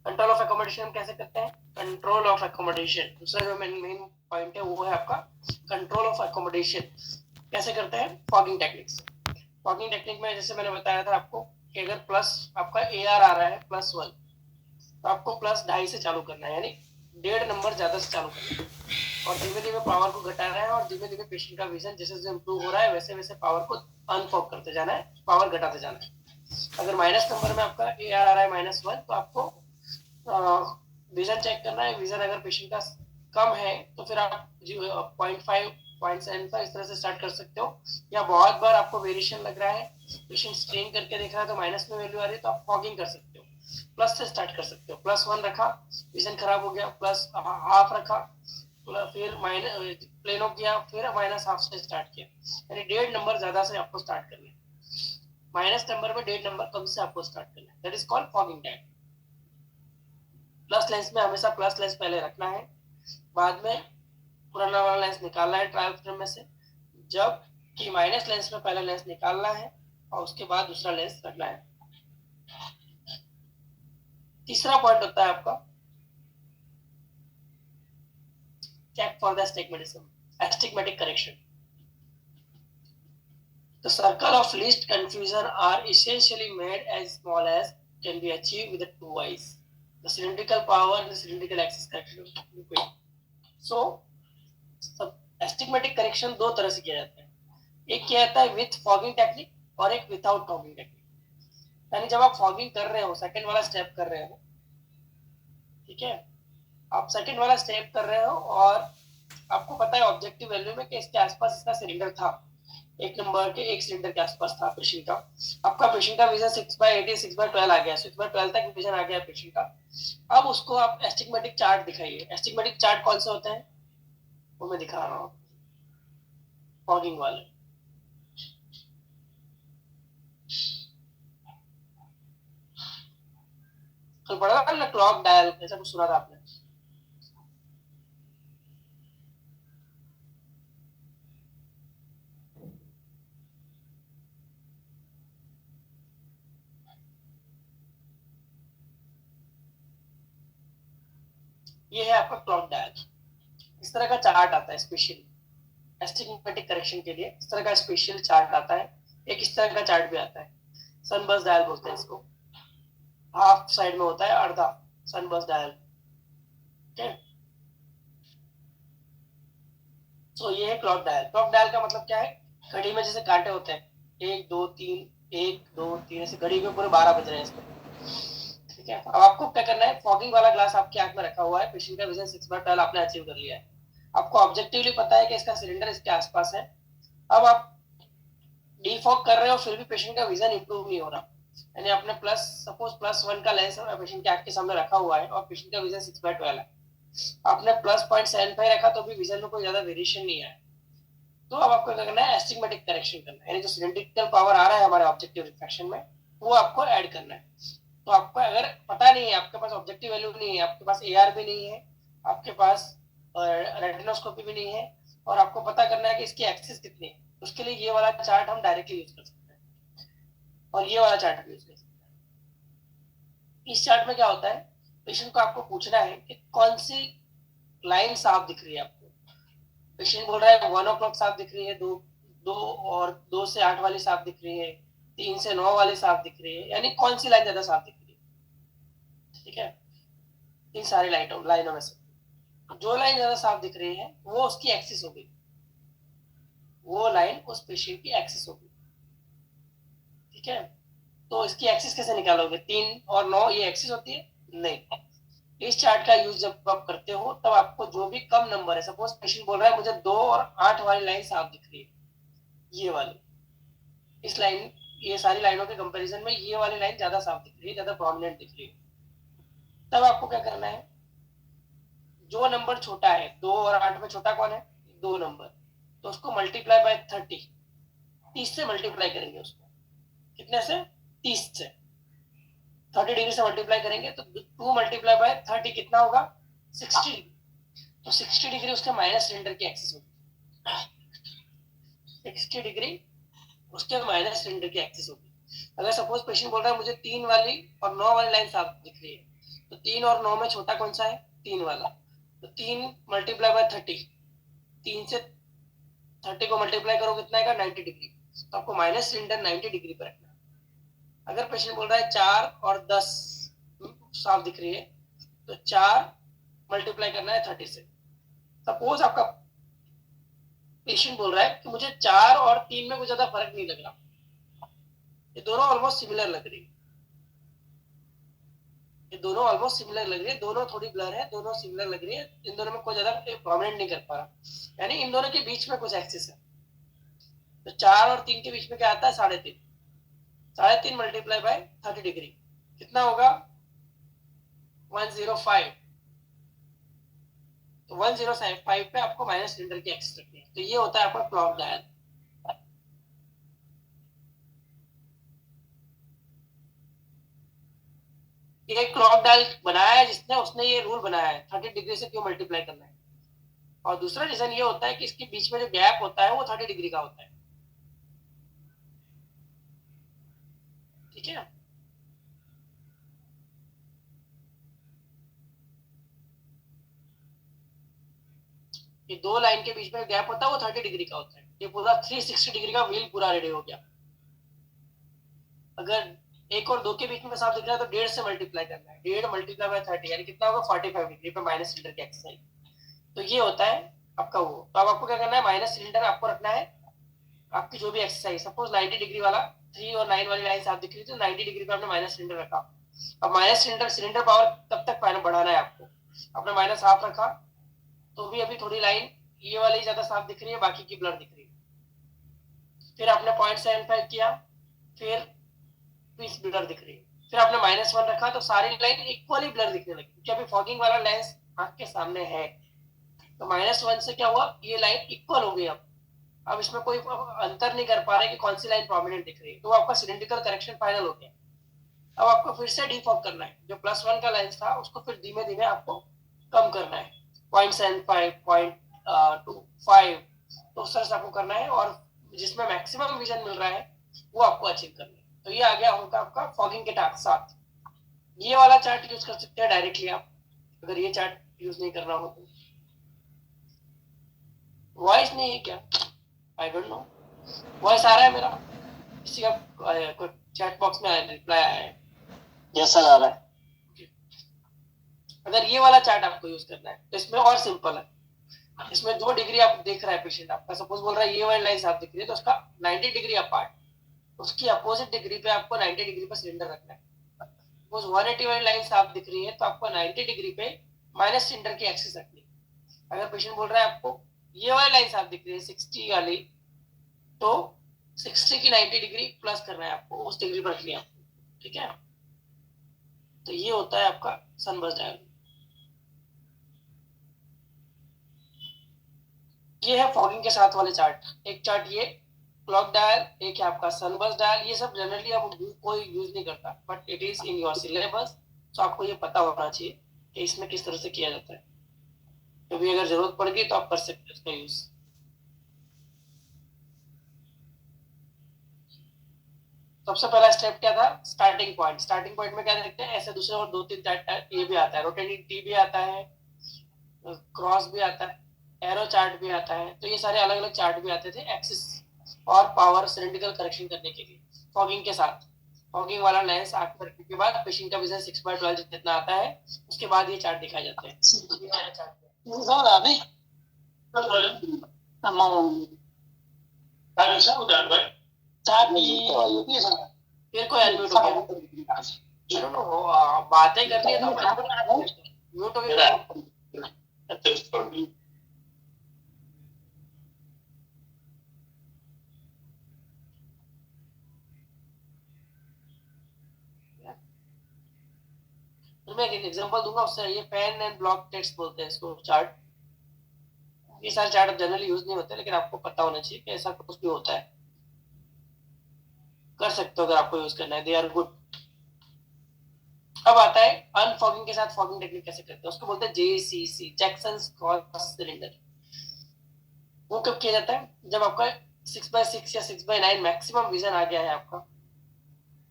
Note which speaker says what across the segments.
Speaker 1: Control of accommodation हम कैसे करते हैं? कंट्रोल ऑफ एकोमोडेशन, दूसरा जो मेन पॉइंट है वो है आपका कंट्रोल ऑफ एकोमोडेशन। कैसे करते हैं? फॉगिंग टेक्निक से। फॉगिंग टेक्निक में जैसे मैंने बताया था आपको कि अगर प्लस आपका AR आ रहा है +1, तो आपको +2.5 से चालू करना है, यानी 1.5 नंबर ज्यादा से चालू करना है और धीमे धीमे पावर को घटा रहा है और धीमे धीमे पेशेंट का विजन जैसे जैसे इम्प्रूव हो रहा है वैसे वैसे पावर को अनफॉग करते जाना है, पावर घटाते जाना है। अगर माइनस नंबर में आपका AR आ रहा है -1, तो आपको विजन चेक करना है। विजन अगर पेशेंट का कम है तो फिर आप 0.5 0.75 इस तरह से स्टार्ट कर सकते हो, या बहुत बार आपको वेरिएशन लग रहा है, पेशेंट स्ट्रेन करके देख रहा है तो माइनस में वैल्यू आ रही है, तो आप फॉगिंग कर सकते हो। प्लस से स्टार्ट कर सकते हो, +1 रखा, विजन खराब हो गया, +1/2 रखा, फिर माइनस प्लेन ऑफ किया, फिर -1/2 से स्टार्ट किया, यानी 1.5 नंबर ज्यादा से आपको स्टार्ट करना है। माइनस नंबर में 1.5 नंबर कम से आपको स्टार्ट करना है, that is called fogging time. Plus lens में हमेशा प्लस लेंस पहले रखना है, बाद में पुराना वाला लेंस निकालना है ट्रायल फ्रेम में से, जब कि माइनस लेंस में पहला लेंस निकालना है और उसके बाद दूसरा लेंस रखना है। तीसरा पॉइंट होता है आपका check for the astigmatic correction. The circle of least confusion are essentially made as small as can be achieved with the two eyes. The cylindrical power and the cylindrical axis correction. So, astigmatic correction दो तरह से किया जाता है, एक किया जाता है विथ फॉगिंग टेक्निक और एक विदाउट फॉगिंग टेक्निक। यानी जब आप फॉगिंग कर रहे हो, सेकंड वाला स्टेप कर रहे हो, ठीक है, आप सेकंड वाला स्टेप कर रहे हो और आपको पता है ऑब्जेक्टिव वैल्यू में कि इसके आसपास इसका सिलेंडर था, एक नंबर के एक सिलेंडर के आसपास था पेशेंट का। आपका पेशेंट का विजन 6/18 6/12 आ गया, 6/12 तक विजन आ गया पेशेंट का। अब उसको आप एस्टिग्मेटिक चार्ट दिखाइए। एस्टिग्मेटिक चार्ट कौन से होते हैं वो मैं दिखा रहा हूँ, फॉगिंग वाले। कल पढ़ा था ना क्लॉक डायल, ऐसा कुछ सुना था आपने? ये है आपका क्लॉक डायल। इस तरह का चार्ट आता है स्पेशल एस्टिग्मेटिक करेक्शन के लिए, इस तरह का स्पेशल चार्ट आता है। एक इस तरह का चार्ट भी आता है, सनबर्स्ट डायल बोलते हैं इसको, हाफ साइड में होता है, अर्धा सनबर्स्ट डायल। ठीक है, तो ये है क्लॉक डायल। क्लॉक डायल का मतलब क्या है? घड़ी में जैसे कांटे होते हैं, 1 2 3 1 2 3, ऐसे घड़ी में पूरे 12 बज रहे हैं इसमें। ठीक है, अब आपको क्या करना है, फॉगिंग वाला ग्लास आपकी आंख में रखा हुआ है, पेशेंट का विजन 6/12 आपने अचीव कर लिया है, आपको ऑब्जेक्टिवली पता है कि इसका सिलेंडर इसके आसपास है। अब आप डीफॉग कर रहे हो फिर भी पेशेंट का विजन इंप्रूव नहीं हो रहा, यानी आपने सपोज +1 का लेंस पेशेंट के आंख के सामने रखा हुआ है और पेशेंट का विजन 6/12 है, आपने +0.75 रखा तो भी विजन में कोई ज्यादा वेरिएशन नहीं आया, तो अब आपको क्या करना है, एस्टिग्मेटिक करेक्शन करना है, यानी जो सिलेंड्रिकल पावर आ रहा है हमारे ऑब्जेक्टिव रिफ्रैक्शन में वो आपको ऐड करना है। तो आपको अगर पता नहीं है, आपके पास ऑब्जेक्टिव वैल्यू नहीं है, आपके पास AR भी नहीं है, आपके पास रेटिनोस्कोपी भी नहीं है, और आपको पता करना है कि इसकी एक्सिस कितनी है, उसके लिए ये वाला चार्ट हम डायरेक्टली यूज कर सकते हैं और ये वाला चार्ट भी यूज कर सकते हैं। इस चार्ट में क्या होता है, पेशेंट को आपको पूछना है कि कौन सी लाइन साफ दिख रही है आपको। पेशेंट बोल रहा है 1 o'clock साफ दिख रही है, दो दो और 2 से 8 वाली साफ दिख रही है, 3 से 9 वाली साफ दिख रही है, यानी कौन सी लाइन ज्यादा साफ दिख रही है। ठीक है, इन सारी लाइनों में से जो लाइन ज्यादा साफ दिख रही है वो उसकी एक्सिस होगी, वो लाइन उस पेशेंट की एक्सिस होगी। ठीक है, तो इसकी एक्सिस कैसे निकालोगे? 3 और 9 ये एक्सिस होती है? नहीं। इस चार्ट का यूज जब आप करते हो तब आपको जो भी कम नंबर है, सपोज पेशेंट बोल रहा है मुझे 2 और 8 वाली लाइन साफ दिख रही है, ये वाली, इस लाइन, ये सारी लाइनों के कंपैरिजन में ये वाली लाइन ज्यादा साफ दिख रही है, ज्यादा प्रोमिनेंट दिख रही है, तब आपको क्या करना है, जो नंबर छोटा है 2 और 8 में छोटा कौन है? 2 नंबर, तो उसको मल्टीप्लाई बाय 30, 30 से मल्टीप्लाई करेंगे उसको, कितने से? 30 से, 30 डिग्री से मल्टीप्लाई करेंगे तो 2 मल्टीप्लाई बाय 30 कितना होगा? 60 डिग्री। तो 60 डिग्री उसके माइनस सिलेंडर की एक्सिस होगी, 60 डिग्री उसके माइनस सिलेंडर की एक्सिस होगी। अगर सपोज पेशेंट बोल रहा है मुझे 3 वाली और 9 वाली लाइन साफ दिख रही है, तो 3 और 9 में छोटा कौन सा है? 3 वाला। तो 3 मल्टीप्लाई बाय 30, 3 से 30 को मल्टीप्लाई करो कितना आएगा? 90 डिग्री। तो आपको माइनस सिलेंडर 90 डिग्री पर रखना। अगर पेशेंट बोल रहा है 4 और 10 साफ दिख रही है, तो 4 मल्टीप्लाई करना है 30 से। सपोज आपका पेशेंट बोल रहा है कि मुझे 4 और 3 में कुछ ज्यादा फर्क नहीं लग रहा, ये दोनों ऑलमोस्ट सिमिलर लग रही है, ये दोनों ऑलमोस्ट सिमिलर लग रही है, दोनों थोड़ी ब्लर है, दोनों सिमिलर लग रही है, इन दोनों में कोई ज्यादा प्रोमिनेंट नहीं कर पा रहा, यानी इन दोनों के बीच में कुछ एक्सिस है। तो 4 और 3 के बीच में क्या आता है? 3.5। 3.5 मल्टीप्लाई बाय 30 डिग्री कितना होगा? 105। तो 105 पे आपको माइनस सिलेंडर की एक्सिस रखनी है। तो ये होता है आपका क्लॉक डायल। ये क्लॉक डायल बनाया है जिसने, उसने ये रूल बनाया है 30 डिग्री से क्यों मल्टीप्लाई करना है। और दूसरा रीजन ये होता है कि इसके बीच में जो गैप होता है वो 30 डिग्री का होता है। ठीक है, ये दो लाइन के बीच में गैप होता है वो 30 डिग्री का होता है। ये पूरा 360 डिग्री का व्हील पूरा रेडी हो गया। अगर 1 और 2 के बीच में साफ दिख रहा है तो 1.5 से मल्टीप्लाई करना है। 1.5 मल्टीप्लाई बाय 30 यानी कितना होगा? 45 डिग्री पे माइनस सिलेंडर की एक्सिस आएगी। तो ये होता है आपका वो। तो अब आपको क्या करना है? माइनस सिलेंडर आपको रखना है आपकी जो भी एक्सरसाइज। सपोज 90 डिग्री वाला 3 और 9 वाली लाइन साफ दिख रही थी, तो 90 डिग्री पे आपने माइनस सिलेंडर रखा। अब माइनस सिलेंडर पावर तब तक बढ़ाना है आपको। आपने माइनस हाफ रखा तो भी अभी थोड़ी लाइन ये वाली ज्यादा साफ दिख रही है, बाकी की ब्लर दिख रही है। फिर आपने 0.75 किया, फिर पीस ब्लर दिख रही है। फिर आपने -1 रखा तो सारी लाइन इक्वली ब्लर दिखने लगी, क्योंकि अभी फॉगिंग वाला लेंस आंख के सामने है। तो -1 से क्या हुआ? ये लाइन इक्वल हो गई। अब इसमें कोई अंतर नहीं कर पा रहे कि कौन सी लाइन प्रोमिनेंट दिख रही है। तो आपका सिलेंड्रिकल करेक्शन फाइनल हो गया। अब आपको फिर से डीफॉग करना है। जो +1 का लेंस था उसको फिर धीमे धीमे आपको कम करना है, 0.75, 0.25, तो उस तरह से आपको करना है। और जिसमें मैक्सिमम विजन मिल रहा है वो आपको अचीव करना है। तो ये आ गया होगा आपका फॉगिंग के साथ। ये वाला चार्ट यूज कर सकते हैं डायरेक्टली आप, अगर ये चार्ट यूज नहीं करना हो तो। वॉइस नहीं है क्या? आई डोंट नो। वॉइस आ रहा है मेरा? किसी का चैट बॉक्स में रिप्लाई आया है?
Speaker 2: यस सर, आ रहा है।
Speaker 1: अगर ये वाला चार्ट आपको यूज करना है तो इसमें और सिंपल है। इसमें 2 डिग्री आप देख रहा है पेशेंट आपका, सपोज बोल रहा है ये वाली लाइन आप दिख रही है, तो उसका 90 डिग्री अपार्ट, उसकी अपोजिट डिग्री पे आपको 90 डिग्री पर सिलेंडर रखना है। सपोज 180 वाली लाइन आप दिख रही है तो आपको 90 डिग्री पे माइनस सिलेंडर की एक्सिस रखनी है। अगर पेशेंट बोल रहा है आपको ये वाली लाइन आप दिख रही है 60 वाली, तो 60 की 90 डिग्री प्लस करना है आपको, उस डिग्री पर रखनी है आपको। ठीक है, तो ये होता है आपका सनबर्स्ट डायल। ये है फॉगिंग के साथ वाले चार्ट। एक चार्ट ये क्लॉक डायल, एक है आपका सनबर्स्ट डायल। ये सब जनरली अब कोई यूज नहीं करता, but it is in your syllabus, तो आपको ये पता होना चाहिए कि इसमें किस तरह से किया जाता है। कभी अगर जरूरत पड़ गई तो आप कर सकते हैं इसका यूज। सबसे पहला स्टेप क्या था? Starting point. स्टार्टिंग पॉइंट में क्या देखते हैं? ऐसे दूसरे और 2-3 चार्ट ये भी आता है, रोटेटिंग टी भी आता है, क्रॉस भी आता है, एरो चार्ट भी आता है। तो ये सारे अलग अलग चार्ट भी आते थे एक्सिस और पावर सिलेंड्रिकल करेक्शन करने के लिए फॉगिंग के साथ। फॉगिंग वाला लेंस आंख पर रखने के बाद पेशेंट का विजन 6/12 जितना आता है, उसके बाद ये चार्ट दिखाए जाते हैं। फिर कोई एडमिट हो गया, बातें करनी है तो म्यूट हो गया। तो मैं एक एग्जांपल दूंगा उससे। ये पेन एंड ब्लॉक टेक्स्ट बोलते हैं इसको चार्ट। ये सारे चार्ट जनरली यूज नहीं होते, लेकिन आपको पता होना चाहिए कि ऐसा कुछ भी होता है। कर सकते हो अगर आपको यूज करना है, दे आर गुड। अब आता है अनफॉगिंग के साथ फॉगिंग टेक्निक कैसे करते हैं। उसको बोलते हैं JCC, जैक्सन्स क्रॉस सिलेंडर। वो कब किया जाता है? जब आपका 6/6 या 6/9 मैक्सिमम विजन आ गया है आपका,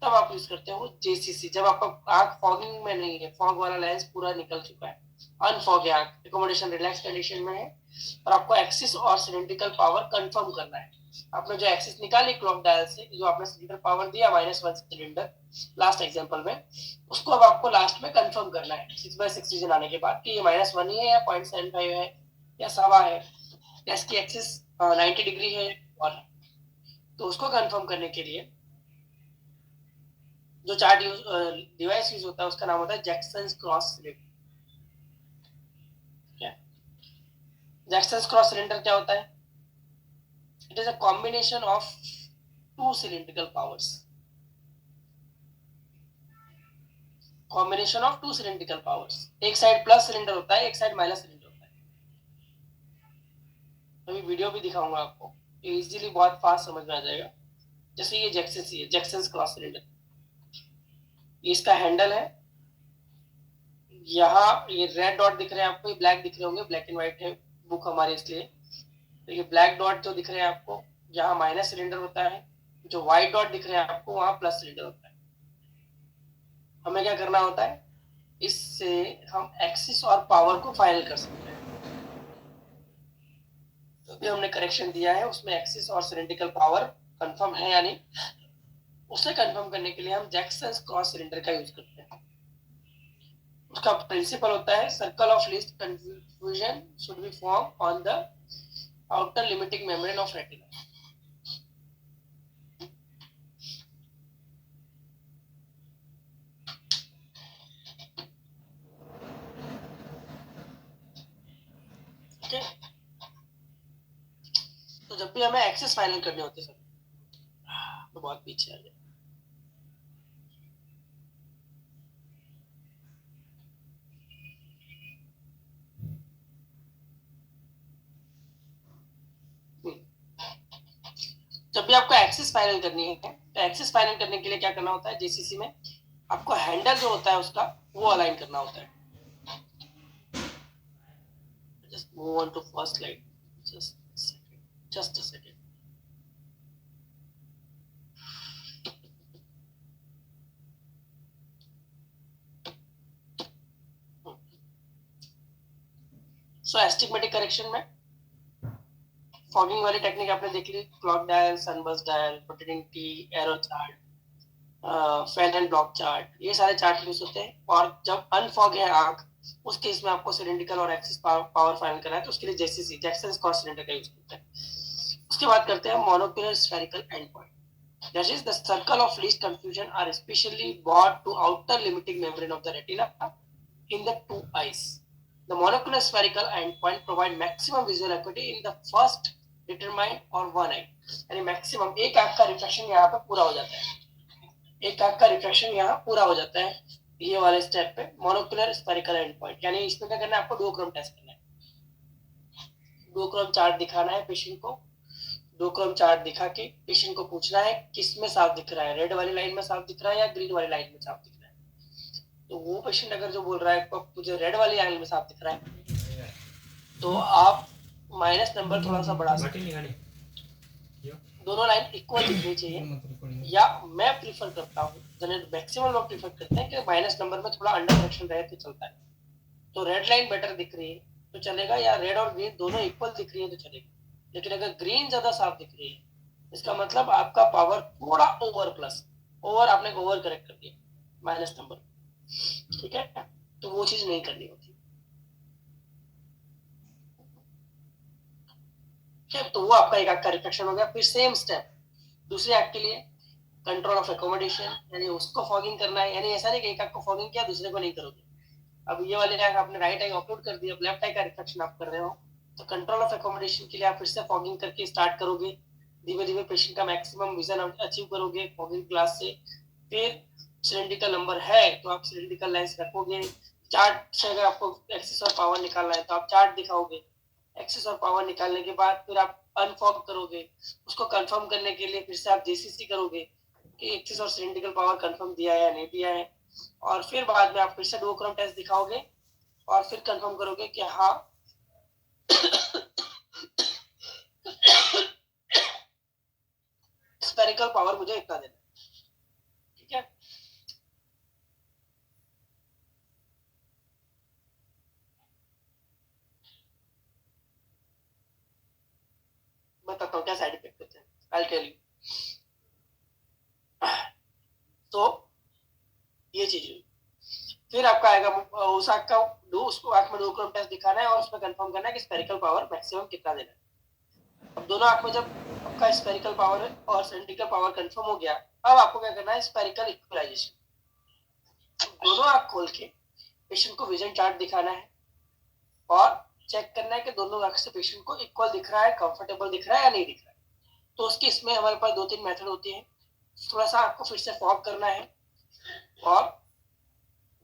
Speaker 1: तब आप यूज करते हो जेसीसी, जब आपका आंख फॉगिंग में नहीं है, फॉग वाला लेंस पूरा निकल चुका है, अनफॉग है आंख, एकोमोडेशन रिलैक्स कंडीशन में है, और आपको एक्सिस और सिलेंड्रिकल पावर कंफर्म करना है। आपने जो एक्सिस निकाली क्लॉक डायल से, जो आपने सिलेंडर पावर दिया -1 सिलेंडर लास्ट एग्जांपल में, उसको अब आपको लास्ट में कंफर्म करना है 6/6 रीजन आने के बाद कि ये -1 ही है या 0.75 है या सवा है या इसकी एक्सिस 90 डिग्री है। और तो उसको कंफर्म करने के लिए जो चार्ट डिवाइस यूज होता है उसका नाम होता है जैक्सन्स क्रॉस सिलेंडर। जैक्सन्स क्रॉस सिलेंडर क्या होता है? It is a combination of to cylindrical powers, combination of to cylindrical powers. एक साइड प्लस सिलेंडर होता है, एक साइड माइनस सिलेंडर होता है। अभी वीडियो भी दिखाऊंगा आपको, इजीली बहुत फास्ट समझ में आ जाएगा। जैसे ये जैक्सन्स है, जैक्सन्स क्रॉस सिलेंडर, ये इसका हैंडल है। यहाँ ये रेड डॉट दिख रहे हैं आपको, ये ब्लैक दिख रहे होंगे, ब्लैक एंड व्हाइट है बुक हमारी इसलिए। तो ये ब्लैक डॉट जो दिख रहे हैं आपको, यहाँ माइनस सिलेंडर होता है, जो व्हाइट डॉट दिख रहे हैं आपको वहां प्लस सिलेंडर होता है। हमें क्या करना होता है, इससे हम एक्सिस और पावर को फाइनल कर सकते हैं। तो भी हमने करेक्शन दिया है, उसमें एक्सिस और सिलेंड्रिकल पावर कंफर्म है या नहीं, उसे कंफर्म करने के लिए हम जैक्सन्स क्रॉस सिलेंडर का यूज करते हैं। उसका प्रिंसिपल होता है circle of least confusion should be form on the outer limiting membrane of retina. Okay, तो जब भी हमें एक्सेस फाइनल करने होते हैं तो बहुत पीछे आ जाए। जब भी आपको एक्सेस फाइनल करनी है तो एक्सेस फाइनल करने के लिए क्या करना होता है, जेसीसी में आपको हैंडल जो होता है उसका वो अलाइन करना होता है। Just move on to first slide, just a second. So astigmatic correction में फॉगिंग वाली टेक्निक आपने देख ली, clock dial, sunburst dial, rotating T, arrow chart, fan and block chart, ये सारे चार्ट यूज होते हैं। और जब अनफॉग है आंख, उस केस में आपको सिलेंड्रिकल और एक्सिस पावर फाइनल करना है, तो उसके लिए जेसीसी, जैक्सन्स क्रॉस सिलेंडर का यूज करते हैं। उसके बाद करते हैं monocular spherical endpoint, that is the circle of least confusion are especially brought to outer limiting membrane of the retina in the two eyes. The monocular spherical endpoint provide maximum visual acuity in the first determined or one eye. यानी maximum एक आंख का reflection यहाँ पे पूरा हो जाता है, एक आंख का रिफ्लेक्शन यहाँ पूरा हो जाता है ये वाले स्टेप पे, मोनोकुलर स्फेरिकल एंडपॉइंट। यानी इसमें क्या करना है, आपको दो क्रम टेस्ट करना है, दो क्रम चार्ट दिखाना है पेशेंट को, दो क्रम चार्ट दिखा के पेशेंट को पूछना है किस में साफ दिख रहा है, रेड वाली लाइन में साफ दिख रहा है या ग्रीन वाली लाइन में साफ दिख रहा है। तो वो पेशेंट अगर जो बोल रहा है मुझे रेड वाली लाइन में साफ दिख रहा है, तो आप माइनस नंबर थोड़ा सा बढ़ा सकते हैं, दोनों लाइन इक्वल दिखनी चाहिए। या मैं प्रीफर करता हूँ, मैक्सिमम लोग प्रीफर करते हैं कि माइनस नंबर में थोड़ा अंडर करेक्शन रहे तो चलता है। तो रेड लाइन बेटर दिख रही है तो चलेगा, या रेड और ग्रीन दोनों इक्वल दिख रही है तो चलेगा। लेकिन अगर ग्रीन ज्यादा साफ दिख रही है, इसका मतलब आपका पावर थोड़ा ओवर प्लस, ओवर आपने ओवर करेक्ट कर दिया माइनस नंबर, ठीक है, तो वो चीज नहीं करनी होती। तो वो आपका एक आंख का रिफ्लेक्शन हो गया। फिर सेम स्टेप दूसरे आंख के लिए, कंट्रोल ऑफ एकोमोडेशन, यानी उसको फॉगिंग करना है, यानी ऐसा नहीं कि एक आंख को फॉगिंग किया दूसरे को नहीं करोगे। अब ये वाले आंख आपने राइट आई ऑपरेट कर दिया, अब लेफ्ट आई का रिफ्लेक्शन आप कर रहे हो, तो कंट्रोल ऑफ एकोमोडेशन के लिए आप फिर से फॉगिंग करके स्टार्ट करोगे, धीमे धीमे पेशेंट का मैक्सिमम विजन अचीव करोगे फॉगिंग ग्लास से। फिर सिलेंड्रिकल नंबर है तो आप सिलेंड्रिकल लेंस रखोगे, चार्ट से अगर आपको एक्सिस और पावर निकालना है तो आप चार्ट दिखाओगे, एक्सिस और पावर निकालने के बाद फिर आप अनफॉग करोगे, उसको कंफर्म करने के लिए फिर से आप जेसीसी करोगे कि एक्सिस और सिलेंड्रिकल पावर कंफर्म दिया है या नहीं दिया है, और फिर बाद में आप फिर से डुओक्रम टेस्ट दिखाओगे और फिर कंफर्म करोगे कि हाँ स्फेरिकल पावर मुझे इतना देना, ठीक बताता हूँ क्या साइड इफेक्ट होते हैं, आई टेल यू। तो ये चीज हुई। फिर आपका आएगा उस आंख का उसको आंख में डुओक्रोम टेस्ट दिखाना है और उसमें कंफर्म करना है कि स्पेरिकल पावर मैक्सिमम कितना देना है। अब दोनों आंख में जब आपका स्पेरिकल पावर और सिलिंड्रिकल पावर कंफर्म हो गया, अब आपको क्या करना है, स्पेरिकल इक्वलाइजेशन। दोनों आंख खोल के पेशेंट को विजन चार्ट दिखाना है और चेक करना है कि दोनों आंख से पेशेंट को इक्वल दिख रहा है, कंफर्टेबल दिख रहा है या नहीं दिख रहा है। तो उसकी इसमें हमारे पास 2-3 मेथड होती है। थोड़ा सा आपको फिर से फॉग करना है और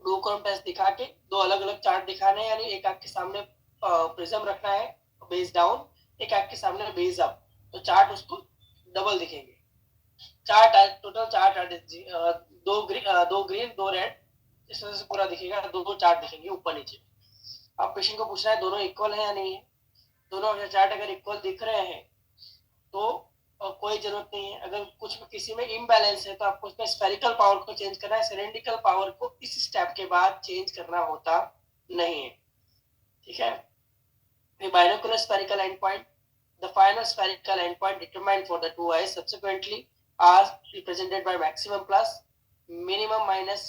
Speaker 1: डुओक्रोम टेस्ट दिखा के दो अलग अलग चार्ट दिखाने हैं, यानी एक आंख के सामने प्रिज्म रखना है बेस डाउन, एक आंख के सामने बेस अप, तो चार्ट उसको डबल दिखेंगे। चार्ट टोटल चार्ट दो ग्रीन दो रेड, इस तरह से पूरा दिखेगा, दो चार्ट दिखेंगे ऊपर नीचे। अब पेशेंट को पूछना है दोनों इक्वल है या नहीं है। दोनों चार्ट अगर इक्वल दिख रहे हैं तो कोई जरूरत नहीं है। अगर कुछ किसी में इम्बैलेंस है तो आपको उसमें स्फेरिकल पावर को चेंज करना है, सिलिंड्रिकल पावर को इस स्टेप के बाद चेंज करना होता नहीं है। ठीक है। Binocular spherical endpoint, the final spherical endpoint determined for the two eyes subsequently are represented by maximum plus, minimum minus,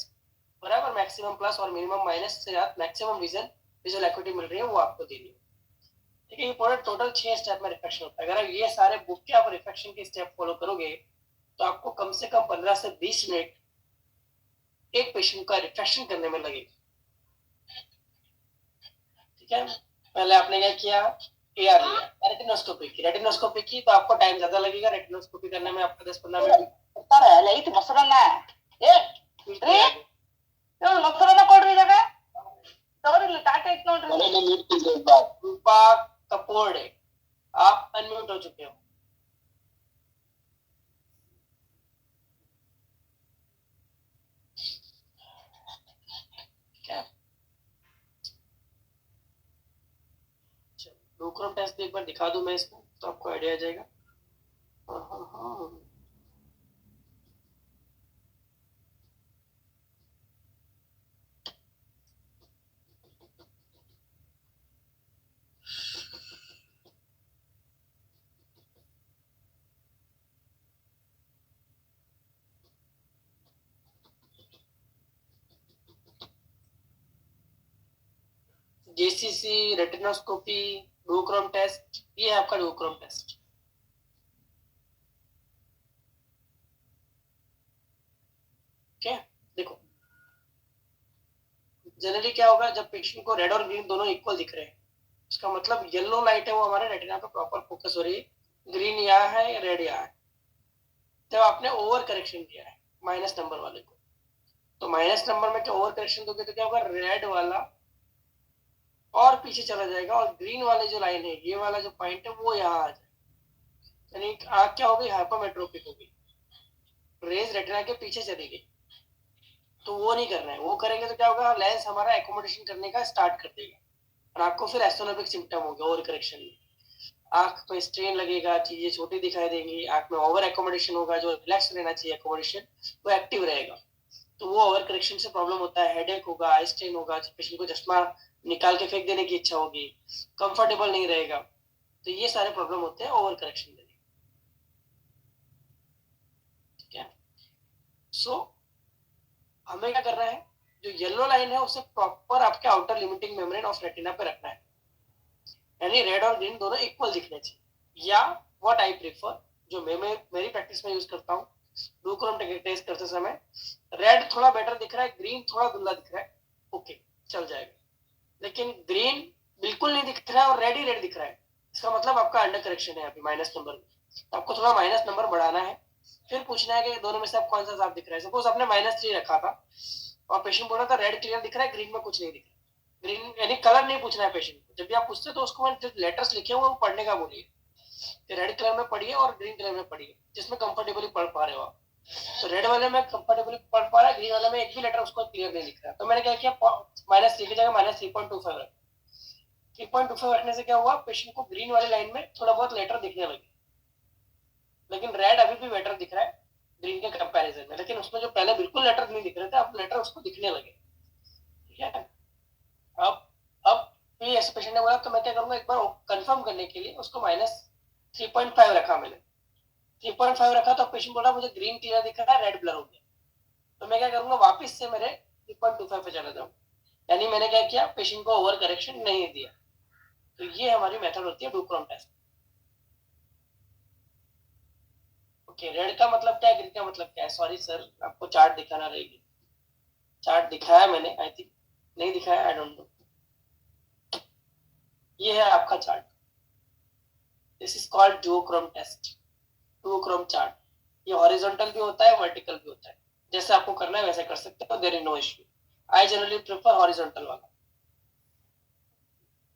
Speaker 1: बराबर मैक्सिमम प्लस और मिनिमम माइनस से आप मैक्सिमम विजुअल एक्यूटी मिल रही है वो आपको देनी है। ठीक है। ये पूरा टोटल 6 स्टेप में रिफ्रैक्शन होता है। अगर ये सारे बुक के आप रिफ्रैक्शन के स्टेप फॉलो करोगे तो आपको कम से कम 15 से 20 मिनट एक पेशेंट का रिफ्रैक्शन करने में लगेगा। ठीक है। पहले आपने क्या किया, एआर लिया, रेटिनोस्कोपी की। रेटिनोस्कोपी की तो आपको टाइम ज्यादा लगेगा, रेटिनोस्कोपी करने में आपको 10-15 मिनट
Speaker 2: ಮೊಸರನ್ನ ಮೊಸರನ್ನ ಕೊಡ್ರಿ ಇದಾಗ ತೋರಿಲ್ಲ ಟಾಟಾ ಇತ್ತು ನೋಡ್ರಿ।
Speaker 1: रूपा कपूर, आप अनम्यूट हो चुके हो। डुओक्रोम टेस्ट एक बार दिखा दूं मैं इसको तो आपको आइडिया आ जाएगा। जेसीसी, रेटिनोस्कोपी, डुओक्रोम टेस्ट, ये है आपका डुओक्रोम टेस्ट। क्या देखो, जनरली क्या होगा जब पेशेंट को रेड और ग्रीन दोनों इक्वल दिख रहे हैं, उसका मतलब येलो लाइट है वो हमारे रेटिना पे प्रॉपर फोकस हो रही है, ग्रीन यहाँ है, रेड यहाँ है। जब आपने ओवर करेक्शन किया है माइनस नंबर वाले को, तो माइनस नंबर में क्या ओवर करेक्शन दोगे तो क्या होगा, रेड वाला और पीछे चला जाएगा और ग्रीन वाले जो लाइन है, ये वाला जो पॉइंट है वो यहाँ आ जाएगा। यानी आँख क्या हो गई, हाइपरमेट्रोपिक हो गई, रेज रेटिना के पीछे चली गई। तो वो नहीं करना है। वो करेंगे तो क्या होगा, लेंस हमारा एकोमोडेशन करने का स्टार्ट कर देगा और आपको फिर एस्ट्रोनोमिक सिम्टम होगा ओवर करेक्शन में। आंख पे स्ट्रेन लगेगा, चीजें छोटी दिखाई देंगी, आंख में ओवर एकोमोडेशन होगा, जो रिलैक्स रहना चाहिए एकोमोडेशन वो एक्टिव रहेगा। तो वो ओवर करेक्शन से प्रॉब्लम होता है, हेडेक होगा, आई स्ट्रेन होगा, पेशेंट को चश्मा निकाल के फेंक देने की इच्छा होगी, कंफर्टेबल नहीं रहेगा। तो ये सारे प्रॉब्लम होते हैं ओवर करेक्शन में। ठीक है। सो हमें क्या करना है, जो येलो लाइन है उसे प्रॉपर आपके outer limiting membrane of retina पे रखना है, यानी रेड और ग्रीन दोनों इक्वल दिखने चाहिए। या व्हाट आई प्रेफर, जो मैं मेरी प्रैक्टिस में यूज करता हूँ डुओक्रोम टेस्ट करते समय, रेड थोड़ा बेटर दिख रहा है, ग्रीन थोड़ा धुंधला दिख रहा है, ओके चल जाएगा। लेकिन ग्रीन बिल्कुल नहीं दिख रहा है और रेड ही रेड दिख रहा है, इसका मतलब आपका अंडर करेक्शन है अभी माइनस नंबर में। तो आपको थोड़ा माइनस नंबर बढ़ाना है, फिर पूछना है कि दोनों में से आप कौन सा साफ दिख रहा है। सपोज आपने -3 रखा था और पेशेंट बोला था रेड क्लियर दिख रहा है, ग्रीन में कुछ नहीं दिख रहा। ग्रीन यानी कलर नहीं पूछना है पेशेंट को। जब भी आप पूछते तो उसको जो लेटर्स लिखे हुए वो पढ़ने का बोलिए, रेड कलर में पढ़िए और ग्रीन कलर में पढ़िए जिसमें कंफर्टेबली पढ़ पा रहे हो आप। तो रेड वाले में कंफर्टेबली पढ़ पा रहा है, ग्रीन वाले में एक भी लेटर उसको क्लियर नहीं दिख रहा। तो मैंने क्या किया, -3 की जगह -3.25 रखा। 3.25 रखने से क्या हुआ, पेशेंट को ग्रीन वाली लाइन में थोड़ा बहुत लेटर दिखने लगे, लेकिन रेड अभी भी बेटर दिख रहा है ग्रीन के कंपैरिजन में। लेकिन उसमें जो पहले बिल्कुल लेटर नहीं दिख रहे थे, अब लेटर उसको दिखने लगे। ठीक है। अब ये ऐसे पेशेंट ने बोला तो मैं क्या करूंगा, एक बार कंफर्म करने के लिए उसको 3.5 रखा मैंने, 3.5 रखा तो पेशेंट बोला मुझे ग्रीन क्लियर दिख रहा है, रेड ब्लर हो गया, तो मैं क्या करूंगा, वापस से मेरे 3.25 पे चला जाऊँ, यानी मैंने क्या किया, पेशेंट को ओवर करेक्शन नहीं दिया। तो ये हमारी मेथड होती है डुक्रोम टेस्ट। ओके, रेड का मतलब क्या है, ग्रीन का मतलब क्या है? सॉरी सर, आपको चार्ट दिखाना रहेगी। चार्ट दिखाया मैंने, आई थिंक नहीं दिखाया, आई डोंट नो। ये है आपका chart, this is called duochrome test, duochrome chart. ये हॉरिजॉन्टल भी होता है, वर्टिकल भी होता है, जैसे आपको करना है वैसे कर सकते हो, there is no issue. I generally prefer horizontal वाला,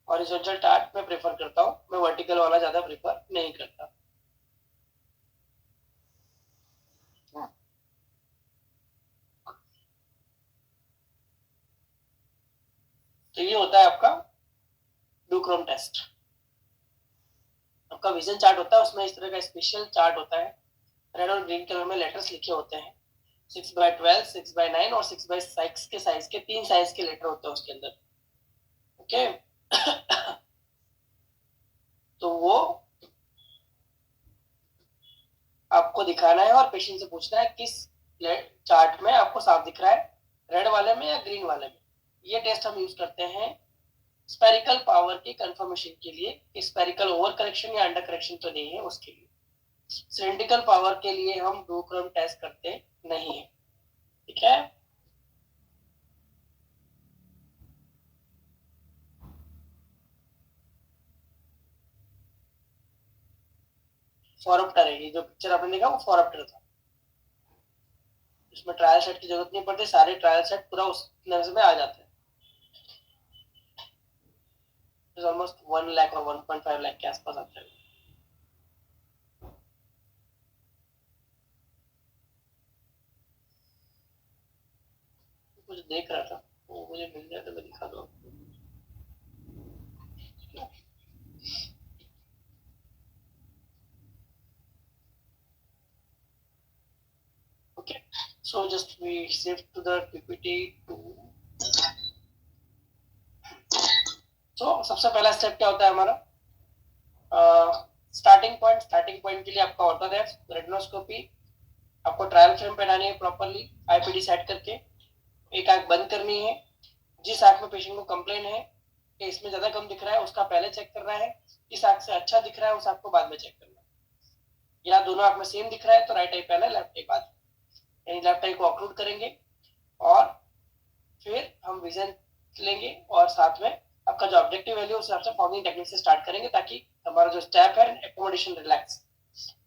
Speaker 1: हॉरिजॉन्टल चार्ट में प्रेफर करता हूँ, मैं वर्टिकल वाला ज्यादा प्रेफर नहीं करता। तो ये होता है आपका डुक्रोम टेस्ट। आपका विजन चार्ट होता है, उसमें इस तरह का स्पेशल चार्ट होता है, रेड और ग्रीन कलर में लेटर्स लिखे होते हैं, 6/12, 6/9 और 6/6 के साइज के, 3 साइज के लेटर होते हैं उसके अंदर। ओके तो वो आपको दिखाना है और पेशेंट से पूछना है किस चार्ट में आपको साफ दिख रहा है, रेड वाले में या ग्रीन वाले में। ये टेस्ट हम यूज करते हैं स्पेरिकल पावर के कंफर्मेशन के लिए, स्पेरिकल ओवर करेक्शन या अंडर करेक्शन तो नहीं है उसके लिए। सिलिंड्रिकल पावर के लिए हम डुओक्रोम टेस्ट करते नहीं है, ठीक है। फॉरअप्टर है, ये जो पिक्चर आपने देखा वो फॉरअप्टर था, इसमें ट्रायल सेट की जरूरत नहीं पड़ती, सारे ट्रायल सेट पूरा उस लेवल में आ जाते हैं। ऑलमोस्ट 1 लाख और 1.5 लाख के आसपास आता है। कुछ देख रहा था, वो मुझे मिल जाए तो मैं दिखा दूँ। Okay, so just we shift to the PPT to so सबसे पहला स्टेप क्या होता है हमारा, स्टार्टिंग पॉइंट के लिए आपका ऑर्थोडेक्स रेटिनोस्कोपी, आपको ट्रायल फ्रेम पहनानी है प्रॉपर्ली, आईपीडी सेट करके, एक आंख बंद करनी है, जिस आंख में पेशेंट को कंप्लेन है कि इसमें ज्यादा कम दिख रहा है उसका पहले चेक करना है, इस आंख से अच्छा दिख रहा है उस आंख को बाद में चेक करना है, या दोनों आंख में सेम दिख रहा है तो राइट आई पहले लेफ्ट आई बाद, यानी लेफ्ट आई को ऑक्लूड करेंगे और फिर हम विजन लेंगे और साथ में आपका जो ऑब्जेक्टिव वैल्यू उस हिसाब से फॉगिंग टेक्निक से स्टार्ट करेंगे ताकि हमारा जो स्टेप है एकोमोडेशन रिलैक्स,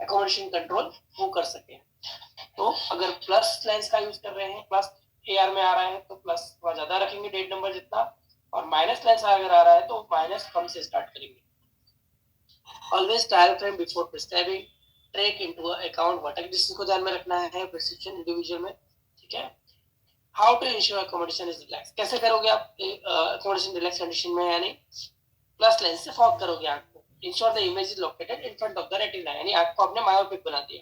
Speaker 1: एकोमोडेशन कंट्रोल वो कर सके। तो अगर प्लस लेंस का यूज कर रहे हैं, प्लस एआर में आ रहा है तो प्लस थोड़ा ज्यादा रखेंगे डेट नंबर जितना, और माइनस लेंस अगर आ रहा है तो माइनस कम से स्टार्ट करेंगे। Always trial frame before prescribing, take into account vertical distance को ध्यान में रखना है प्रिस्क्रिप्शन इंडिविजुअल में, ठीक है। How to ensure accommodation is relax, कैसे करोगे आप अकोमोडेशन रिलैक्स कंडीशन में, यानी प्लस लेंस से फॉग करोगे आंख को, ensure the image is located in front of the retina, यानी आंख को आपने मायोपिक बना दिया,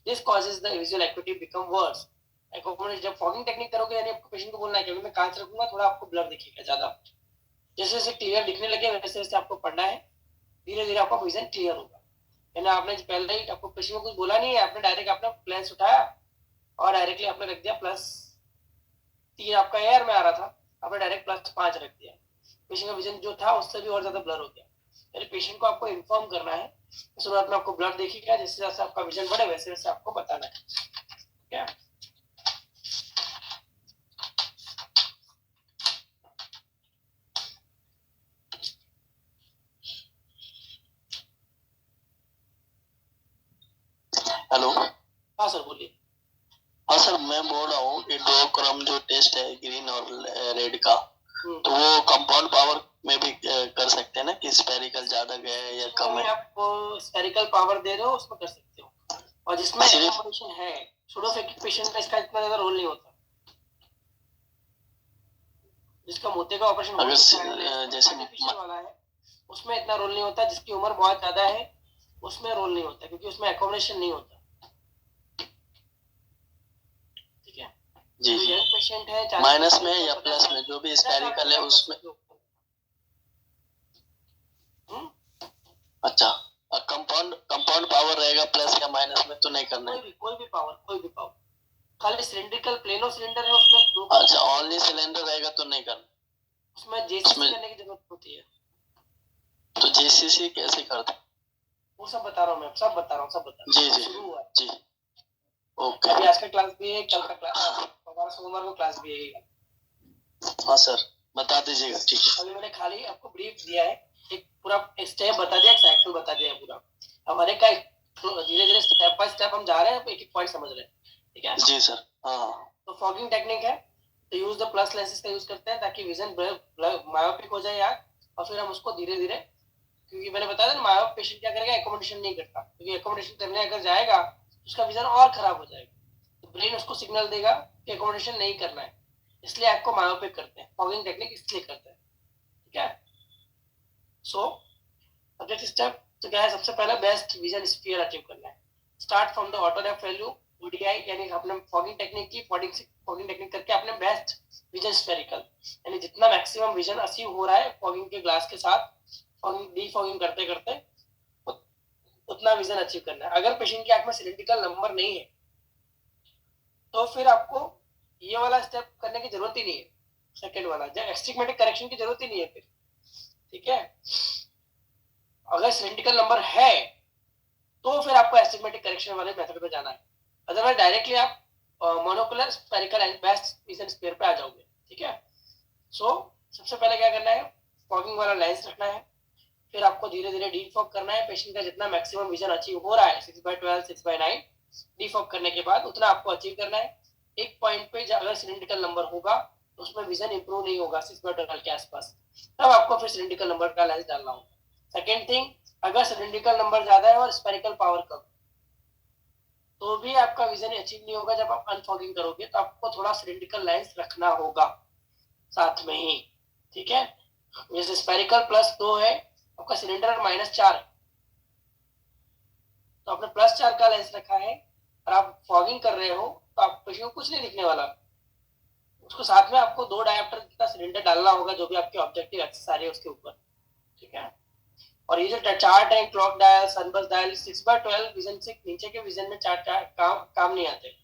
Speaker 1: this causes the visual activity become verse. Accommodation जब फॉगिंग टेक्निक करोगे यानी आपको पेशेंट को बोलना है कि मैं कांच रखूंगा थोड़ा आपको ब्लर दिखेगा ज्यादा, जैसे जैसे क्लियर दिखने लगे वैसे वैसे आपको पढ़ना है, धीरे धीरे आपका विजन क्लियर होगा। यानी आपने पहले ही आपको पेशेंट को कुछ बोला नहीं है, आपने डायरेक्ट आपने लेंस उठाया और डायरेक्टली आपने रख दिया +3, आपका एयर में आ रहा था, आपने डायरेक्ट +5 रख दिया, पेशेंट का विजन जो था उससे भी और ज्यादा ब्लर हो गया। यानी पेशेंट को आपको इन्फॉर्म करना है, शुरुआत में आपको ब्लर दिखेगा, जैसे जैसे आपका विजन बढ़े वैसे वैसे आपको बताना है, ठीक है।
Speaker 3: हेलो,
Speaker 1: हाँ सर बोलिए।
Speaker 3: हाँ सर, मैं बोल रहा हूँ कि डुओक्रोम जो टेस्ट है ग्रीन और रेड का, तो वो कंपाउंड पावर में भी कर सकते हैं ना कि स्पेरिकल ज्यादा गया है या कम है?
Speaker 1: आप स्पेरिकल पावर दे रहे हो उसमें कर सकते हो, और जिसमें एकोमोडेशन है सुडोफेकिक पेशेंट का इसका इतना ज्यादा रोल नहीं होता, जिसका मोते का ऑपरेशन जैसे वाला है उसमें इतना रोल नहीं होता, जिसकी उम्र बहुत ज्यादा है उसमें रोल नहीं होता क्योंकि उसमें एकोमोडेशन नहीं होता, ठीक है
Speaker 3: जी।
Speaker 1: यंग पेशेंट है
Speaker 3: माइनस में या प्लस में जो भी स्पेरिकल है उसमें, अच्छा कंपाउंड कंपाउंड पावर रहेगा प्लस या माइनस में तो नहीं करना है?
Speaker 1: कोई भी पावर खाली सिलिंड्रिकल प्लेनो सिलेंडर है उसमें
Speaker 3: अच्छा, ओनली सिलेंडर रहेगा तो नहीं करना,
Speaker 1: उसमें जेसीसी करने की जरूरत होती है।
Speaker 3: तो जेसीसी कैसे करते?
Speaker 1: वो सब बता रहा हूँ मैं, सब बता रहा हूँ।
Speaker 3: जी
Speaker 1: शुरू हुआ है।
Speaker 3: जी ओके।
Speaker 1: अभी आज का क्लास भी है, कल का क्लास, हमारा सोमवार को क्लास भी है।
Speaker 3: हाँ सर, बता दीजिएगा। ठीक है,
Speaker 1: अभी मैंने खाली आपको ब्रीफ दिया है, एक पूरा स्टेप बता दिया, एक साइकिल बता दिया पूरा। अब हर एक का धीरे धीरे स्टेप बाय स्टेप हम जा रहे हैं, एक एक पॉइंट समझ रहे हैं। ठीक है
Speaker 3: जी सर। हाँ
Speaker 1: तो फॉगिंग टेक्निक है, तो यूज द प्लस लेंसेज का यूज करते हैं ताकि विजन मायोपिक हो जाए यार, और फिर हम उसको धीरे धीरे, क्योंकि मैंने बताया था मायोप पेशेंट क्या करेगा, एकोमोडेशन नहीं करता, क्योंकि एकोमोडेशन करने अगर जाएगा तो उसका विजन और खराब हो जाएगा, तो ब्रेन उसको सिग्नल देगा कि एकोमोडेशन नहीं करना है, इसलिए आपको मायोपिक करते हैं। फॉगिंग टेक्निक इसलिए करते हैं। ठीक है, सो सब्जेक्ट स्टेप तो क्या है, सबसे पहले बेस्ट विजन स्फीयर अचीव करना है। Start from the auto depth value VDI, यानी आपने फॉगिंग टेक्निक की, फॉगिंग टेक्निक करके आपने बेस्ट विजन स्फेरिकल, यानी जितना मैक्सिमम विजन अचीव हो रहा है फॉगिंग के ग्लास के साथ, फॉगिंग डी फॉगिंग करते करते उतना विजन अचीव करना है। अगर पेशेंट की आंख में सिलिंड्रिकल नंबर नहीं है तो फिर आपको ये वाला स्टेप करने की जरूरत ही नहीं है, सेकेंड वाला एस्टिग्मेटिक करेक्शन की जरूरत ही नहीं है फिर। ठीक है, अगर सिलिंड्रिकल नंबर है तो फिर आपको एस्टिग्मेटिक करेक्शन वाले मेथड पे जाना है, अदरवाइज डायरेक्टली आप monocular spherical and best vision sphere पे आ जाओगे। ठीक है, सो सबसे पहले क्या करना है, फॉगिंग वाला लेंस रखना है, फिर आपको धीरे धीरे डीफॉग करना है। पेशेंट का जितना मैक्सिमम विजन अचीव हो रहा है 6/12 6/9 डीफॉग करने के बाद उतना आपको अचीव करना है। एक पॉइंट पे अगर सिलिंड्रिकल नंबर होगा तो उसमें विजन इंप्रूव नहीं होगा 6/12 के आसपास, तब आपको फिर सिलिंड्रिकल नंबर का लेंस डालना होगा। सेकेंड थिंग, अगर सिलिंड्रिकल नंबर ज्यादा है और स्पेरिकल पावर कम, तो भी आपका विजन अचीव नहीं होगा। जब आप अनफॉगिंग करोगे तो आपको थोड़ा सिलिंड्रिकल लेंस रखना होगा साथ में ही। ठीक है, जैसे स्पेरिकल +2 है, आपका सिलेंडर -4 है, तो आपने +4 का लेंस रखा है और आप फॉगिंग कर रहे हो तो आप पेशेंट को कुछ नहीं दिखने वाला, उसको साथ में आपको 2 डायोप्टर का सिलेंडर डालना होगा, जो भी आपके ऑब्जेक्टिव एक्सिस आ रही है उसके ऊपर। ठीक है, और ये जो चार्ट है, clock dial, sunburst dial, 6/12 vision से नीचे के विजन में चार्ट काम नहीं आते,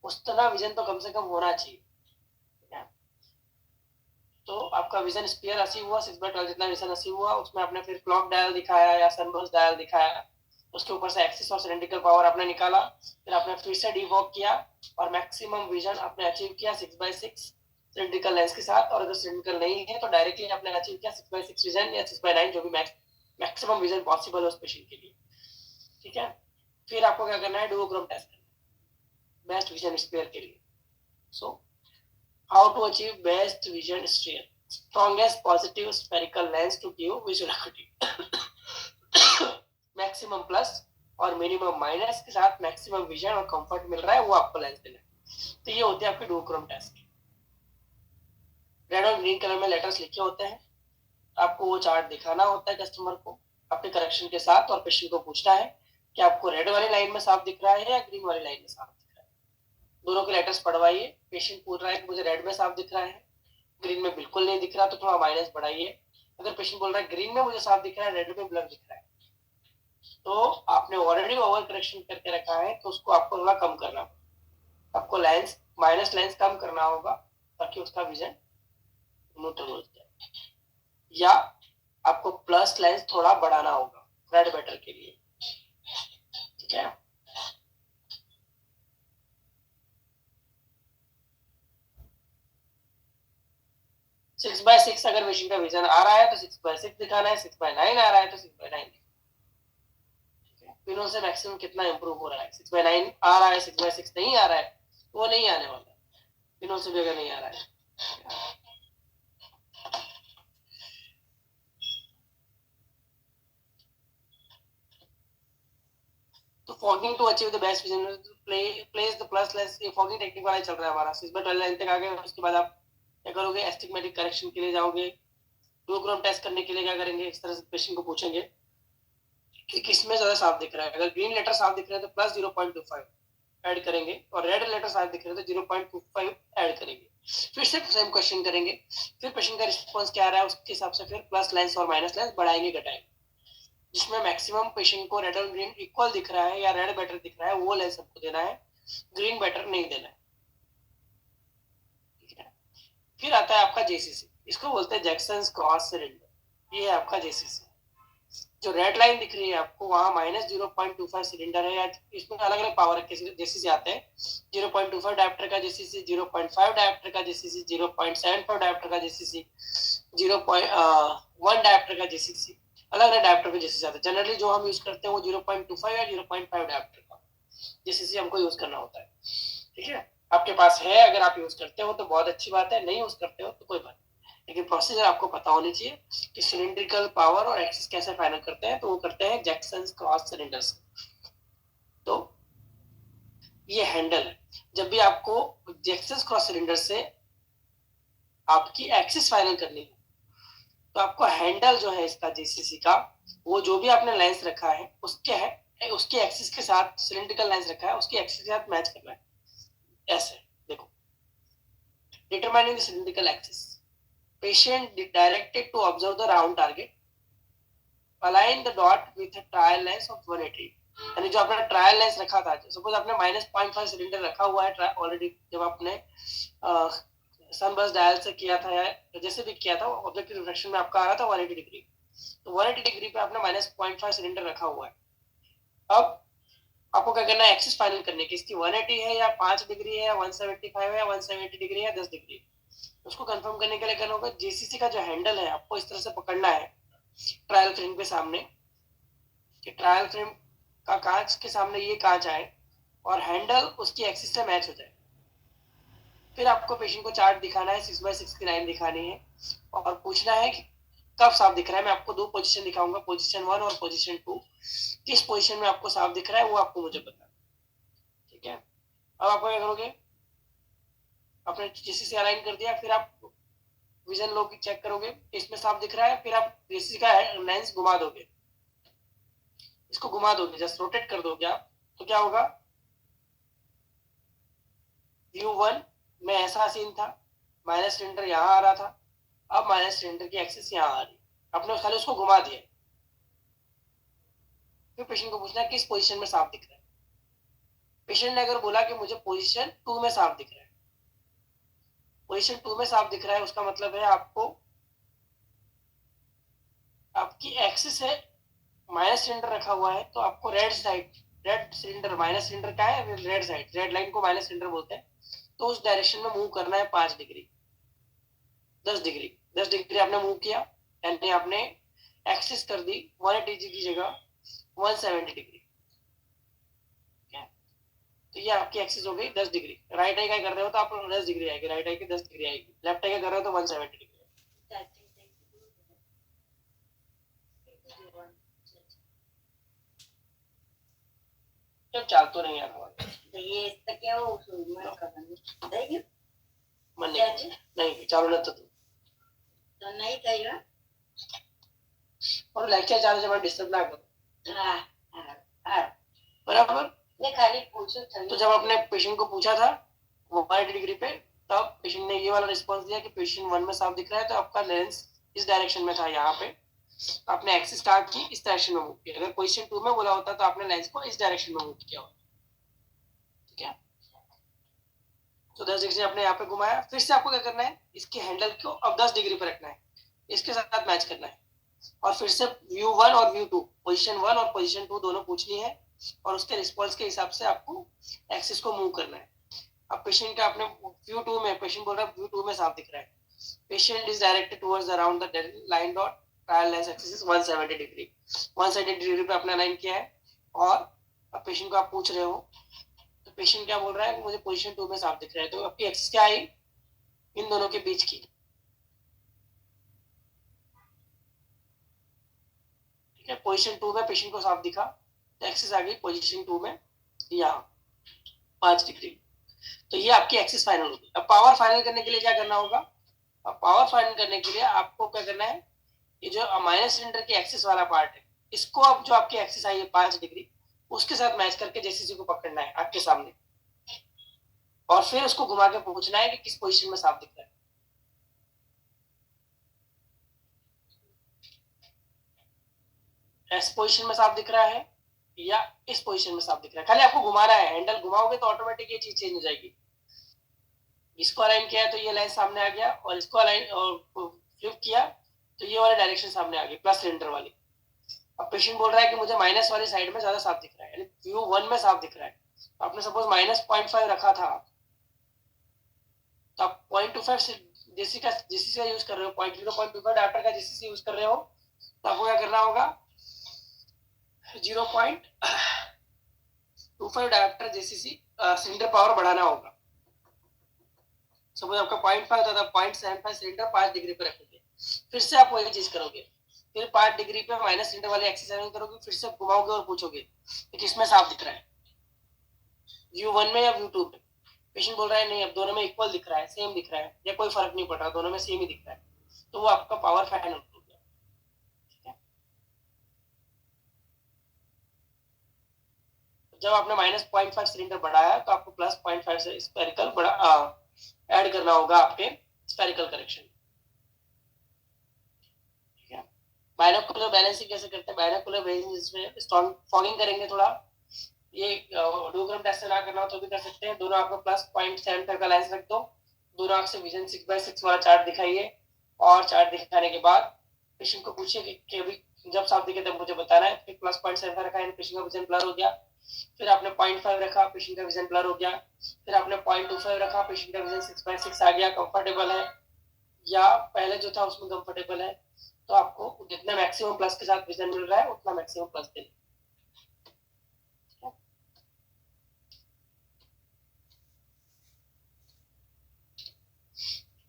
Speaker 1: उस तरह विजन तो कम से कम होना चाहिए। तो आपका विजन स्पीयर 80 हुआ, 6/12 जितना विजन 80 हुआ, उसमें आपने फिर क्लॉक डायल दिखाया या सनबर्स्ट डायल दिखाया, उसके ऊपर से एक्सिस और सिलेंड्रिकल पावर आपने निकाला, फिर आपने फिर से डीवॉक किया और मैक्सिमम विजन आपने अचीव किया 6/6 सिलेंड्रिकल लेंस के साथ। और अगर सिलेंड्रिकल नहीं है तो डायरेक्टली आपने अचीव किया 6/6 विजन या 6/9, जो भी मैक्सिमम विजन पॉसिबल है उस पेशेंट के लिए। ठीक है, फिर आपको क्या करना है, डुओक्रोम टेस्ट करना है बेस्ट विजन स्पेयर के लिए। So how to achieve best vision sphere, strongest positive spherical lens to give visual acuity, maximum plus और मिनिमम माइनस के साथ मैक्सिमम विजन और कंफर्ट मिल रहा है, वो आपको लेंस देना है। तो ये होती है आपकी डुओक्रोम टेस्ट। रेड और ग्रीन कलर में लेटर्स लिखे होते हैं, आपको वो चार्ट दिखाना होता है कस्टमर को अपने करेक्शन के साथ, और पेशेंट को पूछना है कि आपको रेड वाली लाइन में साफ दिख रहा है या ग्रीन वाली लाइन में साफ दिख रहा है। दोनों के लेटर्स पढ़वाइए। पेशेंट पूछ रहा है कि मुझे रेड में साफ दिख रहा है, ग्रीन में बिल्कुल नहीं दिख रहा, तो थोड़ा माइनस बढ़ाइए। अगर पेशेंट बोल रहा है ग्रीन में मुझे साफ दिख रहा है, रेड में ब्लर दिख रहा है, तो आपने ऑलरेडी ओवर करेक्शन करके रखा है, तो उसको आपको थोड़ा कम करना होगा। आपको लेंस माइनस लेंस कम करना होगा ताकि उसका विजन न्यूट्रल हो जाए, या आपको प्लस लेंस थोड़ा बढ़ाना होगा रेड बेटर के लिए। ठीक है, सिक्स बाय सिक्स अगर पेशेंट का विजन आ रहा है तो 6/6 दिखाना है, 6/9 आ रहा है तो 6/9। पिनों से मैक्सिमम कितना इंप्रूव हो रहा है, 6/9 आ रहा है, 6/6 नहीं आ रहा है, वो नहीं आने वाला पिनों से भी अगर नहीं आ रहा है। तो fogging to achieve the best vision, place the plus lens, ये फॉगिंग टेक्निक वाला चल रहा है हमारा। 6/12 लाइन तक आ गए, उसके बाद आप क्या करोगे, एस्टिग्मेटिक करेक्शन के लिए जाओगे। डुओक्रोम टेस्ट करने के लिए क्या करेंगे, इस तरह से पेशेंट को पूछेंगे कि किसमें ज्यादा साफ दिख रहा है। अगर ग्रीन लेटर साफ दिख रहे हैं तो +0.25 ऐड करेंगे, और रेड लेटर साफ दिख रहे हैं तो 0.25 ऐड करेंगे। फिर से सेम क्वेश्चन करेंगे, फिर पेशेंट का रिस्पॉन्स क्या आ रहा है उसके हिसाब से फिर प्लस लेंस और माइनस लेंस बढ़ाएंगे घटाएंगे। जिसमें मैक्सिमम पेशेंट को रेड और ग्रीन इक्वल दिख रहा है या रेड बेटर दिख रहा है, वो लेंस आपको देना है, ग्रीन बेटर नहीं देना है। ठीक है, फिर आता है आपका जेसीसी, इसको बोलते हैं जैक्सन्स क्रॉस सिलेंडर। ये है आपका जेसीसी। जो रेड लाइन दिख रही है आपको, वहां -0.25 सिलेंडर है, या इसमें अलग अलग पावर के जेसीसी आते हैं। 0.25 डायोप्टर का जेसीसी, 0.5 डायोप्टर का जेसीसी, 0.75 डायोप्टर का जेसीसी, 0.1 डायोप्टर का जेसीसी, अलग अलग डायोप्टर के जेसीसी आते हैं। जनरली जो हम यूज करते हैं वो 0.25 या 0.5 डायोप्टर का जेसीसी हमको यूज करना होता है। ठीक है, आपके पास है, अगर आप यूज करते हो तो बहुत अच्छी बात है, नहीं यूज करते हो तो कोई बात नहीं, लेकिन प्रोसीजर आपको पता होनी चाहिए कि सिलिंड्रिकल पावर और एक्सिस कैसे फाइनल करते हैं। तो वो करते हैं जैक्सन्स क्रॉस सिलेंडर से। तो ये हैंडल है, जब भी आपको जैक्सन्स क्रॉस सिलेंडर से आपकी एक्सिस फाइनल करनी है, तो आपको हैंडल जो है इसका जेसीसी का, वो जो भी आपने लेंस रखा है उसके एक्सिस के साथ, सिलिंड्रिकल लेंस रखा है उसकी एक्सिस के साथ मैच करना है। ऐसे देखो, determining the cylindrical axis, patient directed to observe the round target, align the dot with a trial lens of 180। यानी जो आपने ट्रायल लेंस रखा था, सपोज आपने -0.5 सिलेंडर रखा हुआ है ऑलरेडी, जब आपने सनबर्स्ट डायल से किया था या जैसे भी किया था, ऑब्जेक्टिव रिफ्लेक्शन में आपका आ रहा था 180 डिग्री। तो 180 डिग्री पे आपने -0.5 सिलेंडर रखा हुआ है। अब आपको क्या करना है, एक्सिस फाइनल करने की, इसकी 180 है या 5 डिग्री है या 175 है या 170 डिग्री है 10 डिग्री, उसको कंफर्म करने के लिए करना होगा जेसीसी का जो हैंडल है आपको इस तरह से पकड़ना है ट्रायल फ्रेम के सामने, कि ट्रायल फ्रेम का कांच के सामने ये कांच आए और हैंडल उसकी एक्सिस से मैच हो जाए। फिर आपको पेशेंट को चार्ट दिखाना है, 6x6 की लाइन दिखानी है और पूछना है कि कब साफ दिख रहा है। मैं आपको 2 पोजीशन दिखाऊंगा, पोजीशन 1 और पोजीशन 2। किस पोजीशन में आपको साफ दिख रहा है वो आपको मुझे बताना। ठीक है, अब आप क्या करोगे, आपने जेसीसी अलाइन कर दिया, फिर आप विजन लो की चेक करोगे, इसमें साफ दिख रहा है, फिर आप जेसीसी का लेंस घुमा दोगे, इसको घुमा दोगे, जस्ट रोटेट कर दोगे आप, तो क्या होगा, व्यू 1 में ऐसा सीन था, माइनस सिलेंडर यहाँ आ रहा था, अब माइनस सिलेंडर की एक्सिस यहाँ आ रही, आपने खाली उसको घुमा दिया। फिर पेशेंट को पूछना है किस पोजीशन में साफ दिख रहा है। पेशेंट ने अगर बोला कि मुझे पोजीशन 2 में साफ दिख रहा है, पोजीशन 2 में साफ दिख रहा है, उसका मतलब है आपको, आपकी एक्सिस है, माइनस सिलेंडर रखा हुआ है, तो आपको red side, red cylinder minus cylinder का है, रेड साइड, रेड लाइन को माइनस सिलेंडर बोलते हैं, तो उस डायरेक्शन में मूव करना है 5 डिग्री, 10 डिग्री, 10 डिग्री आपने मूव किया, यानी आपने एक्सिस कर दी 180 की जगह 170 डिग्री। तो ये आपकी एक्सिस हो गई 10 डिग्री। राइट आई का कर रहे हो तो आप 10 डिग्री आएगी, राइट आई की 10 डिग्री आएगी, लेफ्ट आई का कर रहे हो तो 170 डिग्री। जब चाल तो नहीं आता
Speaker 2: तो ये इसका क्या हो, मन का बंद
Speaker 1: मन नहीं चालू ना,
Speaker 2: तो नहीं कहियो,
Speaker 1: और लेक्चर चालू से डिस्टर्ब ना करो।
Speaker 2: हाँ
Speaker 1: बराबर,
Speaker 2: मैं खाली पूछूं।
Speaker 1: तो जब आपने पेशेंट को पूछा था 180 डिग्री पे, तब पेशेंट ने ये वाला रिस्पांस दिया कि पेशेंट 1 में साफ दिख रहा है, तो आपका लेंस इस डायरेक्शन में था, यहाँ पे आपने एक्सिस स्टार्ट की, इस डायरेक्शन में मूव किया। अगर पोजीशन 2 में बोला होता तो आपने लेंस को इस डायरेक्शन में मूव किया होता। ठीक है, तो 10 डिग्री आपने यहाँ पे घुमाया, फिर से आपको क्या करना है, इसके हैंडल को अब 10 डिग्री पर रखना है, इसके साथ मैच करना है, और फिर से व्यू 1 और व्यू 2, पोजीशन 1 और पोजीशन 2 दोनों पूछनी है, और उसके रिस्पॉन्स के हिसाब से आपको एक्सिस को मूव करना है। अब पेशेंट का आपने व्यू 2 में, पेशेंट बोल रहा है व्यू 2 में साफ दिख रहा है, patient is directed towards around the line dot, trial lens axis is 170 degree, 170 degree पे अपना लाइन किया है, और अब पेशेंट को आप पूछ रहे हो, तो पेशेंट क्या बोल रहा है कि मुझे पोजीशन 2 में साफ दिख रहा है, तो आपकी एक्सिस क्या आई, इन दोनों के बीच की। ठीक है, पोजीशन 2 में पेशेंट को साफ दिखा, तो एक्सिस आ गई पोजीशन 2 में यहाँ 5 डिग्री। तो ये आपकी एक्सिस फाइनल होगी। अब पावर फाइनल करने के लिए क्या करना होगा, अब पावर फाइनल करने के लिए आपको क्या करना है, ये जो माइनस सिलेंडर की एक्सिस वाला पार्ट है, इसको अब जो आपकी एक्सिस आई है 5 डिग्री, उसके साथ मैच करके जेसीसी को पकड़ना है आपके सामने, और फिर उसको घुमा के पूछना है कि किस पोजीशन में साफ दिख रहा है। इस पोजीशन में साफ दिख रहा है या इस पोजीशन में साफ दिख रहा है, खाली आपको घुमाना है, हैंडल घुमाओगे तो ऑटोमेटिक ये चीज चेंज हो जाएगी। इसको अलाइन किया तो ये लाइन सामने आ गया, और इसको अलाइन और फ्लिप किया तो ये वाली डायरेक्शन सामने आ गई, प्लस सिलेंडर वाली। अब पेशेंट बोल रहा है कि मुझे माइनस वाली साइड में ज्यादा साफ दिख रहा है, यानी व्यू 1 में साफ दिख रहा है। आपने सपोज -0.5 रखा था, तो आप 0.25 से जेसीसी का यूज कर रहे हो, 0.25 डायरेक्टर का जेसीसी यूज कर रहे हो, तो आपको क्या करना होगा, 0.25 डायरेक्टर जेसीसी सिलेंडर पावर बढ़ाना होगा। सपोज आपका 0.5 था, 0.75 सिलेंडर 5 डिग्री पे रखोगे, फिर से आप वही चीज करोगे, फिर 5 डिग्री पे माइनस सिलेंडर वाले एक्सरसाइज करोगे, फिर से घुमाओगे और पूछोगे कि किसमें साफ दिख रहा है, व्यू 1 में या व्यू 2 पे। पेशेंट बोल रहा है नहीं, अब दोनों में इक्वल दिख रहा है, सेम दिख रहा है, या कोई फर्क नहीं पड़ रहा, दोनों में सेम ही दिख रहा है, तो वो आपका पावर फैन हो गया। ठीक है, जब आपने -0.5 सिलेंडर बढ़ाया तो आपको +0.5 से स्पेरिकल ऐड करना होगा आपके स्पेरिकल करेक्शन। ठीक है, बायनोकुलर बैलेंसिंग कैसे करते हैं, बायनोकुलर बैलेंसिंग इसमें स्ट्रॉन्ग फॉगिंग करेंगे थोड़ा, ये डोग्राम टेस्ट से ना करना हो तो भी कर सकते हैं। दोनों आपको +0.75 का लेंस रख दो, दोनों आंख से विजन 6/6 वाला चार्ट दिखाइए, और चार्ट दिखाने के बाद पेशेंट को पूछिए कि अभी जब साफ दिखे तब मुझे बताना है। फिर +0.75 रखा है, पेशेंट का विजन ब्लर हो गया। फिर आपने 0.5 रखा, पेशेंट का विजन ब्लर हो गया। फिर आपने 0.25 रखा, पेशेंट का विजन 6/6 आ गया, कंफर्टेबल है, या पहले जो था उसमें कंफर्टेबल है, तो आपको जितना मैक्सिमम प्लस के साथ विजन मिल रहा है उतना मैक्सिमम प्लस देना।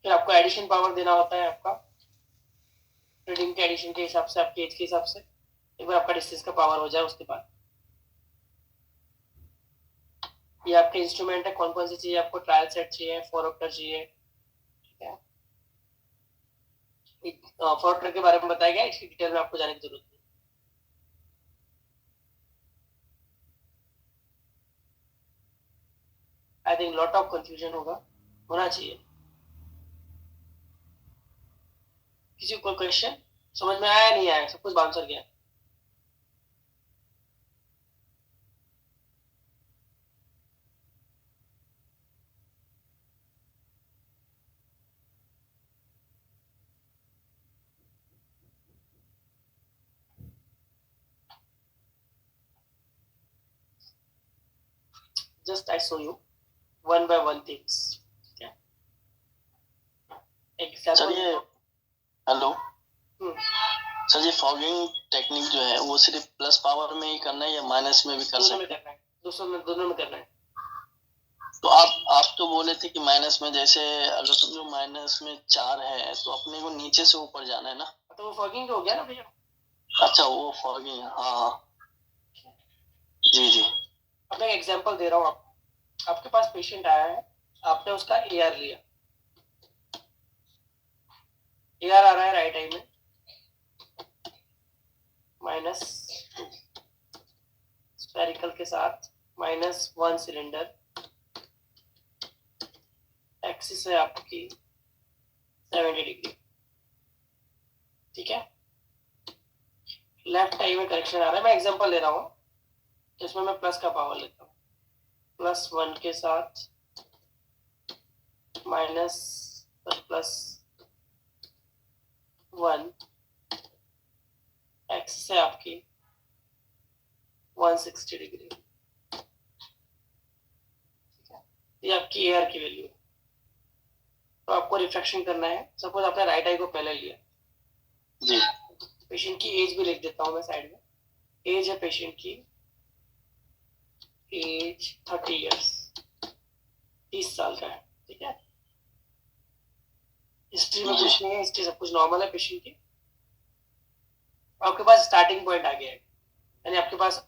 Speaker 1: फिर आपको एडिशन पावर देना होता है, आपका रीडिंग के एडिशन के हिसाब से, आपके एज के हिसाब से, एक बार आपका डिस्टेंस का पावर हो जाए उसके बाद। ये आपके इंस्ट्रूमेंट है, कौन कौन से चाहिए आपको, ट्रायल सेट चाहिए, फोरोप्टर चाहिए। ठीक है, फोरोप्टर के बारे में बताया गया, इसकी डिटेल में आपको जाने की जरूरत नहीं। I think lot of confusion होना चाहिए। किसी को कोई क्वेश्चन समझ में आया, नहीं आया, सब कुछ आंसर गया? Just I show you one by one things. Okay.
Speaker 3: Sir ये हेलो
Speaker 1: हम्म,
Speaker 3: सर, ये फॉगिंग टेक्निक जो है वो सिर्फ प्लस पावर में ही करना है या माइनस में भी कर
Speaker 1: दोनों में
Speaker 3: सकते हैं?
Speaker 1: करना है, दोनों में करना है।
Speaker 3: तो आप तो बोले थे कि माइनस में, जैसे अगर समझो माइनस में 4 है तो अपने को नीचे से ऊपर जाना है ना?
Speaker 1: तो वो फॉगिंग हो गया ना भैया।
Speaker 3: अच्छा, वो फॉगिंग, हाँ हाँ, जी जी।
Speaker 1: अब मैं एग्जांपल दे रहा हूँ आपको। आपके पास पेशेंट आया है, आपने उसका एआर लिया, एआर आ रहा है राइट आई में -2, स्पेरिकल के साथ -1 सिलेंडर, एक्सिस है आपकी 70 डिग्री। ठीक है, लेफ्ट आई में करेक्शन आ रहा है, मैं एग्जांपल ले रहा हूँ, जिसमें मैं प्लस का पावर लेता हूँ, +1 के साथ -+1, एक्सिस है आपकी 160 डिग्री। ये आपकी एआर की वैल्यू है। तो आपको रिफ्लेक्शन करना है। सपोज आपने राइट आई को पहले लिया
Speaker 3: जी,
Speaker 1: पेशेंट की एज भी लिख देता हूँ मैं साइड में। एज है पेशेंट की, एज 30 इयर्स, 30 साल का है। ठीक है, हिस्ट्री में कुछ नहीं है, हिस्ट्री सब कुछ नॉर्मल है पेशेंट की। आपके पास स्टार्टिंग पॉइंट आ गया है, यानी आपके पास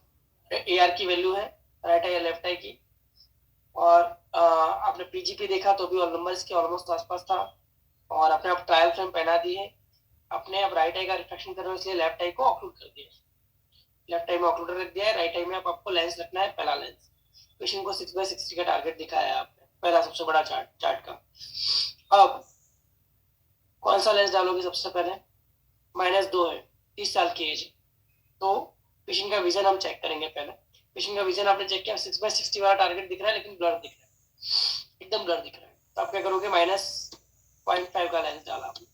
Speaker 1: एआर की वैल्यू है राइट आई या लेफ्ट आई की, और आपने पीजीपी देखा तो भी और नंबर इसके ऑलमोस्ट आसपास था, और आपने अब ट्रायल फ्रेम पहना दी है। आपने अब राइट आई का रिफ्लेक्शन करना है, इसलिए लेफ्ट आई को ऑक्लूड कर दिया, लेफ्ट आई में ऑक्लूडर रख दिया है। राइट आई में अब आपको लेंस रखना है, पहला लेंस। पेशेंट को 6/60 का टारगेट दिखाया है आपने, पहला सबसे बड़ा चार्ट का। अब कौन सा लेंस डालोगे सबसे पहले? -2 है, 30 साल की एज, तो पेशेंट का विजन हम चेक करेंगे पहले। पेशेंट का विजन आपने चेक किया, 6/60 वाला टारगेट दिख रहा है लेकिन ब्लर दिख रहा है, एकदम ब्लर दिख रहा है। तो आप क्या करोगे, -0.5 का लेंस डाला आपने,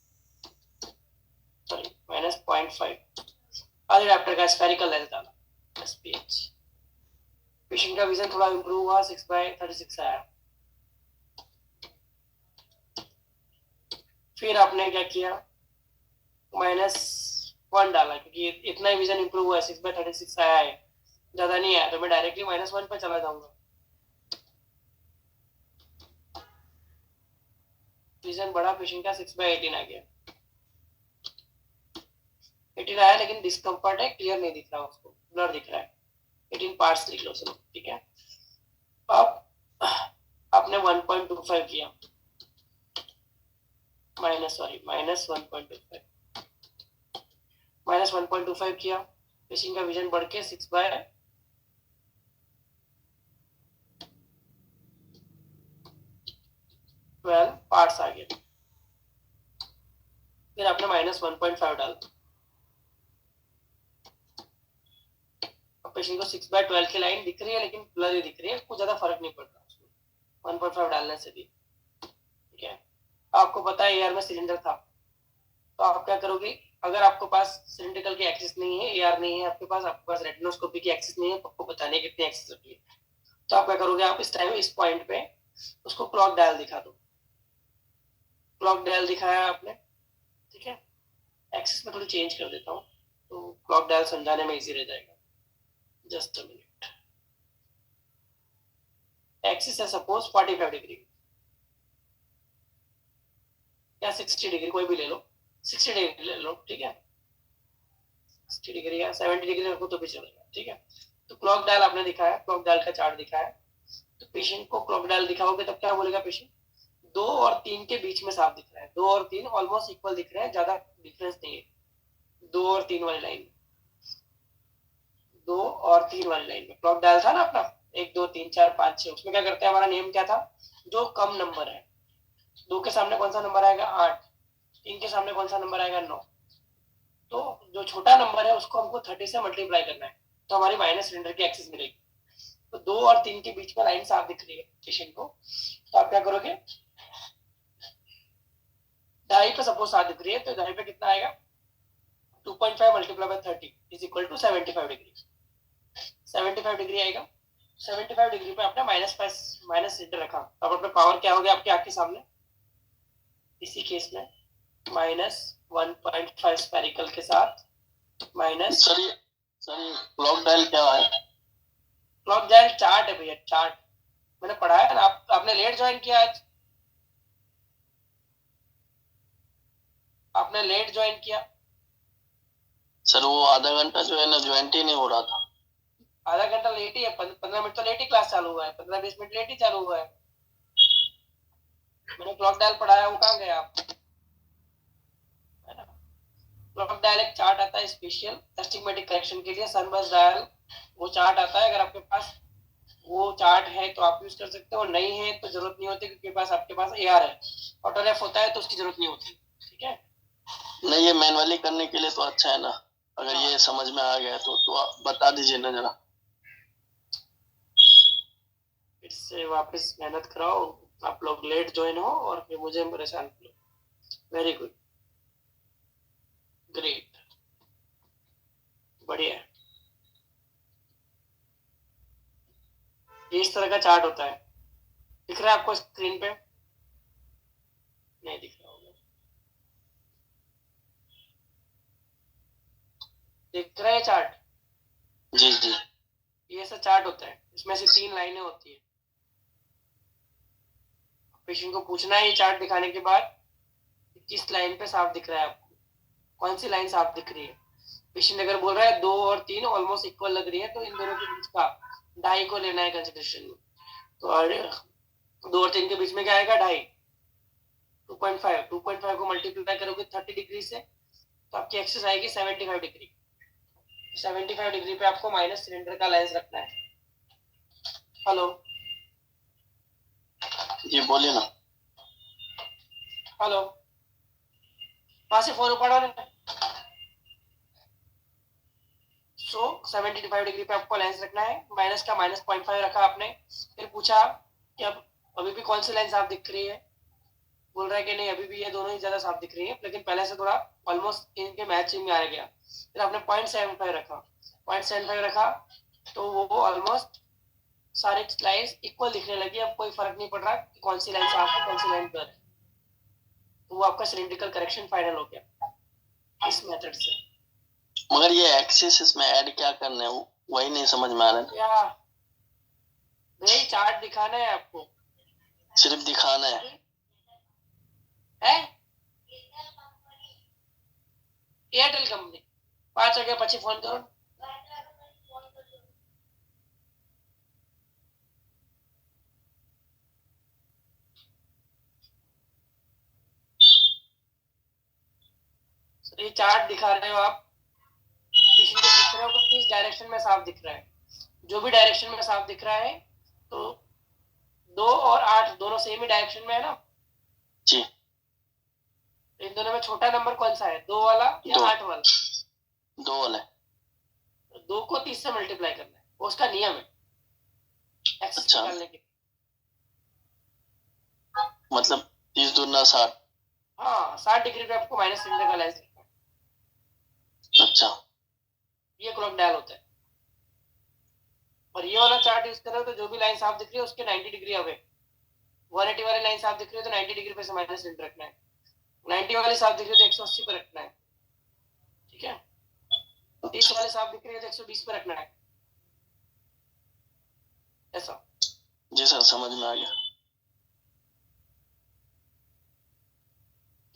Speaker 1: सॉरी -0.5 आधे डायप्टर का स्फेरिकल लेंस डाला, SPH। पेशेंट का विजन थोड़ा इंप्रूव हुआ, 6/36 आया। फिर आपने क्या किया, -1 डाला, क्योंकि इतना ही विजन इंप्रूव हुआ है, 6/36 आया है, ज्यादा नहीं आया, तो मैं डायरेक्टली -1 पे चला जाऊंगा। विजन बढ़ा पेशेंट का, 6/18 आ गया, 18 आया लेकिन डिस्कम्फर्ट है, क्लियर नहीं दिख रहा उसको, ब्लर दिख रहा है। 18 पार्ट्स लिख लो, चलो ठीक है। अब आपने 1.25 किया, -1.25 किया, पेशेंट का विजन बढ़ के 6/12 पार्ट्स आ गया। फिर आपने -1.5 डाला, पेशेंट को 6/12 की लाइन दिख रही है लेकिन ब्लर ही दिख रही है, कुछ ज्यादा फर्क नहीं पड़ रहा उसमें 1.5 डालने से भी, ठीक है। आपको पता है एआर में सिलेंडर था, तो आप क्या करोगे, अगर आपके पास सिलेंड्रिकल की एक्सिस नहीं है, एआर नहीं है आपके पास रेटिनोस्कोपी की एक्सिस नहीं है, आपको पता नहीं कितनी एक्सिस रखी है, तो आप क्या करोगे, आप इस टाइम इस पॉइंट पे उसको क्लॉक डायल दिखा दो। क्लॉक डायल दिखाया आपने, ठीक है। एक्सिस में थोड़ी चेंज कर देता हूँ तो क्लॉक डायल समझाने में इजी रह जाएगा। Just a minute. एक्सिस है सपोज 45 डिग्री या 60 डिग्री, कोई भी ले लो, 60 डिग्री ले लो, ठीक है, 60 डिग्री या 70 डिग्री रखो तो भी चलेगा, ठीक है। तो क्लॉक डायल आपने दिखाया, क्लॉक डायल का चार्ट दिखाया, तो पेशेंट को क्लॉक डायल दिखाओगे तब क्या बोलेगा पेशेंट, 2 और 3 के बीच में साफ दिख रहा है, 2 और 3 ऑलमोस्ट इक्वल दिख रहे हैं, ज्यादा डिफरेंस नहीं है 2 और 3 वाली लाइन में। 2 और 3 वाली लाइन में क्लॉक डायल था ना अपना, 1 2 3 4 5 6, उसमें क्या करते हैं, हमारा नियम क्या था, जो कम नंबर है, 2 के सामने कौन सा नंबर आएगा 8, 3 के सामने कौन सा नंबर आएगा 9, तो जो छोटा नंबर है उसको हमको 30 से मल्टीप्लाई करना है, तो हमारी माइनस सिलेंडर की एक्सिस मिलेगी। तो 2 और 3 के बीच में लाइन साफ दिख रही है पेशेंट को, तो आप क्या करोगे, 2.5 पे सपोज साफ दिख रही है, तो 2.5 पे कितना आएगा, 2.5 multiply by 30 is equal to 75 degree, 75 degree आएगा। 75 डिग्री पे आपने माइनस सिलेंडर रखा, अब अपना पावर क्या हो गया आपके आंख के सामने, इसी केस में -1.5 स्पेरिकल के साथ माइनस।
Speaker 3: सर ये क्लॉक डायल क्या है?
Speaker 1: क्लॉक डायल चार्ट है भैया, चार्ट मैंने पढ़ाया ना, आपने लेट ज्वाइन किया आज, आपने लेट ज्वाइन किया।
Speaker 3: सर वो आधा घंटा जो है ना ज्वाइंट ही नहीं हो रहा था।
Speaker 1: आधा घंटा लेट ही है, 15 मिनट तो लेट ही क्लास चालू हुआ है, 15-20 मिनट लेट ही चालू हुआ है। मैंने क्लॉक डायल पढ़ाया, वो कहाँ गया आप, है ना। क्लॉक डायल एक चार्ट आता है स्पेशल एस्टिमेटिक करेक्शन के लिए, सनबर्स्ट डायल, वो चार्ट आता है, अगर आपके पास वो चार्ट है तो आप यूज कर सकते हो, नहीं है तो जरूरत नहीं होती, क्योंकि पास आपके पास एआर है, ऑटोरेफ होता है तो उसकी जरूरत नहीं होती, ठीक है।
Speaker 3: नहीं ये मैनुअली करने के लिए तो अच्छा है ना, अगर ये समझ में आ गया तो आप बता दीजिए ना जरा।
Speaker 1: फिर से वापस मेहनत कराओ, आप लोग लेट ज्वाइन हो और फिर मुझे परेशान करो। वेरी गुड, ग्रेट, बढ़िया। ये इस तरह का चार्ट होता है, दिख रहा है आपको स्क्रीन पे, नहीं दिख रहा होगा, दिख रहा है चार्ट,
Speaker 3: जी जी।
Speaker 1: ये ऐसा चार्ट होता है, इसमें से 3 लाइनें होती है। पेशेंट को पूछना है ये चार्ट दिखाने के बाद, किस लाइन पे साफ दिख रहा है आपको, कौन सी लाइन साफ दिख रही है। पेशेंट अगर बोल रहा है 2 और 3 ऑलमोस्ट इक्वल लग रही है, तो इन दोनों के बीच का 2.5 को लेना है कंसिडरेशन में, तो 2 और 3 के बीच में क्या आएगा 2.5, 2.5 को मल्टीप्लाई करोगे 30 डिग्री से, तो आपकी एक्सिस आएगी 75 डिग्री। 75 डिग्री पे आपको माइनस सिलेंडर का लेंस रखना है। हेलो,
Speaker 3: जी बोलिए ना।
Speaker 1: हेलो, वहां से फोन उपाड़ो ना, 75 डिग्री पे आपको लेंस रखना है, माइनस का -0.5 रखा आपने। फिर पूछा कि अब अभी भी कौन सी लाइन साफ दिख रही है, बोल रहा है कि नहीं अभी भी ये दोनों ही ज्यादा साफ दिख रही है, लेकिन पहले से थोड़ा ऑलमोस्ट इनके मैचिंग में आ गया। फिर आपने 0.75 रखा, 0.75 रखा तो वो ऑलमोस्ट सारे लाइन्स इक्वल दिखने लगी। अब कोई फर्क नहीं पड़ रहा कि कौन सी लाइन साफ है कौन सी लाइन ब्लर है। तो वो आपका सिलिंड्रिकल करेक्शन फाइनल हो गया इस मेथड से।
Speaker 3: मगर ये एक्सिस इसमें ऐड क्या करना है वही नहीं समझ में आ रहा है।
Speaker 1: क्या भाई चार्ट दिखाना है आपको,
Speaker 3: सिर्फ दिखाना है।
Speaker 1: एयरटेल कंपनी 5 वाग्या પછી फोन करो। ये चार्ट दिखा रहे हो आप, किसी को दिख रहा हो तो किस डायरेक्शन में साफ दिख रहा है। जो भी डायरेक्शन में साफ दिख रहा है तो 2 और 8 दोनों सेम ही डायरेक्शन में है ना
Speaker 3: जी।
Speaker 1: इन दोनों में छोटा नंबर कौन सा है, 2 वाला या 8 वाला?
Speaker 3: 2 वाला।
Speaker 1: 2 को 30 से मल्टीप्लाई करना है, वो उसका नियम है एक्सिस
Speaker 3: अच्छा।
Speaker 1: निकालने के।
Speaker 3: मतलब 30 दूना 60।
Speaker 1: हाँ 60 डिग्री पे आपको माइनस सिलेंडर का लेंस रखना है।
Speaker 3: अच्छा।
Speaker 1: ये क्लॉक डायल होता है। और ये वाला चार्ट यूज कर रहे हो तो जो भी लाइन साफ दिख रही है उसके 90 डिग्री अवे। 180 वाली लाइन साफ दिख रही है तो 90 डिग्री पे से माइनस सिलेंडर रखना है। 90 वाली साफ दिख रही है तो 180 पे रखना है, ठीक है। 30 वाली साफ दिख रही है तो 120 पे रखना है, ऐसा।
Speaker 3: जी सर समझ में आ गया।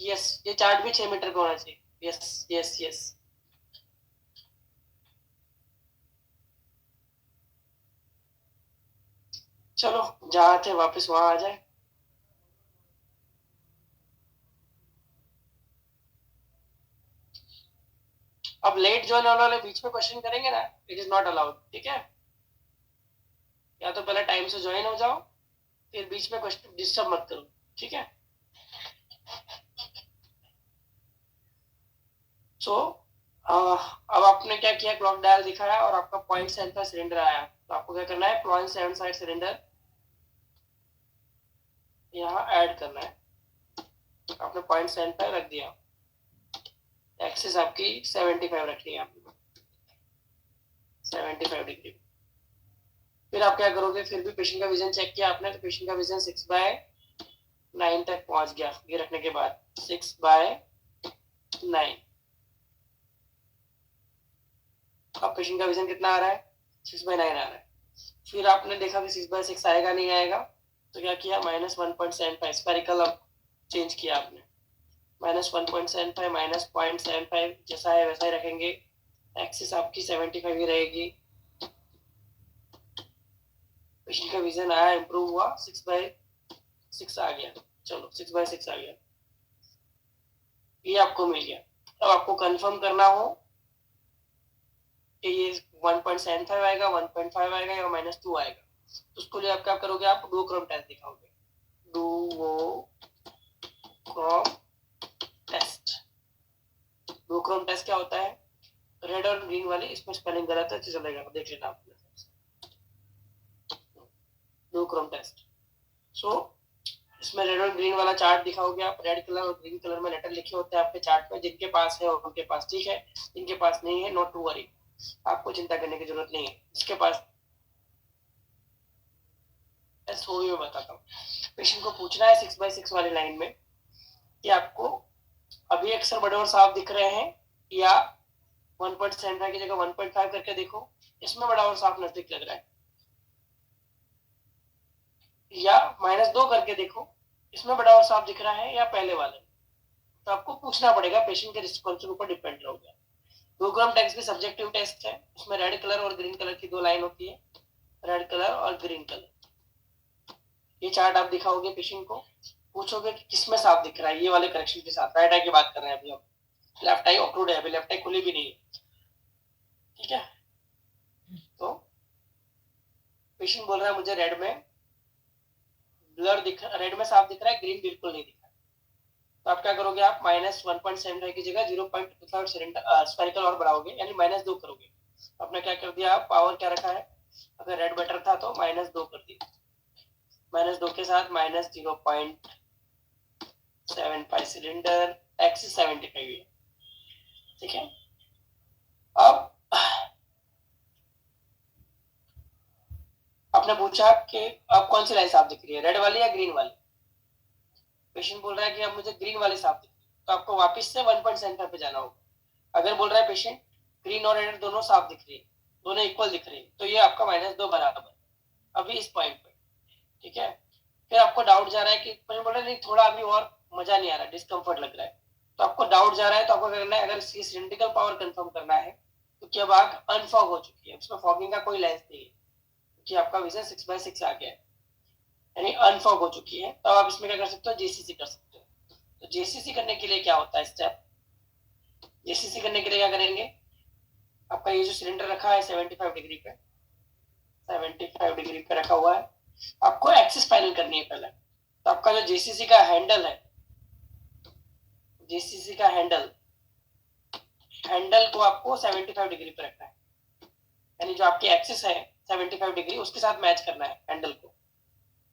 Speaker 1: यस ये चार्ट भी 6 मीटर का होना चाहिए। Yes yes yes. चलो जहां थे वापस वहां आ जाए। अब लेट ज्वाइन होने वाले बीच में क्वेश्चन करेंगे ना, इट इज नॉट अलाउड, ठीक है। या तो पहले टाइम से ज्वाइन हो जाओ फिर बीच में क्वेश्चन डिस्टर्ब मत करो, ठीक है। सो अब आपने क्या किया, क्लॉक डायल दिखाया और आपका 0.75 सिलेंडर आया, तो आपको क्या करना है 0.75 सिलेंडर यहाँ ऐड करना है। आपने 0.75 रख दिया, एक्सिस आपकी 75 रखनी है आपने, 75 डिग्री। फिर आप क्या करोगे, फिर भी पेशेंट का विजन चेक किया आपने तो पेशेंट का विजन 6/9 तक पहुंच गया। ये रखने के बाद 6/9। अब पेशेंट का विजन कितना आ रहा है, 6/9 आ रहा है। फिर आपने देखा कि 6/6 आएगा नहीं आएगा, तो क्या किया -1.75 स्पेरिकल अब चेंज किया आपने। -1.75 -0.75 जैसा है वैसा ही रखेंगे। एक्सिस आपकी 75 ही रहेगी। पेशेंट का विजन आया, इंप्रूव हुआ, 6/6 आ गया। चलो 6/6 आ गया, ये आपको मिल गया। अब आपको कंफर्म करना हो कि ये 1.75 आएगा, 1.5 आएगा या -2 आएगा, तो उसको लिए आप क्या करोगे, आप डू क्रॉम टेस्ट दिखाओगे। डू वो क्रॉम टेस्ट। डू क्रॉम टेस्ट क्या होता है, रेड और ग्रीन वाली, इसमें स्पेलिंग गलत है तो चलेगा, देख लेना आप। Do क्रॉम test. सो इसमें रेड और ग्रीन वाला चार्ट दिखाओगे आप। रेड कलर और ग्रीन कलर में लेटर लिखे होते हैं आपके चार्ट में, जिनके पास है और उनके पास ठीक है, जिनके पास नहीं है नॉट टू वरी, आपको चिंता करने की जरूरत नहीं है। जिसके पास हो मैं बताता हूँ। पेशेंट को पूछना है 6/6 वाली लाइन में कि आपको अभी अक्सर बड़े और साफ दिख रहे हैं या 1.75 की जगह 1.5 करके देखो, इसमें बड़ा और साफ नजदीक लग रहा है, या -2 करके देखो, इसमें बड़ा और साफ दिख रहा है, या पहले वाले। तो आपको पूछना पड़ेगा, पेशेंट के रिस्पॉन्स के ऊपर डिपेंड रहोगे। डू क्रॉम टेस्ट भी सब्जेक्टिव टेस्ट है, उसमें रेड कलर और ग्रीन कलर की 2 लाइन होती है, रेड कलर और ग्रीन कलर। ये चार्ट आप दिखाओगे पेशेंट को, पूछोगे कि किसमें साफ दिख रहा है, ये वाले करेक्शन के साथ। राइट आई की बात कर रहे हैं अभी हम, लेफ्ट आई ऑक्लूड है, अभी लेफ्ट आई खुली भी नहीं है, ठीक है। तो पेशेंट बोल रहा है मुझे रेड में ब्लर दिख, रेड में साफ दिख रहा है, ग्रीन बिल्कुल नहीं दिख रहा। तो आप क्या करोगे, आप -1.75 की जगह 0.25 स्पेरिकल और बढ़ाओगे, यानी -2 करोगे। आपने क्या कर दिया, पावर क्या रखा है, अगर रेड बेटर था तो -2 कर दिया, -2 के साथ -0.75 सिलेंडर, एक्सिस 75 है, ठीक है। अब आपने पूछा कि अब कौन सी लाइन साफ दिख रही है, रेड वाली या ग्रीन वाली। पेशेंट बोल रहा है कि अब मुझे ग्रीन वाली साफ दिख रही है, तो आपको वापस से 1.75 पे जाना होगा। अगर बोल रहा है पेशेंट ग्रीन और रेड दोनों साफ दिख रही है, दोनों इक्वल दिख रही है, तो ये आपका -2 बराबर अभी इस पॉइंट पे, ठीक है। फिर आपको डाउट जा रहा है कि बोल रहा है नहीं थोड़ा अभी और मजा नहीं आ रहा, डिस्कम्फर्ट लग रहा है, तो आपको डाउट जा रहा है, तो आपको करना है, अगर इसकी सिलेंड्रिकल पावर कंफर्म करना है तो क्या बात अनफॉग हो चुकी है, उसमें फॉगिंग का कोई लेंस नहीं है, क्योंकि आपका विजन 6/6 आ गया है, यानी अनफॉग हो चुकी है। तो आप इसमें क्या कर सकते हो, जेसीसी कर सकते हो। तो जेसीसी करने के लिए क्या होता है स्टेप, जेसीसी करने के लिए क्या करेंगे, आपका ये जो सिलेंडर रखा है 75 डिग्री पे, 75 डिग्री पे रखा हुआ है, आपको एक्सिस फाइनल करनी है पहले। तो आपका जो जेसीसी का हैंडल है, जेसीसी का हैंडल को आपको 75 डिग्री पे रखना है, यानी जो आपकी एक्सिस है 75 डिग्री उसके साथ मैच करना है हैंडल को,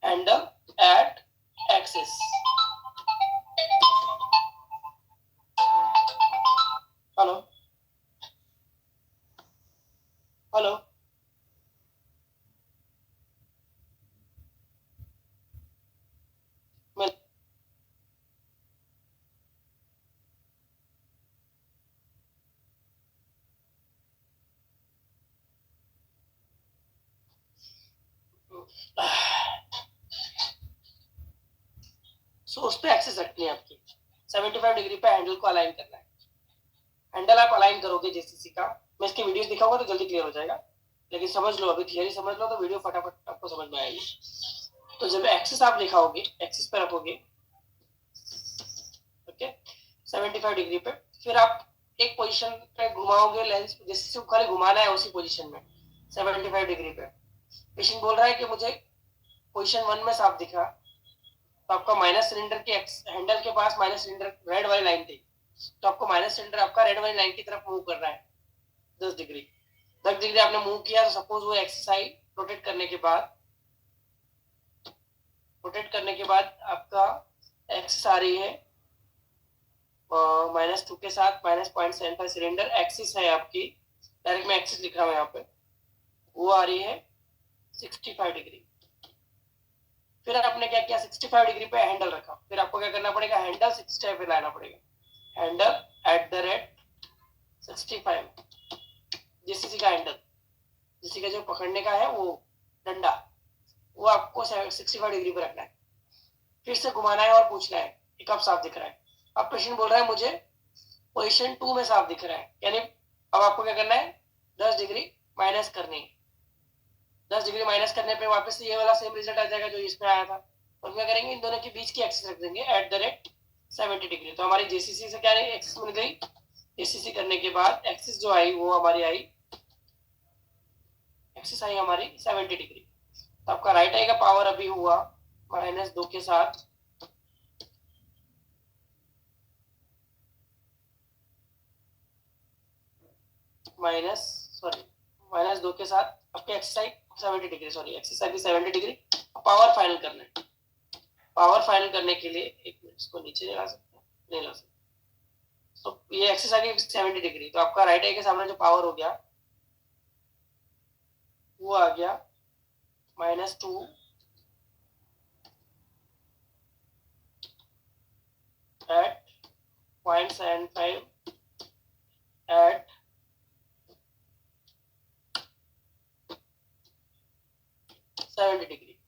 Speaker 1: handle at axis. Hello hello, so उस पे एक्सिस रखनी है आपकी, 75 डिग्री पे हैंडल को अलाइन करना है। हैंडल आप अलाइन करोगे जेसीसी का, मैं इसकी वीडियोस दिखाऊंगा तो जल्दी क्लियर हो जाएगा, लेकिन समझ लो, अभी थियरी समझ लो तो वीडियो फटाफट आपको समझ में आएगी। तो जब एक्सिस आप लिखाओगे, एक्सिस पे रखोगे, ओके, 75 डिग्री पे, फिर आप एक पोजीशन पे घुमाओगे लेंस, जिससे खाली घुमाना है उसी पोजीशन में 75 डिग्री पे। पेशेंट बोल रहा है कि मुझे पोजीशन 1 में साफ दिखा, तो आपका माइनस सिलेंडर के हैंडल के पास माइनस सिलेंडर रेड वाली लाइन थी, तो आपको माइनस सिलेंडर आपका रेड वाली लाइन की तरफ मूव कर रहा है 10 डिग्री। 10 डिग्री आपने मूव किया, तो सपोज वो एक्सरसाइज रोटेट करने के बाद आपका एक्सिस आ रही है -2 के साथ -0.75 सिलेंडर, एक्सिस है आपकी, डायरेक्ट मैं एक्सिस लिख रहा हूँ यहाँ पे, वो आ रही है 65 डिग्री। फिर आपने क्या किया, 65 डिग्री पे हैंडल रखा, फिर आपको क्या करना पड़ेगा, हैंडल 65 पे लाना पड़ेगा, हैंडल @65, जेसीसी का हैंडल, जेसीसी का जो पकड़ने का है वो डंडा, वो आपको 65 डिग्री पे रखना है, फिर से घुमाना है और पूछना है कि कब साफ दिख रहा है। अब पेशेंट बोल रहा है मुझे पोजीशन 2 में साफ दिख रहा है, यानी अब आपको क्या करना है, 10 डिग्री माइनस करनी है, 10 डिग्री माइनस करने पे वापस से ये वाला सेम रिजल्ट आ जाएगा जो इसमें आया था। और क्या करेंगे, इन दोनों के बीच की एक्सिस रख देंगे @70 डिग्री, तो हमारी जेसीसी से क्या एक्सिस मिल गई, जेसीसी करने के बाद एक्सिस जो आई वो हमारी आई, एक्सिस आई हमारी 70 डिग्री। तो आपका राइट आई का पावर अभी हुआ -2 के साथ -2 के साथ आपके axis 70 degree, sorry axis 70 degree. Power final करना है, पावर फाइनल करने के लिए एक मिनट इसको नीचे नहीं ला सकते, नहीं ला सकते, तो ये एक्सिस आ गई 70 डिग्री, तो आपका राइट आई के सामने जो पावर हो गया वो आ गया -2 at 0.75 at 70 डिग्री,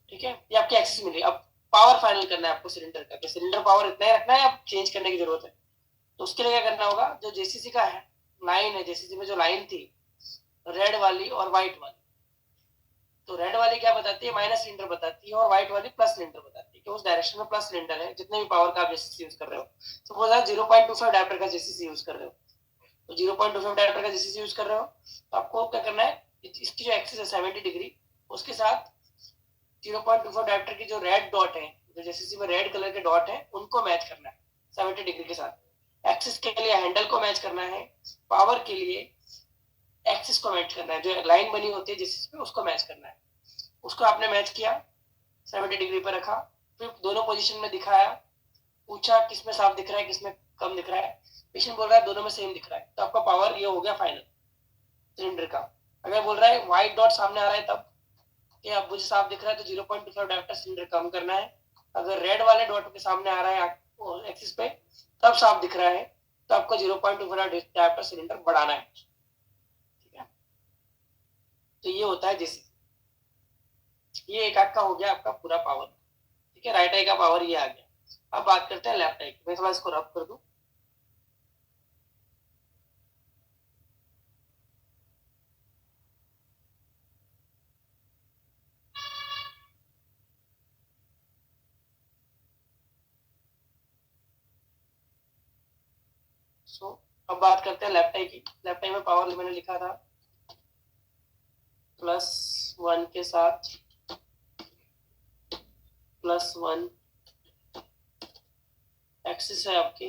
Speaker 1: ठीक है। ये आपकी एक्सिस मिली। अब पावर फाइनल करना है आपको सिलेंडर का, तो सिलेंडर पावर इतना ही रखना है, अब चेंज करने की जरूरत है। तो उसके लिए क्या करना होगा, जो जेसीसी का है लाइन है, जेसीसी में जो लाइन थी रेड वाली और व्हाइट वाली, तो रेड वाली क्या बताती है, माइनस सिलेंडर बताती है, और व्हाइट वाली प्लस सिलेंडर बताती है कि उस डायरेक्शन में प्लस सिलेंडर है, जितने भी पावर का आप जेसीसी यूज कर रहे हो। सपोज आप 0.25 डायप्टर का जेसीसी यूज कर रहे हो, तो 0.25 डायप्टर का जेसीसी यूज कर रहे हो, तो आपको क्या करना है, इसकी जो एक्सिस है 70 डिग्री, उसके साथ 0.25 डायप्टर की जो रेड डॉट है, जो जेसीसी में रेड कलर के डॉट है, उनको मैच करना है 70 डिग्री के साथ। एक्सिस के लिए हैंडल को मैच करना है, पावर के लिए एक्सिस को मैच करना है, जो लाइन बनी होती है जिस पे उसको मैच करना है। उसको आपने मैच किया, 70 डिग्री पर रखा, फिर दोनों पोजीशन में दिखाया, पूछा किसमें साफ दिख रहा है किसमें कम दिख रहा है, पेशेंट बोल रहा है दोनों में सेम दिख रहा है, तो आपका पावर ये हो गया फाइनल सिलेंडर का। अगर बोल रहा है व्हाइट डॉट सामने आ रहा है तब कि अब मुझे साफ दिख रहा है तो 0.25 डायोप्टर सिलेंडर कम करना है। अगर रेड वाले डॉट के सामने आ रहा है एक्सिस पे तब साफ दिख रहा है तो आपको 0.25 डायोप्टर सिलेंडर बढ़ाना है। ठीक है, तो ये होता है जिस ये एक आंख का हो गया आपका पूरा पावर। ठीक है, राइट आई का पावर ये आ गया। अब बात करते हैं लेफ्ट आई की। मैं थोड़ा इसको रब कर दूं। अब बात करते हैं लेफ्ट आई की। लेफ्ट आई में पावर मैंने लिखा था +1 के साथ +1, एक्सिस है आपकी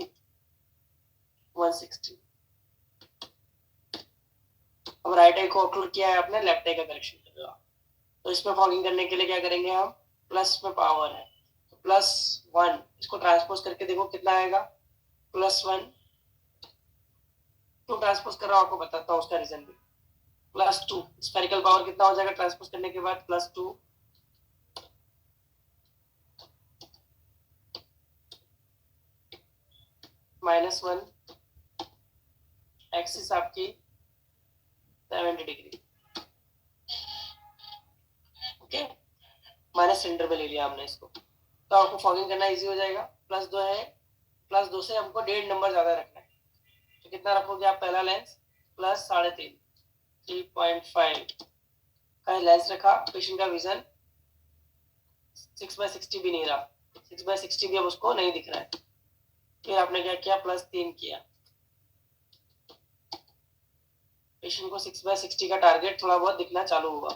Speaker 1: 160। अब राइट आई को ऑक्लूड किया है आपने, लेफ्ट आई का करेक्शन कर रहा। तो इसमें फॉगिंग करने के लिए क्या करेंगे हम, प्लस में पावर है तो +1 इसको ट्रांसपोज करके देखो कितना आएगा, +1 टू ट्रांसपोज कर रहा हूँ, आपको बताता हूँ उसका रीजन भी। +2 स्फेरिकल पावर कितना हो जाएगा ट्रांसपोज करने के बाद, +2 -1, एक्सिस आपकी 70 डिग्री। ओके, माइनस सिलेंडर में ले लिया हमने इसको, तो आपको फॉगिंग करना इजी हो जाएगा। +2 है, +2 से हमको 1.5 नंबर ज्यादा रखना है, तो कितना रखोगे आप, पहला लेंस +3.5 3.5 का लेंस रखा। पेशेंट का विजन 6/60 भी नहीं रहा, 6/60 भी अब उसको नहीं दिख रहा है। फिर आपने क्या किया, +3 किया। पेशेंट को 6/60 का टारगेट थोड़ा बहुत दिखना चालू हुआ।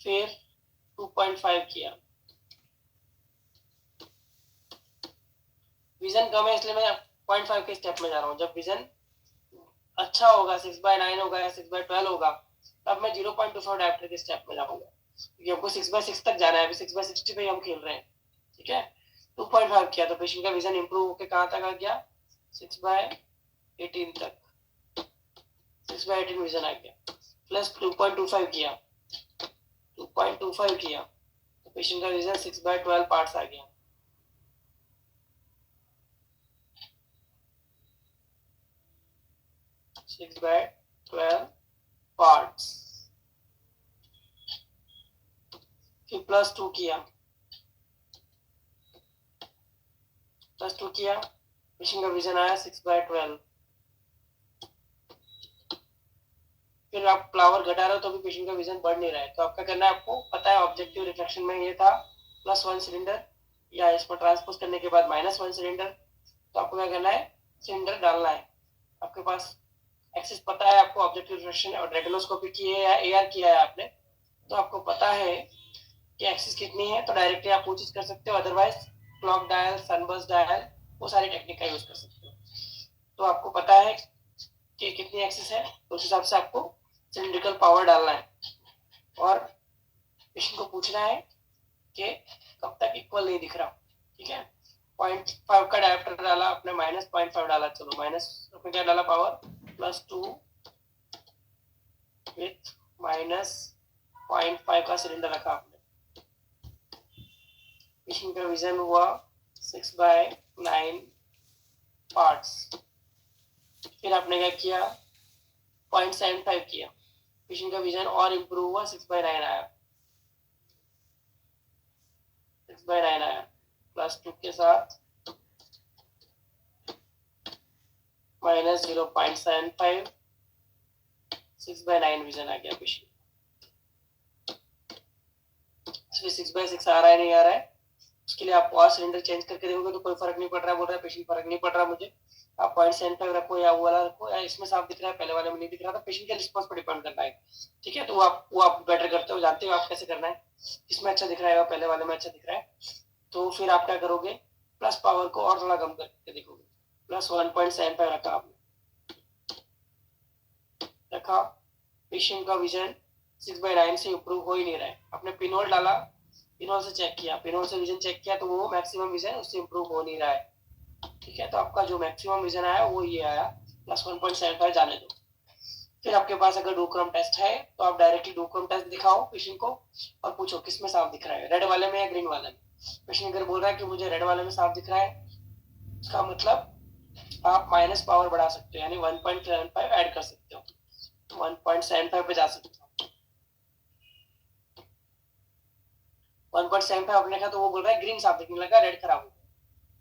Speaker 1: फिर 2.5 किया। विजन कम है इसलिए मैं 0.5 के स्टेप में जा रहा हूँ। जब विजन अच्छा होगा, 6/9 होगा या 6/12 होगा, तब मैं 0.25 डायोप्टर के स्टेप में जाऊंगा, क्योंकि हमको 6/6 तक जाना है। अभी 6/60 पे हम खेल रहे हैं। ठीक है, 2.5 किया तो पेशेंट का विजन इंप्रूव होकर कहाँ तक आ गया, 6/18 तक, 6/18 विजन आ गया। प्लस 2.25 किया, 2.25 किया तो पेशेंट का विजन 6/12 पार्ट्स आ गया। Six by 12 parts. फिर +2 किया, +2 किया, पेशेंट का विजन आया 6/12। फिर आप फ्लावर घटा रहे हो तो भी पेशेंट का विजन बढ़ नहीं रहा है, तो आपका करना है, आपको पता है ऑब्जेक्टिव रिफ्लेक्शन में ये था +1 सिलेंडर, या इसको ट्रांसपोज करने के बाद -1 सिलेंडर। तो आपको क्या करना है, सिलेंडर डालना है। आपके पास एक्सिस पता है, आपको ऑब्जेक्टिव रिफ्लेक्शन और रेटिनोस्कोपी की है या एआर किया है आपने, तो आपको पता है कि एक्सिस कितनी है, तो डायरेक्टली आप वो चीज कर सकते हो। Otherwise clock dial, sunburst dial, वो सारी टेक्निक का यूज कर सकते हो। तो आपको पता है कि कितनी एक्सिस है, तो उस हिसाब से आपको सिलिंड्रिकल पावर डालना है और पेशेंट को पूछना है कि कब तक इक्वल नहीं दिख रहा। ठीक है, 0.5 का डायोप्टर डाला आपने, -0.5 डाला, चलो माइनस आपने क्या डाला पावर, +2 विथ -0.5 का सिलेंडर रखा आपने। पेशेंट का विजन हुआ 6/9 पार्ट्स। फिर आपने क्या किया, 0.75 किया, पेशेंट का विजन और इम्प्रूव हुआ, 6/9 आया, 6/9 आया। +2 के साथ -0.75, 6/9 विजन आ गया पेशेंट। 6/6 आ रहा है नहीं आ रहा है, उसके लिए आप और सिलेंडर चेंज करके देखोगे तो कोई फर्क नहीं पड़ रहा है, बोल रहा है पेशेंट फर्क नहीं पड़ रहा मुझे, आप 0.75 रखो या वो वाला रखो, या इसमें साफ दिख रहा है पहले वाले में नहीं दिख रहा, था पेशेंट के रिस्पॉन्स पर डिपेंड करना है। ठीक है, तो वो आप बेटर करते हो, जानते हो आप कैसे करना है, इसमें अच्छा दिख रहा है पहले वाले में अच्छा दिख रहा है, तो फिर आप क्या करोगे, प्लस पावर को और थोड़ा कम करके देखोगे, +1.75 रखा आपने, रखा, पेशेंट का विजन 6/9 से इम्प्रूव हो ही नहीं रहा है। आपने पिनहोल डाला, पिनहोल से चेक किया, पिनहोल से विजन चेक किया तो वो मैक्सिमम विजन उससे इम्प्रूव हो नहीं रहा है। ठीक है, तो आपका जो मैक्सिमम विजन आया वो ये आया, +1.75 जाने दो। फिर आपके पास अगर डोक्रम टेस्ट है तो आप डायरेक्टली डोक्रम टेस्ट दिखाओ पेशेंट को और पूछो किसमें साफ दिख रहा है, रेड वाले में या ग्रीन वाले में। पेशेंट अगर बोल रहा है कि मुझे रेड वाले में साफ दिख रहा है, इसका मतलब आप माइनस पावर बढ़ा सकते हो, यानी 1.75 ऐड कर सकते हो, तो 1.75 पे जा सकते हो। 1.75 आपने लिखा तो वो बोल रहा है ग्रीन साफ दिखने लगा, रेड खराब हो गया,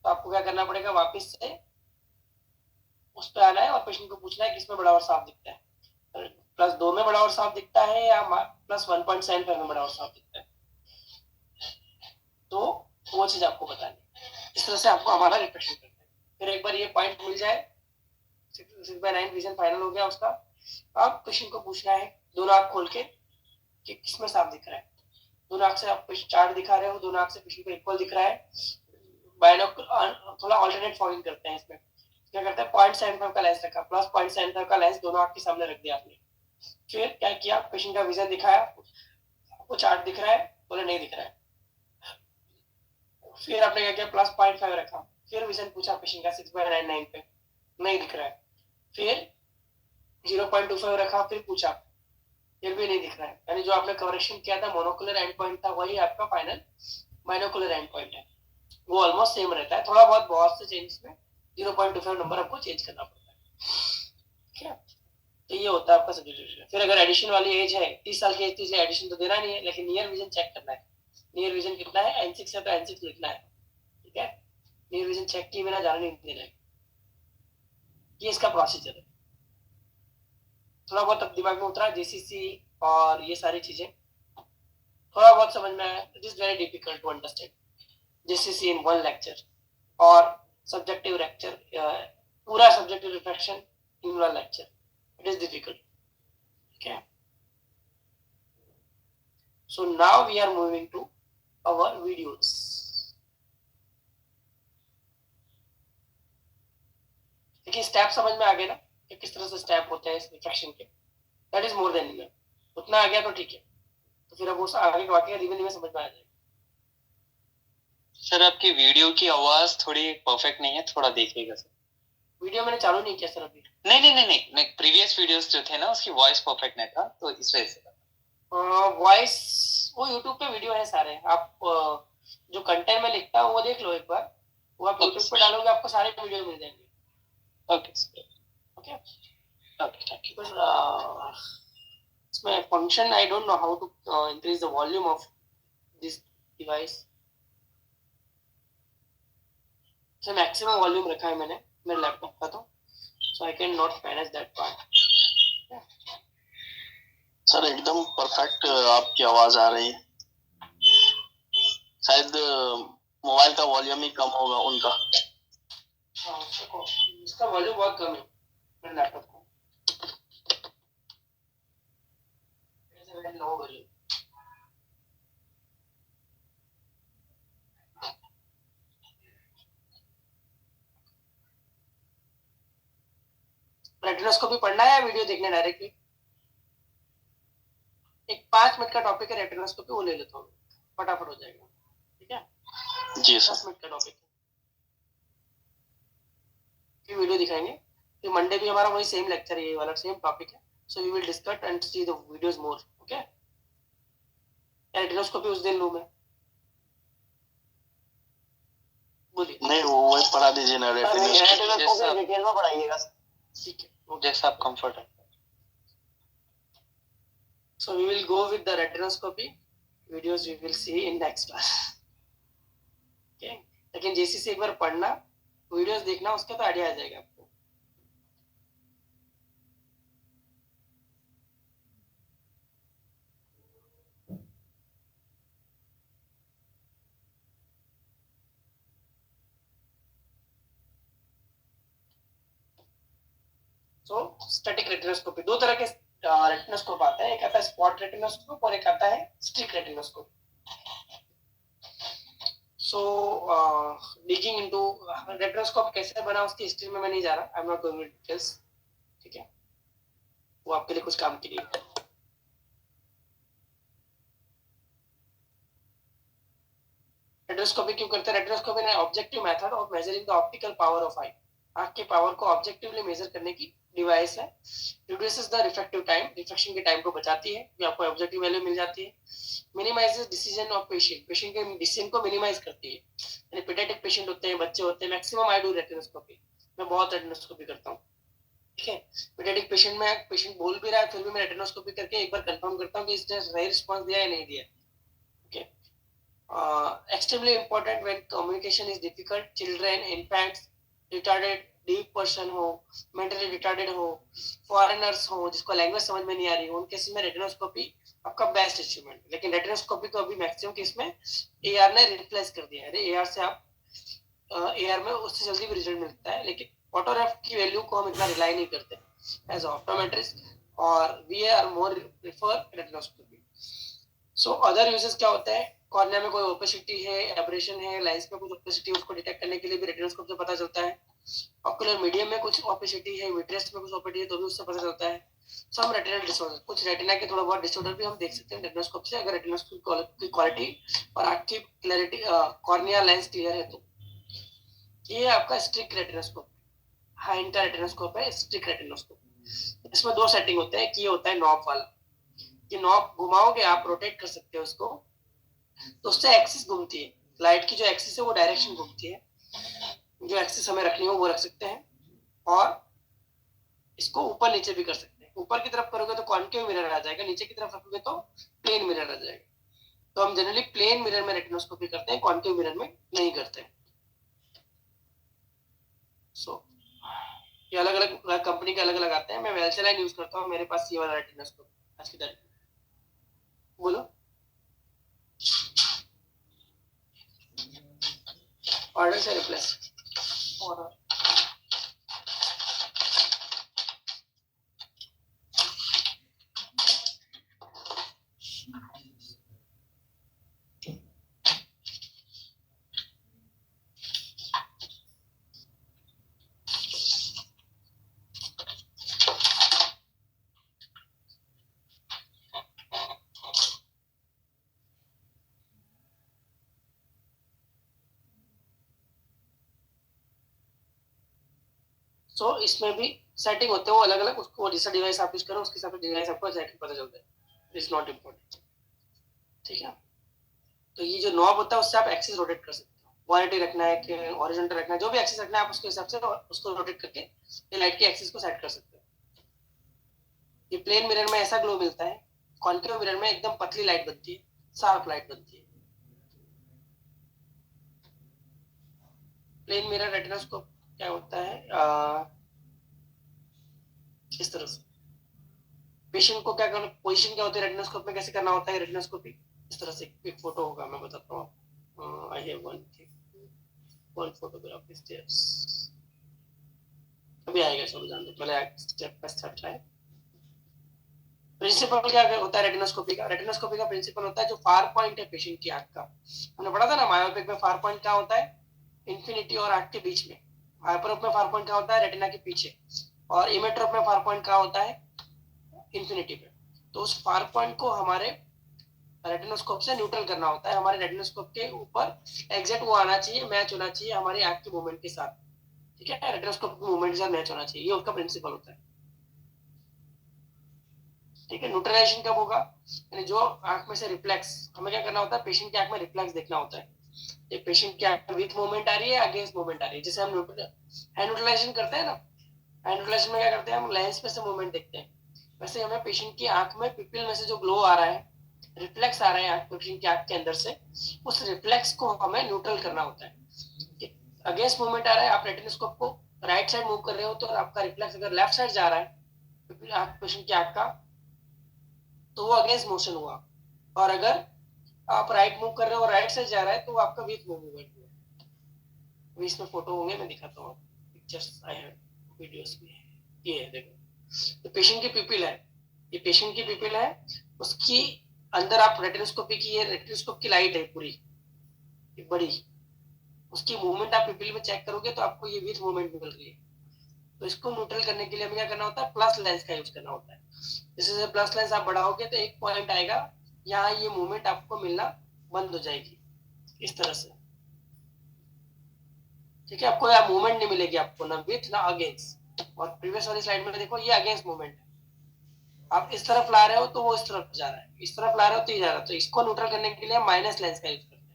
Speaker 1: तो आपको क्या करना पड़ेगा, वापस से उस पर आना है और पेशेंट को पूछना है किसमें बड़ा और साफ दिखता है, +2 में बड़ा और साफ दिखता है या +1.75 में बड़ा और साफ दिखता है, तो वो चीज आपको बतानी है। इस तरह से आपको हमारा रिफ्रेशन करना है। फिर एक बार ये पॉइंट मिल जाए, 6/9 विजन फाइनल हो गया उसका, अब पेशेंट को पूछना है दोनों आंख खोल के कि किसमें साफ दिख रहा है। दोनों आंख से आप चार्ट दिखा रहे हो, दोनों आंख से पेशेंट को इक्वल दिख रहा है, बायनोकुलर थोड़ा ऑल्टरनेट फॉगिंग करते हैं इसमें। क्या करते हैं, 0.75 का लेंस रखा, +0.75 का लेंस दोनों आंख के सामने रख दिया आपने। फिर क्या किया, पेशेंट का विजन दिखाया, आपको चार्ट दिख रहा है, बोले नहीं दिख रहा है। फिर आपने क्या किया, +0.5 रखा, फिर विजन पूछा पेशेंट का 6/9 पे, नहीं दिख रहा है। फिर 0.25 रखा, फिर पूछा, फिर भी नहीं दिख रहा है, यानी जो आपने करेक्शन किया था मोनोकुलर एंड पॉइंट था वही आपका फाइनल बाइनोकुलर एंड पॉइंट है, वो ऑलमोस्ट सेम रहता है, थोड़ा बहुत से चेंजेस में 0.25 नंबर आपको चेंज करना पड़ता है। ठीक है, तो ये होता है आपका सब्स्टिट्यूशन। फिर अगर एडिशन वाली एज है 30 साल की एज, तो इसलिए एडिशन तो देना नहीं है, लेकिन नियर विजन चेक करना है। नियर विजन कितना है, N6 है तो N6 लिखना है। ठीक है, नियर विजन चेक किए बिना जाने नहीं देना है, ये इसका प्रोसीजर है। थोड़ा बहुत अब दिमाग में उतरा, जेसीसी और ये सारी चीजें थोड़ा बहुत समझ में आया। It is very difficult to understand JCC in one lecture और सब्जेक्टिव लेक्चर, पूरा subjective reflection in one lecture, it is difficult. Okay, so now we are moving to our videos. देखिए स्टेप समझ में आ गए ना कि किस तरह से स्टेप होते हैं इस रिफ्लेक्शन के, that is more than enough. उतना आ गया तो ठीक है, तो फिर अब उस आगे के वाक्य रिवीजन में समझ में आ जाएगा।
Speaker 4: सर आपकी वीडियो की आवाज थोड़ी परफेक्ट नहीं है, थोड़ा देखिएगा सर।
Speaker 1: वीडियो मैंने चालू नहीं किया सर अभी।
Speaker 4: नहीं, प्रीवियस वीडियोस जो थे ना उसकी वॉइस परफेक्ट नहीं था, तो इस वजह से।
Speaker 1: वॉइस वो यूट्यूब पे वीडियो है सारे, आप जो कंटेंट में लिखता हूँ वो देख लो एक बार, वो आप यूट्यूब पे डालोगे आपको सारे वीडियो मिल जाएंगे।
Speaker 4: Okay
Speaker 1: okay
Speaker 4: okay, thank you.
Speaker 1: इसमें function I don't know how to increase the volume of this device. से मैक्सिमम वॉल्यूम रखा है मैंने मेरे लैपटॉप का, तो so I can not manage that part.
Speaker 3: Sir एकदम परफेक्ट आपकी आवाज आ रही है, शायद मोबाइल का वॉल्यूम ही कम होगा उनका।
Speaker 1: हाँ, देखो इसका वॉल्यूम बहुत कम है मेरे लैपटॉप का, लो वॉल्यूम। रेटिनोस्कोपी पढ़ना है या वीडियो देखना डायरेक्टली? एक 5 मिनट का टॉपिक है रेटिनोस्कोपी, वो ले लेता हूँ, फटाफट हो जाएगा। ठीक है
Speaker 3: जी
Speaker 1: 10 मिनट का टॉपिक है, फिर वीडियो दिखाएंगे। फिर मंडे भी हमारा वही सेम लेक्चर है, ये वाला सेम टॉपिक है, so we will discuss and see the videos more. Okay, retinoscopy उस दिन लूँ मैं, बोलिए।
Speaker 3: नहीं वो पढ़ा दीजिए ना,
Speaker 4: रेटिनोस्कोपी
Speaker 3: डिटेल में पढ़ाइएगा।
Speaker 1: ठीक है,
Speaker 4: जैसा आप कंफर्ट है।
Speaker 1: so we will go with the retinoscopy videos, we will see in next class. Okay, लेकिन जेसीसी एक बार पढ़ना, वीडियोस देखना, उसका तो आइडिया आ जाएगा आपको। सो स्टैटिक रेटिनोस्कोपी, दो तरह के रेटिनोस्कोप आते हैं, एक आता है स्पॉट रेटिनोस्कोप और एक आता है स्ट्रिक रेटिनोस्कोप। सो डिगिंग इनटू रेटिनोस्कोप कैसे बना उसकी हिस्ट्री में मैं नहीं जा रहा, I am not going into details. ठीक है, वो आपके लिए कुछ काम की नहीं है। रेटिनोस्कोपी क्यों करते हैं? रेटिनोस्कोपी है objective method of measuring the optical power of eye. आंख के पावर को ऑब्जेक्टिवली मेजर करने की डिवाइस है। Reduces the refractive time, refraction के टाइम को बचाती है, जो आपको ऑब्जेक्टिव वैल्यू मिल जाती है। Minimises decision of patient, patient के डिसीजन को मिनिमाइज करती है। यानी पीडियाट्रिक पेशेंट होते हैं, बच्चे होते हैं, मैक्सिमम आई डू रेटिनोस्कोपी, मैं बहुत रेटिनोस्कोपी करता हूँ। ठीक है, पीडियाट्रिक पेशेंट में पेशेंट बोल भी रहा है फिर भी मैं रेटिनोस्कोपी करके एक बार कंफर्म करता हूँ कि इसने सही रिस्पॉन्स दिया या नहीं दिया। Okay, extremely important when communication is difficult, children, infants, retarded, deaf person हो, mentally retarded हो, foreigners हो, जिसको लैंग्वेज समझ में नहीं आ रही हो, उन केस में रेटिनोस्कोपी आपका बेस्ट इंस्ट्रूमेंट। लेकिन रेटिनोस्कोपी को अभी मैक्सिमम केस में एआर ने रिप्लेस कर दिया है। अरे एआर से आप एआर में उससे जल्दी भी रिजल्ट मिलता है, लेकिन ऑटोग्राफ की वैल्यू को हम इतना रिलाई नहीं करते एज ऑप्टोमेट्रिस्ट, और we are more prefer retinoscopy. So other uses क्या होते हैं? कॉर्निया में कोई ओपेसिटी है, एब्रेशन है, लेंस में कुछ ओपेसिटी है, उसको डिटेक्ट करने के लिए भी रेटिनोस्कोप से पता चलता है। ऑक्यूलर मीडियम में कुछ ओपेसिटी है, विट्रियस में कुछ ओपेसिटी है, तो भी उससे पता चलता है। सम रेटिनल डिसऑर्डर, कुछ रेटिना के थोड़ा बहुत डिसऑर्डर भी हम देख सकते हैं रेटिनोस्कोप से, अगर रेटिनोस्कोप की क्वालिटी और आंख की क्लैरिटी, कॉर्निया लेंस क्लियर है तो। ये आपका स्ट्रिक्ट रेटिनोस्कोप, हाइंड का रेटिनोस्कोप है, स्ट्रिक्ट रेटिनोस्कोप। इसमें दो सेटिंग होते हैं, की होता है नॉब वाला, कि नॉब घुमाओगे आप, रोटेट कर सकते हो उसको, तो उससे एक्सिस घूमती है, लाइट की जो एक्सिस है वो डायरेक्शन घूमती है, जो एक्सिस हमें रखनी हो वो रख सकते हैं, और इसको ऊपर नीचे भी कर सकते हैं। ऊपर की तरफ करोगे तो कॉन्केव मिरर आ जाएगा, नीचे की तरफ रखोगे तो प्लेन मिरर आ जाएगा। तो हम जनरली प्लेन मिरर में रेटिनोस्कोपी करते हैं, कॉन्केव मिरर में नहीं करते हैं। सो ये अलग अलग कंपनी के अलग अलग आते हैं। मैं वेल्सेलाइन यूज करता हूँ, मेरे पास ये वाला रेटिनोस्कोप आज की तारीख। बोलो ऑर्डर से रिप्लेस ऑर्डर। सो इसमें भी सेटिंग होते हैं वो अलग अलग, उसको जैसा डिवाइस आप यूज करो उसके हिसाब से डिवाइस आपको सेटिंग पता चलता है। It's not important. ठीक है, तो ये जो नॉब होता है उससे आप एक्सिस रोटेट कर सकते हो, क्वालिटी रखना है कि हॉरिजॉन्टल रखना है, जो भी एक्सिस रखना है आप उसके हिसाब से उसको रोटेट करके ये लाइट की एक्सिस को सेट कर सकते हो। ये प्लेन मिरर में ऐसा ग्लो मिलता है, कॉन्केव मिरर में एकदम पतली लाइट बनती है, शार्प लाइट बनती है। प्लेन मिरर रेटिनोस्कोप क्या होता है, इस तरह से पेशेंट को क्या करना, पोजीशन क्या होती है रेटिनोस्कोप में, कैसे करना होता है रेटिनोस्कोपी, इस तरह से एक फोटो होगा, मैं बताता हूँ। I have one photograph is there, अभी आएगा, सब जान दो, पहले step by step try. Principle क्या होता है रेटिनोस्कोपी का? रेटिनोस्कोपी का प्रिंसिपल होता है जो फार पॉइंट है पेशेंट की आंख का, हमने पढ़ा था ना मायोपिक में फार पॉइंट क्या होता है, इंफिनिटी और आंख के बीच में। हाइपरोप में फार पॉइंट क्या होता है, रेटिना के पीछे। और इमेट्रोप में फार पॉइंट क्या होता है, इंफिनिटी पे। तो उस फार पॉइंट को हमारे रेटिनोस्कोप से न्यूट्रल करना होता है, हमारे रेटिनोस्कोप के ऊपर एग्जैक्ट वो आना चाहिए, मैच होना चाहिए हमारी आंख के मूवमेंट के साथ। ठीक है, रेटिनोस्कोप के मूवमेंट के साथ मैच होना चाहिए, ये उसका प्रिंसिपल होता है। ठीक है, न्यूट्रलाइजेशन कब होगा, यानी जो आंख में से रिफ्लेक्स, हमें क्या करना होता है, पेशेंट की आंख में रिफ्लेक्स देखना होता है, ये पेशेंट की आंख विथ मूवमेंट आ रही है, अगेंस्ट मूवमेंट आ रही है। जैसे हम हैंड न्यूट्रलाइजेशन करते हैं ना, हैंड न्यूट्रलाइजेशन में क्या करते हैं, हम लेंस पे से मूवमेंट देखते हैं, वैसे हमें पेशेंट की आंख में पिपिल में से जो ग्लो आ रहा है, रिफ्लेक्स आ रहा है आंख पेशेंट की आंख के अंदर से, उस रिफ्लेक्स को हमें न्यूट्रल करना होता है। अगेंस्ट मूवमेंट आ रहा है, आप रेटिनोस्कोप को राइट साइड मूव कर रहे हो तो आपका रिफ्लेक्स अगर लेफ्ट साइड जा रहा है आंख पेशेंट की आंख का, तो वो अगेंस्ट मोशन हुआ, और अगर आप राइट मूव कर रहे हो और राइट साइड जा रहा है तो वो आपका विथ मूवमेंट हुआ। इसमें फोटो होंगे, मैं दिखाता हूँ, पिक्चर्स आई हैव, वीडियोस भी है। ये है देखो, तो पेशेंट की पिपिल है, ये पेशेंट की पिपिल है, उसकी अंदर आप रेटिनोस्कोपी की, ये रेटिनोस्कोप की लाइट है पूरी बड़ी, उसकी मूवमेंट आप पिपिल में चेक करोगे तो आपको ये विथ मूवमेंट मिल रही है। तो इसको न्यूट्रल करने के लिए हमें क्या करना होता है, प्लस लेंस का यूज करना होता है। जैसे प्लस लेंस आप बढ़ाओगे तो एक पॉइंट आएगा, यहाँ ये मूवमेंट आपको मिलना बंद हो जाएगी इस तरह से, ठीक है। आपको यहाँ मूवमेंट नहीं मिलेगी, आपको ना विथ ना अगेंस्ट। और प्रीवियस वाली स्लाइड में देखो ये अगेंस्ट मूवमेंट है, आप इस तरफ ला रहे हो तो वो इस तरफ जा रहा है, इस तरफ ला रहे हो तो ये जा रहा है। तो इसको न्यूट्रल करने के लिए माइनस लेंस का यूज करते हैं।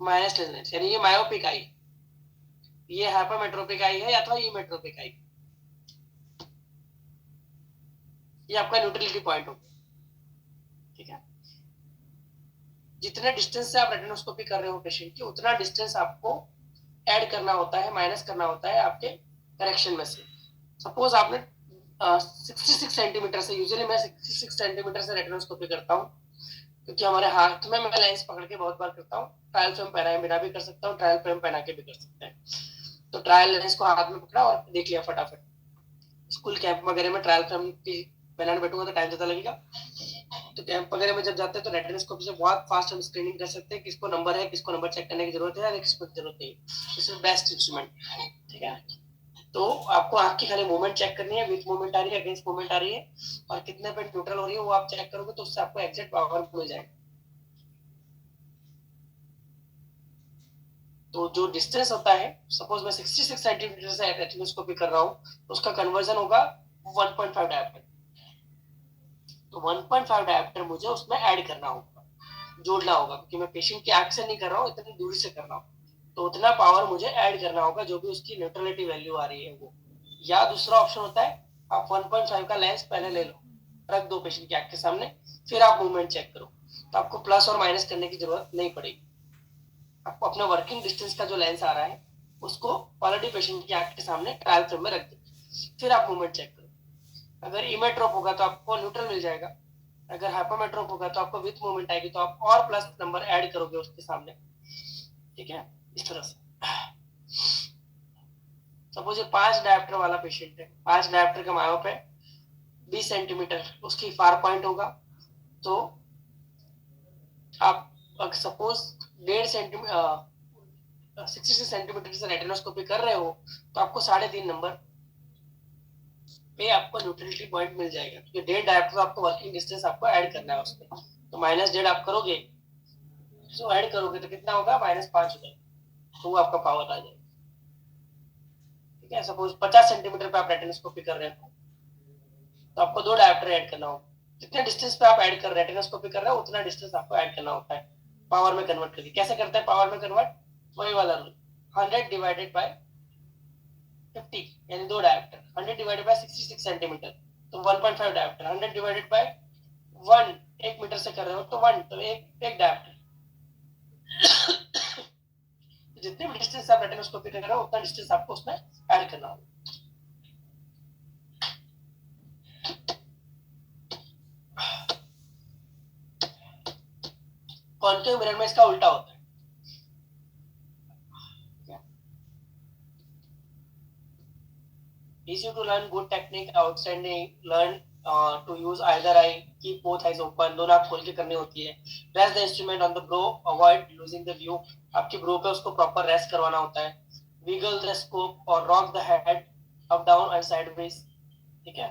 Speaker 1: माइनस लेंस यानी ये मायोपिक आई, ये हाइपरमेट्रोपिक आई है अथवा ये मेट्रोपिक आई, ये आपका न्यूट्रलिटी पॉइंट होगा, ठीक है। जितने डिस्टेंस से आप रेटिनोस्कोपी कर रहे हो पेशेंट की, उतना डिस्टेंस आपको ऐड करना होता है, माइनस करना होता है आपके करेक्शन में से। सपोज आपने 66 सेंटीमीटर से, यूजुअली मैं 66 सेंटीमीटर से रेटिनोस्कोपी करता हूँ, क्योंकि हमारे हाथ में मैं लेंस पकड़ के बहुत बार करता हूँ। ट्रायल फ्रेम पहनाए बिना भी कर सकता हूँ, ट्रायल फ्रेम पहना के भी कर सकते हैं। तो ट्रायल लेंस को हाथ में पकड़ा और देख लिया फटाफट। स्कूल कैंप वगैरह में ट्रायल फ्रेम की पहनाने बैठूंगा तो टाइम ज्यादा लगेगा, तो कैंप वगैरह में जब जाते हैं तो रेटिनोस्कोपी से बहुत फास्ट हम स्क्रीनिंग कर सकते हैं, किसको नंबर है, किसको नंबर चेक करने की जरूरत है, किसको जरूरत नहीं। दिस इज बेस्ट इंस्ट्रूमेंट, ठीक है। तो आपको आंख की खाली मूवमेंट चेक करनी है, विथ मूवमेंट आ रही है, अगेंस्ट मूवमेंट आ रही है, और कितने पे न्यूट्रल हो रही है वो आप चेक करोगे तो उससे आपको एग्जैक्ट पावर मिल जाएगा। तो जो डिस्टेंस होता है, सपोज मैं 66 सेंटीमीटर से रेटिनोस्कोपी कर रहा हूँ, तो उसका कन्वर्जन होगा 1.5 डायोप्टर। तो 1.5 डायोप्टर मुझे उसमें ऐड करना होगा, जोड़ना होगा, क्योंकि मैं पेशेंट की आंख से नहीं कर रहा हूँ, इतनी दूरी से कर रहा हूँ। तो उतना पावर मुझे ऐड करना होगा जो भी उसकी न्यूट्रलिटी वैल्यू आ रही है वो। या दूसरा ऑप्शन होता है, आप 1.5 का लेंस पहले ले लो, रख दो पेशेंट की आंख के सामने, फिर आप मूवमेंट चेक करो, तो आपको प्लस और माइनस करने की जरूरत नहीं पड़ेगी। आपको अपने वर्किंग डिस्टेंस का जो लेंस आ रहा है उसको ऑलरेडी पेशेंट की आंख के सामने ट्रायल फ्रेम में रख दो, फिर आप मूवमेंट चेक करो। अगर इमेट्रोप होगा तो आपको न्यूट्रल मिल जाएगा, अगर हाइपरमेट्रोप होगा तो आपको विथ मूवमेंट आएगी, तो आप और प्लस नंबर ऐड करोगे उसके सामने, ठीक है, इस तरह से। सपोज ये 5 डायोप्टर वाला पेशेंट है, 5 डायोप्टर का मायोप है, 20 सेंटीमीटर उसकी फार पॉइंट होगा, तो आप सपोज 1.5 सेंटीमीटर 66 सेंटीमीटर से रेटिनोस्कोपी कर रहे हो, तो आपको 3.5 नंबर पे आपको न्यूट्रलिटी पॉइंट मिल जाएगा, क्योंकि 1.5 डायोप्टर आपको वर्किंग डिस्टेंस आपको ऐड करना है उसमें। तो -1.5 आप करोगे, तो ऐड करोगे तो कितना होगा, -5 हो जाएगा, तो वो आपका पावर आ जाएगा, ठीक है। सपोज 50 सेंटीमीटर पे आप रेटिनोस्कोपी कर रहे हो, तो आपको 2 डायोप्टर ऐड करना होगा। जितने डिस्टेंस पे आप ऐड कर रेटिनोस्कोपी कर रहे हो, उतना डिस्टेंस आपको ऐड करना होता है पावर में कन्वर्ट करके। कैसे करते हैं पावर में कन्वर्ट, वही वाला रूल, 100 डिवाइडेड बाय 50 यानी 2 डायोप्टर, 100 डिवाइडेड बाय 66 सेंटीमीटर तो 1.5 डायोप्टर, 100 डिवाइडेड बाय 1 1 मीटर से कर रहे हो तो 1, तो एक डायोप्टर। जितने भी डिस्टेंस आप रेटिनोस्कोपी कर रहे हो उतना डिस्टेंस आपको उसमें ऐड करना होगा। कॉन्केव मिरर में इसका उल्टा होता है। Easy to learn, good technique, outstanding. Learn to use either eye. Keep both eyes open. दोनों आँख खोल के करनी होती है। Rest the instrument on the brow. Avoid losing the view. आपकी ब्रो पे उसको प्रॉपर रेस्ट करवाना होता है। Wiggle the scope और rock the head up, down and sideways. ठीक है।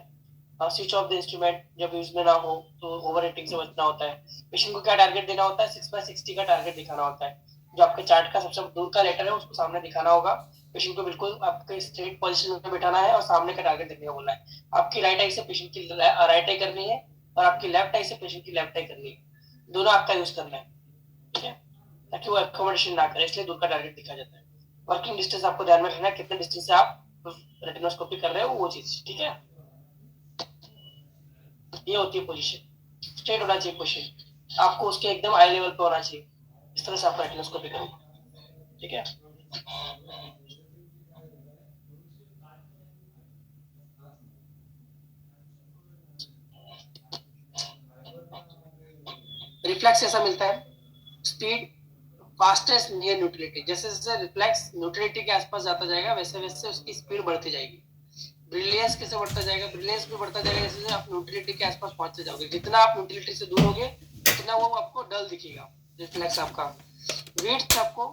Speaker 1: स्विच ऑफ द इंस्ट्रूमेंट जब यूज में ना हो तो ओवर हीटिंग से बचना होता है। पेशेंट को क्या टारगेट देना होता है, 6/60 का टारगेट दिखाना होता है। जो आपके चार्ट का सबसे दूर का लेटर है उसको सामने दिखाना होगा। पेशेंट को बिल्कुल आपके स्ट्रेट पोजीशन में बिठाना है और सामने का टारगेट देखने को बोलना है। आपकी राइट आई से पेशेंट की राइट आई करनी है और आपकी लेफ्ट आई से पेशेंट की लेफ्ट आई करनी है। दोनों आपका यूज करना है, ठीक है, ताकि वो एकोमोडेशन ना करे, इसलिए दूर का टारगेट दिखा जाता है। वर्किंग डिस्टेंस आपको ध्यान में रखना है, कितने डिस्टेंस से आप रेटिनोस्कोपी कर रहे हो वो चीज, ठीक है। ये होती है पोजीशन, स्ट्रेट होना चाहिए पोजीशन, आपको उसके एकदम आई लेवल पे होना चाहिए। इस तरह से आप रेटिनोस्कोपी करेंगे, ठीक है। रिफ्लेक्स ऐसा मिलता है, स्पीड फास्टेस्ट नियर न्यूट्रलिटी। जैसे जैसे रिफ्लेक्स न्यूट्रलिटी के आसपास जाता जाएगा वैसे वैसे उसकी स्पीड बढ़ती जाएगी। ब्रिलियंस कैसे बढ़ता जाएगा, ब्रिलियंस भी बढ़ता जाएगा जैसे जैसे आप न्यूट्रलिटी के आसपास पहुंचते जाओगे। जितना आप न्यूट्रलिटी से दूर होगे उतना वो आपको डल दिखेगा रिफ्लेक्स आपका। विड्थ आपको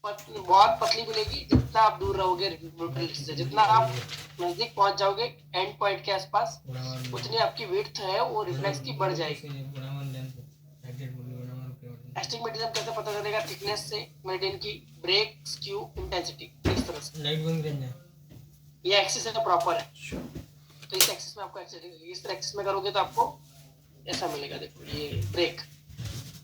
Speaker 1: बहुत पतली मिलेगी जितना आप दूर रहोगे न्यूट्रल से। जितना आप नजदीक पहुंच जाओगे एंड पॉइंट के आसपास, उतनी आपकी विड्थ है वो रिफ्लेक्स की बढ़ जाएगी। एस्टिग्मेटिज्म कैसे पता चलेगा? थिकनेस से, मेरिडियन की ब्रेक, स्क्यू, इंटेंसिटी, इस तरह से।
Speaker 5: लाइट बंद करना है।
Speaker 1: ये एक्सिस है प्रॉपर है, तो इस एक्सिस में आपको इस एक्सिस में करोगे तो आपको ऐसा मिलेगा। देखो ये ब्रेक,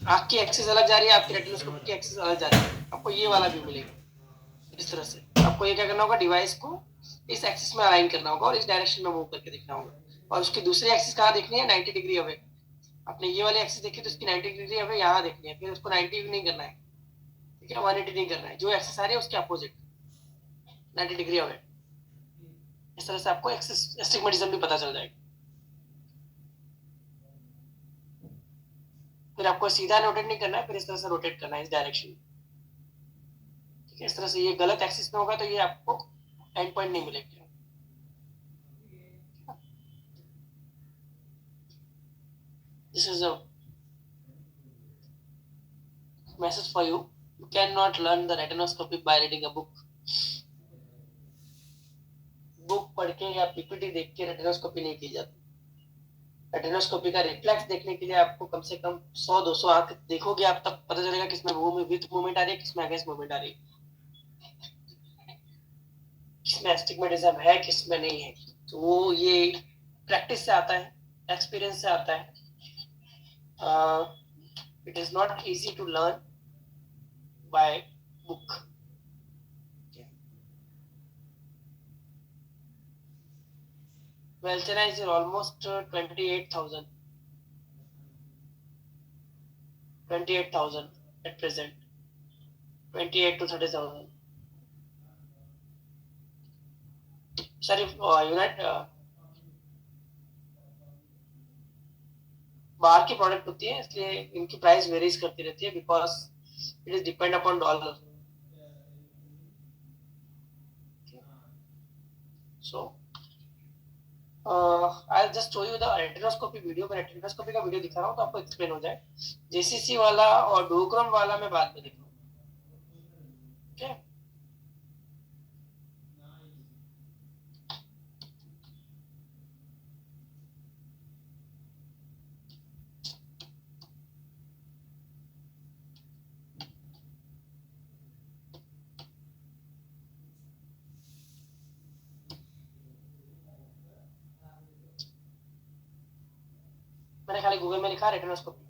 Speaker 1: आँख की एक्सिस अलग जा रही है, आपकी रेटिनोस्कोप की एक्सिस अलग जा रही है, आपको ये वाला व्यू मिलेगा इस तरह से। आपको ये क्या करना होगा, डिवाइस को इस एक्सिस में अलाइन करना होगा और इस डायरेक्शन में मूव करके देखना होगा। और उसकी दूसरी एक्सिस कहाँ देखनी है? 90 डिग्री अवे। आपने ये वाली एक्सिस देखी तो उसकी 90 डिग्री अवे यहाँ देखनी है, फिर उसको 90 नहीं करना है, ठीक है, 180 नहीं करना है। जो एक्सिस आ रही है उसके अपोजिट 90 डिग्री अवे। इस तरह से आपको एस्टिग्मेटिज्म भी पता चल जाएगा। फिर आपको सीधा रोटेट नहीं करना है, फिर इस तरह से रोटेट करना है इस डायरेक्शन में, ठीक है। इस तरह से ये गलत एक्सिस में होगा तो ये आपको एंड पॉइंट नहीं मिलेगा। This is a message for you. You cannot learn the retinoscopy by reading a book. Book पढ़ के या पीपीटी देख के रेटिनोस्कोपी नहीं की जाती। रेटिनोस्कोपी का रिफ्लेक्स देखने के लिए आपको कम से कम 100-200 आंख देखोगे आप, तब पता चलेगा किसमें विथ मूवमेंट आ रही है, किसमें अगेंस्ट मूवमेंट आ रही है, किसमें एस्टिग्मेटिज्म है, किसमें नहीं है। तो वो ये प्रैक्टिस से आता है, एक्सपीरियंस से आता है। It is not easy to learn by book. Well, Chennai is almost 28,000. 28,000 at present. 28 to 30,000. Sorry, unit बाहर की प्रोडक्ट होती है, इसलिए इनकी प्राइस वेरीज करती रहती है, because it is depend upon dollar. So I just show you the retinoscopy video. मैं रेटिनोस्कोपी का वीडियो दिखा रहा हूँ तो आपको एक्सप्लेन हो जाए। जेसीसी वाला और डुओक्रोम वाला मैं बाद में दिखाऊंगा, ठीक है। मैंने खाली गूगल में लिखा रेटिनोस्कोपी,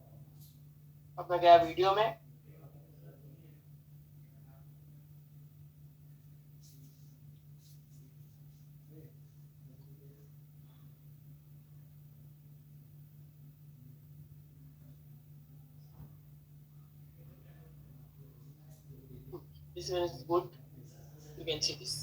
Speaker 1: अब मैं गया वीडियो में, this one is good, you can see this.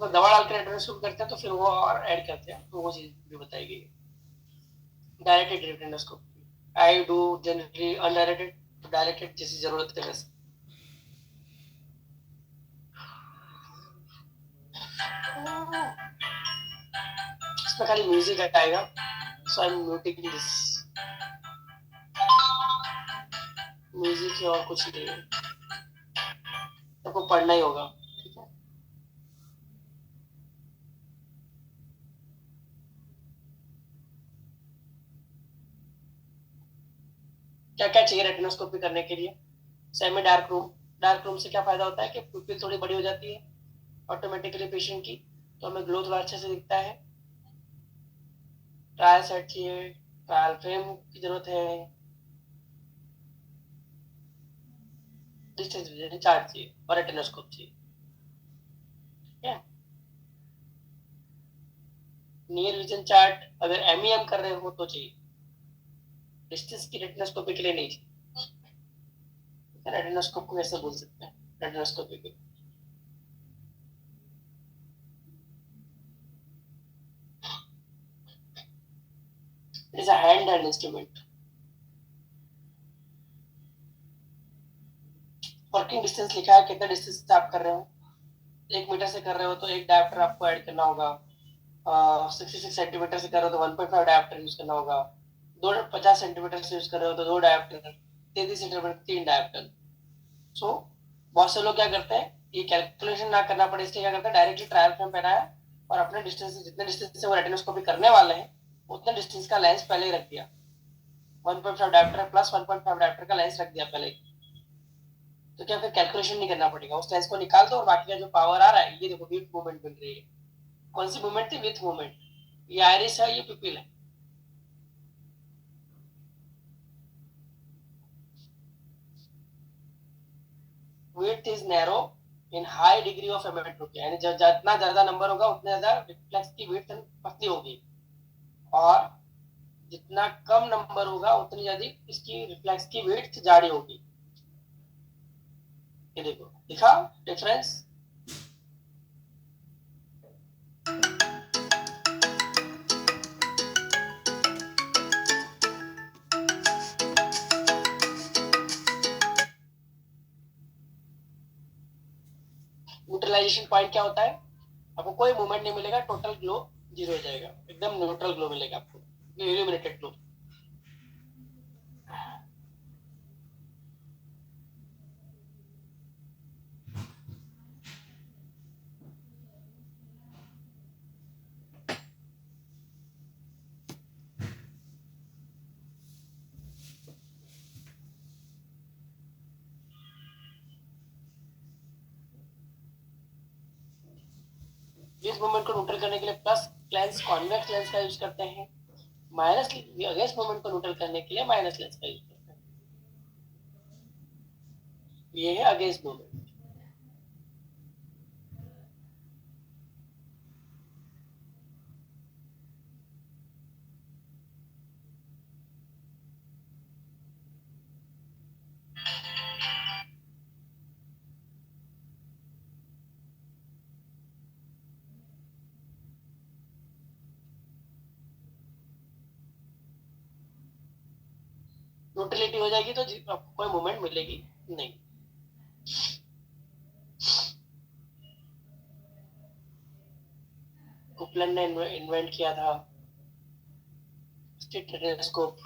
Speaker 1: तो दवा डाल के रेटिनोस्कोपी करते हैं तो फिर वो और ऐड करते हैं, तो वो चीज भी बताई गई। Directed retinoscopy I do generally, undirected directed जैसी जरूरत है वैसे। इसमें खाली म्यूजिक आएगा, so I am muting this music है और कुछ नहीं है, आपको पढ़ना ही होगा, ठीक है। क्या क्या चाहिए रेटिनोस्कोपी करने के लिए? Semi dark room. Dark room से क्या फायदा होता है कि पिupil थोड़ी बड़ी हो जाती है ऑटोमेटिकली पेशेंट की, तो हमें ग्लो थोड़ा अच्छे से दिखता है। ट्रायल सेट चाहिए, ट्रायल फ्रेम की जरूरत है, डिस्टेंस विजन चार्ट चाहिए और रेटिनोस्कोप चाहिए, ठीक है। नियर विजन चार्ट अगर एमईएम कर रहे हो तो चाहिए, डिस्टेंस की रेटिनोस्कोपी के लिए नहीं चाहिए। रेटिनोस्कोप को ऐसे बोल सकते हैं, रेटिनोस्कोपी को। It is a handheld instrument. Working distance लिखा है, कितना डिस्टेंस से आप कर रहे हो। 1 मीटर से कर रहे हो तो एक डायोप्टर आपको ऐड करना होगा, 66 सेंटीमीटर से कर रहे हो तो 1.5 डायोप्टर यूज करना होगा, 50 सेंटीमीटर से यूज कर रहे हो तो 2 डायोप्टर, 33 सेंटीमीटर 3 डायोप्टर। सो बहुत से लोग क्या करते हैं, ये कैलकुलेशन ना करना पड़े इसलिए क्या करते हैं, डायरेक्टली ट्रायल फ्रेम पहनाया और अपने डिस्टेंस से, जितने डिस्टेंस से वो रेटिनोस्कोपी करने वाले हैं उतने डिस्टेंस का लेंस पहले ही रख दिया, 1.5 डायोप्टर प्लस 1.5 डायोप्टर का लेंस रख दिया पहले ही। तो क्या फिर कैलकुलेशन नहीं करना पड़ेगा, उस लेंस को निकाल दो और बाकी का जो पावर आ रहा है, ये देखो विथ मूवमेंट मिल रही है। कौन सी मूवमेंट थी? With movement. ये आयरिस है, ये पिपिल है। Width is narrow in high degree of ametropia, यानी जितना ज्यादा नंबर होगा उतने ज्यादा रिफ्लेक्स की विड्थ पतली होगी, और जितना कम नंबर होगा उतनी ज्यादा इसकी रिफ्लेक्स की विड्थ जाड़ी होगी। ये देखो दिखा डिफरेंस। न्यूट्रलाइजेशन पॉइंट क्या होता है? आपको कोई मूवमेंट नहीं मिलेगा, टोटल ग्लो जीरो हो जाएगा, एकदम न्यूट्रल ग्लो मिलेगा आपको, इल्यूमिनेटेड ग्लो। इस मूवमेंट को न्यूट्रल करने के लिए प्लस लेंस कॉन्वेक्स लेंस का यूज करते हैं, माइनस अगेंस्ट मूवमेंट को न्यूट्रल करने के लिए माइनस लेंस का यूज करते हैं। ये है अगेंस्ट मूवमेंट। न्यूट्रलिटी हो जाएगी तो आपको कोई मूवमेंट मिलेगी नहीं। कुपलन ने इन्वेंट किया था स्ट्रिक्ट टेलीस्कोप।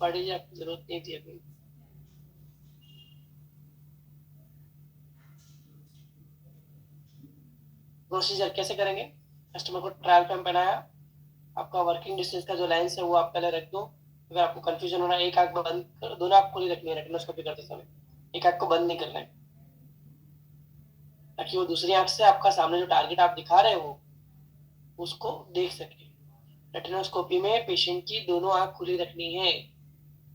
Speaker 1: पढ़ी आपकी जरूरत नहीं थी अभी। प्रोसीजर कैसे करेंगे? कस्टमर को ट्रायल फ्रेम पहनाया, आपका वर्किंग डिस्टेंस का जो लेंस है वो आप पहले रख दो। अगर आपको कंफ्यूजन हो रहा है, एक आंख बंद कर, दोनों आंख खुली रखनी है रेटिनोस्कोपी करते समय, एक आंख को बंद नहीं करना है, ताकि वो दूसरी आंख से आपका सामने जो टारगेट आप दिखा रहे हो उसको देख सके। रेटिनोस्कोपी में पेशेंट की दोनों आंख खुली रखनी है,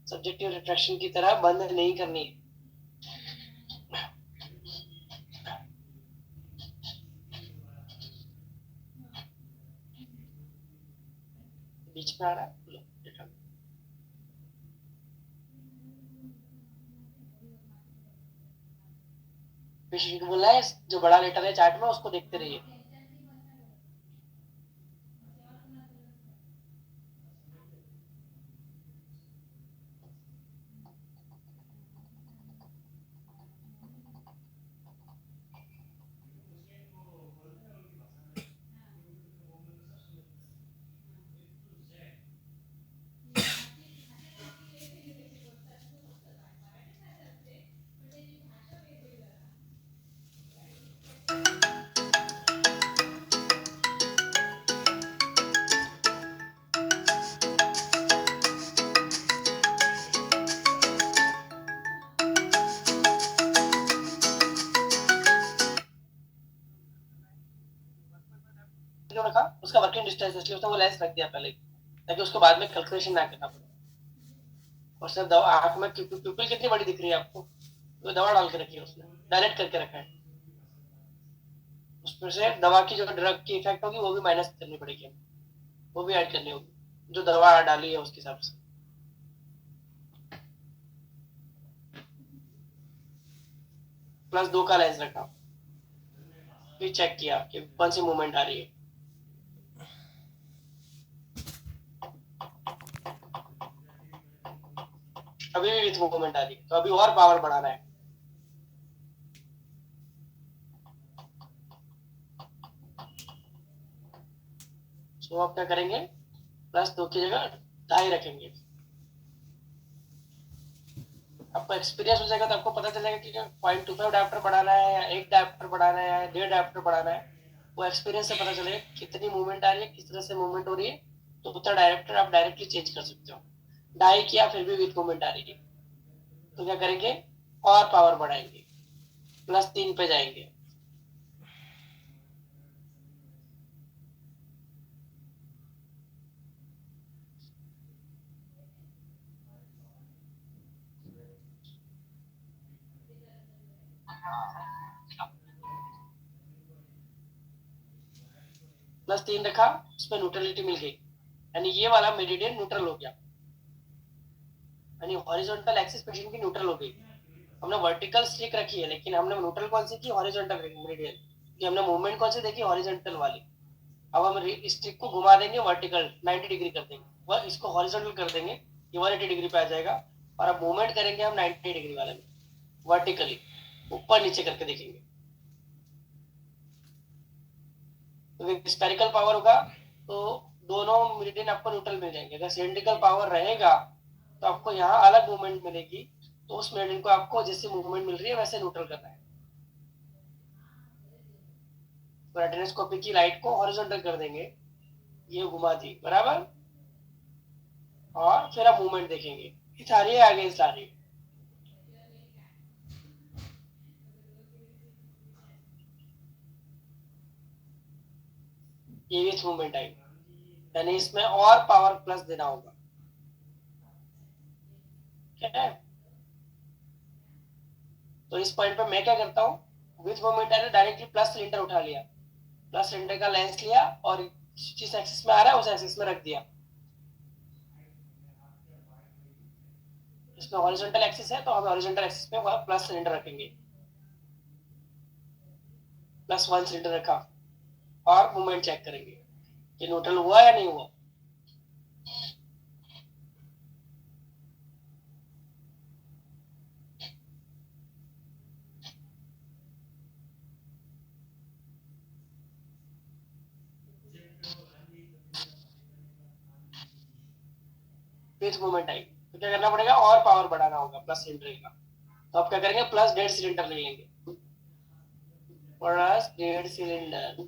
Speaker 1: सब्जेक्टिव रिफ्रैक्शन की तरह बंद नहीं करनी है। बीच में आ रहा है, पेशेंट को बोला है जो बड़ा लेटर है चार्ट में उसको देखते रहिए। रखा उसका वर्किंग डिस्टेंस, इसलिए उसने वो लेंस रख दिया पहले, ताकि उसको बाद में कैलकुलेशन ना करना पड़े। और सर दवा आंख में पिपिल कितनी बड़ी दिख रही है आपको, तो दवा डाल के रखी है उसने, डायरेक्ट करके रखा है। उसमें से दवा की जो ड्रग की इफेक्ट होगी वो भी माइनस करनी पड़ेगी, वो भी ऐड करनी होगी जो दवा डाली है उसके हिसाब से। +2 का लेंस रखा, फिर चेक किया कि कौन सी मूवमेंट आ रही है। अभी भी विथ मूवमेंट आ रही है, तो अभी और पावर बढ़ाना है। तो आप क्या करेंगे, +2 की जगह 2.5 रखेंगे। आपको एक्सपीरियंस हो जाएगा तो आपको पता चलेगा कि 0.25 डायप्टर बढ़ाना है या 1 डायप्टर बढ़ाना है या 1.5 डायप्टर बढ़ाना है। वो एक्सपीरियंस से पता चलेगा कितनी मूवमेंट आ रही है, किस तरह से मूवमेंट हो रही है, तो उतना डायरेक्टर आप डायरेक्टली चेंज कर सकते हो। 2.5 किया फिर भी विथ मूवमेंट आ रही है, तो क्या करेंगे, और पावर बढ़ाएंगे, +3 पे जाएंगे। +3 रखा, उसमें न्यूट्रलिटी मिल गई, यानी ये वाला मेरिडियन न्यूट्रल हो गया, यानी हॉरिजॉन्टल एक्सिस पोजीशन की न्यूट्रल हो गई। हमने वर्टिकल स्ट्रिक रखी है, लेकिन हमने न्यूट्रल कौन सी की, हॉरिजॉन्टल मेरिडियन, कि हमने मूवमेंट कौन सी देखी, हॉरिजॉन्टल वाली। अब हम स्ट्रिक को घुमा देंगे वर्टिकल 90 डिग्री कर देंगे, वह इसको हॉरिजॉन्टल कर देंगे, ये 180 डिग्री पे आ जाएगा। और अब मूवमेंट करेंगे हम 90 डिग्री वाले में, वर्टिकली ऊपर नीचे करके देखेंगे, तो स्पेरिकल पावर होगा तो दोनों मेरिडियन आपको न्यूट्रल मिल जाएंगे। अगर सिलिंड्रिकल पावर रहेगा तो आपको यहाँ अलग मूवमेंट मिलेगी, तो उस मेरिडियन को आपको जैसे मूवमेंट मिल रही है वैसे न्यूट्रल करना है। तो रेटिनोस्कोपी की लाइट को हॉरिजॉन्टल कर देंगे, ये घुमा दी बराबर, और फिर आप मूवमेंट देखेंगे, इस आ रही है अगेंस्ट आ रही है। ये विथ मूवमेंट आई, यानी इसमें और पावर प्लस देना होगा, ठीक है। तो इस पॉइंट पे मैं क्या करता हूँ, विथ मूवमेंट आने डायरेक्टली प्लस सिलेंडर उठा लिया, प्लस सिलेंडर का लेंस लिया और जिस एक्सिस में आ रहा है उस एक्सिस में रख दिया। इसमें हॉरिजॉन्टल एक्सिस है तो हम हॉरिजॉन्टल एक्सिस पे प्लस सिलेंडर रखेंगे, +1 सिलेंडर रखा, और मूवमेंट चेक करेंगे कि न्यूट्रल हुआ या नहीं हुआ। विथ मूवमेंट आई तो क्या करना पड़ेगा, और पावर बढ़ाना होगा प्लस सिलेंडर का। तो आप क्या करेंगे, +1.5 सिलेंडर ले लेंगे, +1.5 सिलेंडर।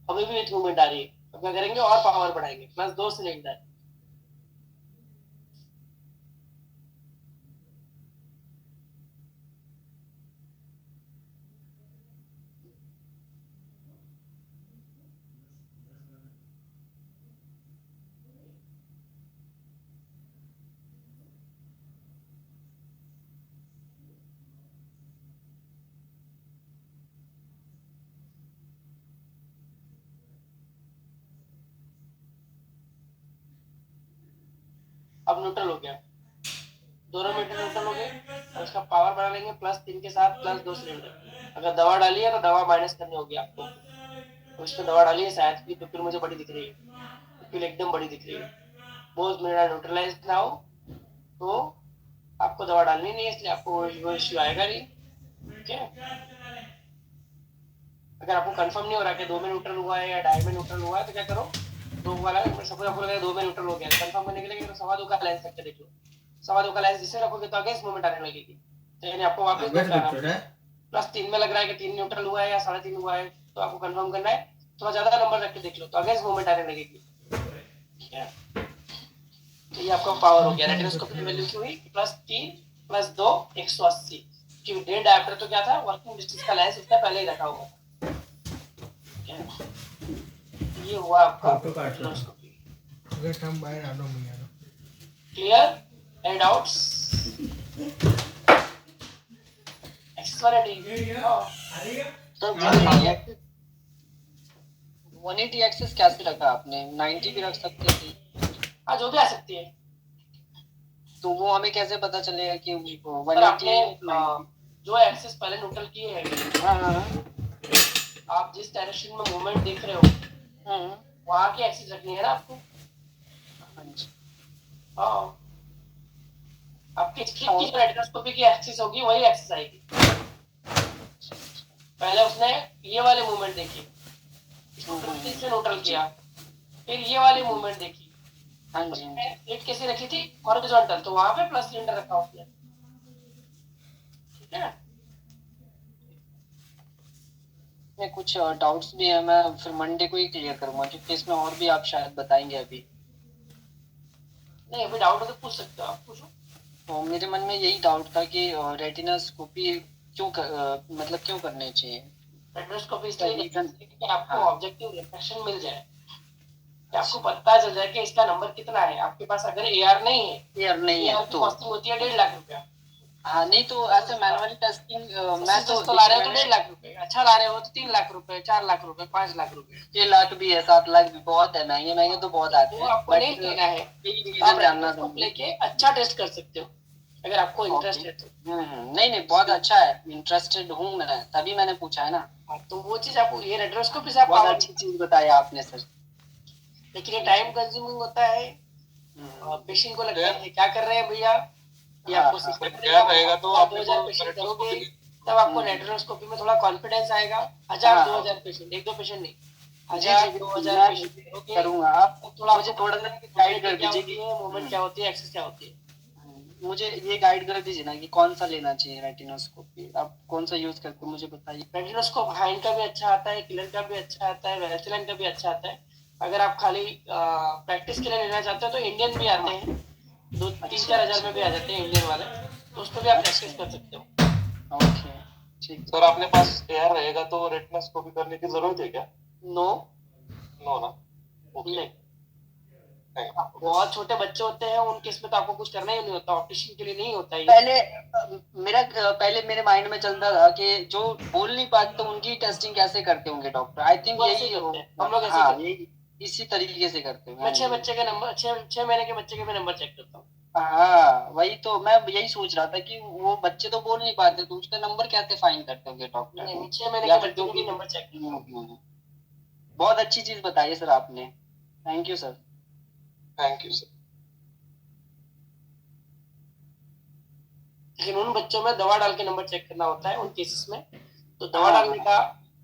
Speaker 1: अभी भी विथ मूवमेंट आ रही है, तो क्या करेंगे, और पावर बढ़ाएंगे, +2 सिलेंडर। अब न्यूट्रल हो गया, दोनों मीटर न्यूट्रल हो गए, और उसका पावर बढ़ा लेंगे +3 के साथ +2 सिलेंडर। अगर दवा डाली है तो दवा माइनस करनी होगी आपको, तो इसमें दवा डाली है शायद की पिपिल मुझे बड़ी दिख रही है, पिपिल एकदम बड़ी दिख रही है, बहुत मेरा न्यूट्रलाइज ना हो तो आपको दवा डालनी नहीं है, इसलिए आपको वो इश्यू आएगा नहीं, ठीक है। अगर आपको कंफर्म नहीं हो रहा कि 2 में न्यूट्रल हुआ है या 2.5 में न्यूट्रल हुआ है तो क्या करो, 2 वाला सपोज आपको लगा 2 में न्यूट्रल हो गया, कंफर्म करने के लिए तो 2.25 का लेंस रख के देख लो, 2.25 का लेंस जिससे रखोगे तो अगेंस्ट मूवमेंट आने लगेगी, तो यानी आपको वापस +3 में लग रहा है कि 3 न्यूट्रल हुआ है या 3.5 हुआ है, तो आपको कंफर्म करना है, थोड़ा ज्यादा नंबर रख के देख लो तो अगेंस्ट मूवमेंट आने लगेगी, ठीक है। तो ये आपका पावर हो गया, रेटिनोस्कोपी की वैल्यू की हुई +3 +2 180, कि डेड डायप्टर तो क्या था, वर्किंग डिस्टेंस का लेंस इसका पहले ही रखा हुआ था, ठीक है। ये हुआ आपका retinoscopy. Clear, any doubts? Axis वाला ठीक है,
Speaker 5: 180 एक्सेस कैसे रखा आपने? 90 भी रख सकते थे।
Speaker 1: हाँ जो भी आ सकती है।
Speaker 5: तो वो हमें कैसे पता चलेगा कि
Speaker 1: सर आपने
Speaker 5: 180?
Speaker 1: जो एक्सेस पहले न्यूट्रल किए हैं,
Speaker 5: हाँ हाँ
Speaker 1: आप जिस डायरेक्शन में मूवमेंट देख रहे हो
Speaker 5: हाँ
Speaker 1: वहां की एक्सेस रखनी है ना आपको।
Speaker 5: हाँ जी।
Speaker 1: हाँ, आपकी स्क्रिप की जो रेटिनोस्कोपी की एक्सिस होगी वही एक्सिस आएगी। पहले उसने ये वाले मूवमेंट देखी, इसको से न्यूट्रल किया, फिर ये वाली मूवमेंट देखी।
Speaker 5: हाँ जी
Speaker 1: स्लिट कैसे रखी थी? हॉरिजॉन्टल, तो वहां पे प्लस सिलेंडर रखा उसने। ठीक है।
Speaker 5: मैं कुछ डाउट्स भी है, मैं फिर मंडे को ही क्लियर करूंगा क्योंकि इसमें और भी आप शायद बताएंगे अभी।
Speaker 1: नहीं अभी डाउट हो तो पूछ सकते हो, आप पूछो।
Speaker 5: तो मेरे मन में यही डाउट था कि रेटिनास्कोपी मतलब क्यों करनी चाहिए?
Speaker 1: रेटिनोस्कोपी इसलिए कि आपको
Speaker 5: हाँ।
Speaker 1: ऑब्जेक्टिव रिफ्लेक्शन मिल जाए, कि आपको पता चल जाए कि इसका नंबर कितना है। आपके पास अगर एआर नहीं है,
Speaker 5: यार नहीं है
Speaker 1: एआर की
Speaker 5: तो
Speaker 1: कॉस्टिंग होती है 1.5 लाख रुपया।
Speaker 5: हाँ, नहीं तो ऐसे मैनुअली टेस्टिंग मैं तो
Speaker 1: ला रहे हो तो 1.5 लाख रुपए, अच्छा ला रहे हो तो 3 लाख रुपए, 4 लाख रुपए, 5 लाख रुपए।
Speaker 5: 6 लाख भी है, 7 लाख भी बहुत है, महंगे महंगे तो बहुत आते
Speaker 1: वो
Speaker 5: हैं।
Speaker 1: आपको नहीं लेना है,
Speaker 5: यही
Speaker 1: आप
Speaker 5: रीजन जानना
Speaker 1: रेटिनोस्कोप
Speaker 5: था।
Speaker 1: लेके अच्छा टेस्ट कर सकते हो अगर आपको इंटरेस्ट है तो।
Speaker 5: नहीं नहीं, बहुत अच्छा है, इंटरेस्टेड हूँ मैं, तभी मैंने पूछा है ना।
Speaker 1: हाँ, तो वो चीज आपको ये रेटिनोस्कोपी से आप
Speaker 5: बहुत
Speaker 1: पावर,
Speaker 5: अच्छी चीज बताई आपने सर।
Speaker 1: लेकिन ये टाइम कंज्यूमिंग होता है। पेशेंट को लगता है क्या कर रहे हैं भैया, ये आपको सीखना पड़ेगा। तो आप 2000 पेशेंट करोगे तब आपको रेटिनोस्कोपी में थोड़ा कॉन्फिडेंस आएगा। 1000 2000 पेशेंट, एक दो पेशेंट नहीं, 1000 2000 पेशेंट करोगे
Speaker 5: करूंगा। आप
Speaker 1: थोड़ा
Speaker 5: मुझे थोड़ा सा गाइड कर
Speaker 1: क्या
Speaker 5: दीजिए
Speaker 1: होती
Speaker 5: कि
Speaker 1: है, मूवमेंट क्या होती है, एक्सेस क्या होती है।
Speaker 5: मुझे ये गाइड कर दीजिए ना कि कौन सा लेना चाहिए रेटिनोस्कोपी, आप कौन सा यूज करते हैं मुझे बताइए।
Speaker 1: रेटिनोस्कोप हाइंड का भी अच्छा आता है, किलर का भी अच्छा आता है, वेनेथिलाइन का भी अच्छा आता है। अगर आप खाली प्रैक्टिस के लिए लेना चाहते हो तो इंडियन भी आते हैं, 2-3-4 हजार में भी आ जाते हैं इंडियन वाले, तो उस पर भी आप प्रैक्टिस कर सकते हो।
Speaker 5: ओके ठीक।
Speaker 6: सर आपने पास एआर रहेगा तो रेटिनोस्कोपी करने की जरूरत है क्या?
Speaker 1: नो
Speaker 6: नो ना।
Speaker 1: नहीं, बहुत छोटे बच्चे होते हैं उनके इसमें तो आपको कुछ करना ही नहीं होता, ऑप्टिशियन के लिए नहीं होता है।
Speaker 5: पहले मेरे माइंड में चलता था कि जो बोल नहीं पाते तो उनकी टेस्टिंग कैसे करते होंगे डॉक्टर। आई थिंक
Speaker 1: वो ऐसे
Speaker 5: यही
Speaker 1: ही करते हैं, हम लोग ऐसे
Speaker 5: हाँ,
Speaker 1: करते हैं।
Speaker 5: यही इसी तरीके से करते हैं।
Speaker 1: मैं 6 बच्चे के नंबर, 6 महीने के बच्चे के भी नंबर चेक करता हूँ।
Speaker 5: हाँ वही तो मैं यही सोच रहा था कि वो बच्चे तो बोल नहीं पाते तो उसका नंबर कैसे फाइंड करते होंगे डॉक्टर।
Speaker 1: नहीं, 6 महीने
Speaker 5: या
Speaker 1: के
Speaker 5: फिर
Speaker 1: बच्चे
Speaker 5: जो
Speaker 1: के
Speaker 5: भी
Speaker 1: भी नंबर चेक करता हूँ।
Speaker 5: बहुत अच्छी चीज बताई सर आपने, thank you sir.
Speaker 6: Thank you sir.
Speaker 1: लेकिन उन बच्चों में दवा डाल के नंबर चेक करना होता है उन केसेस में, तो दवा डालने का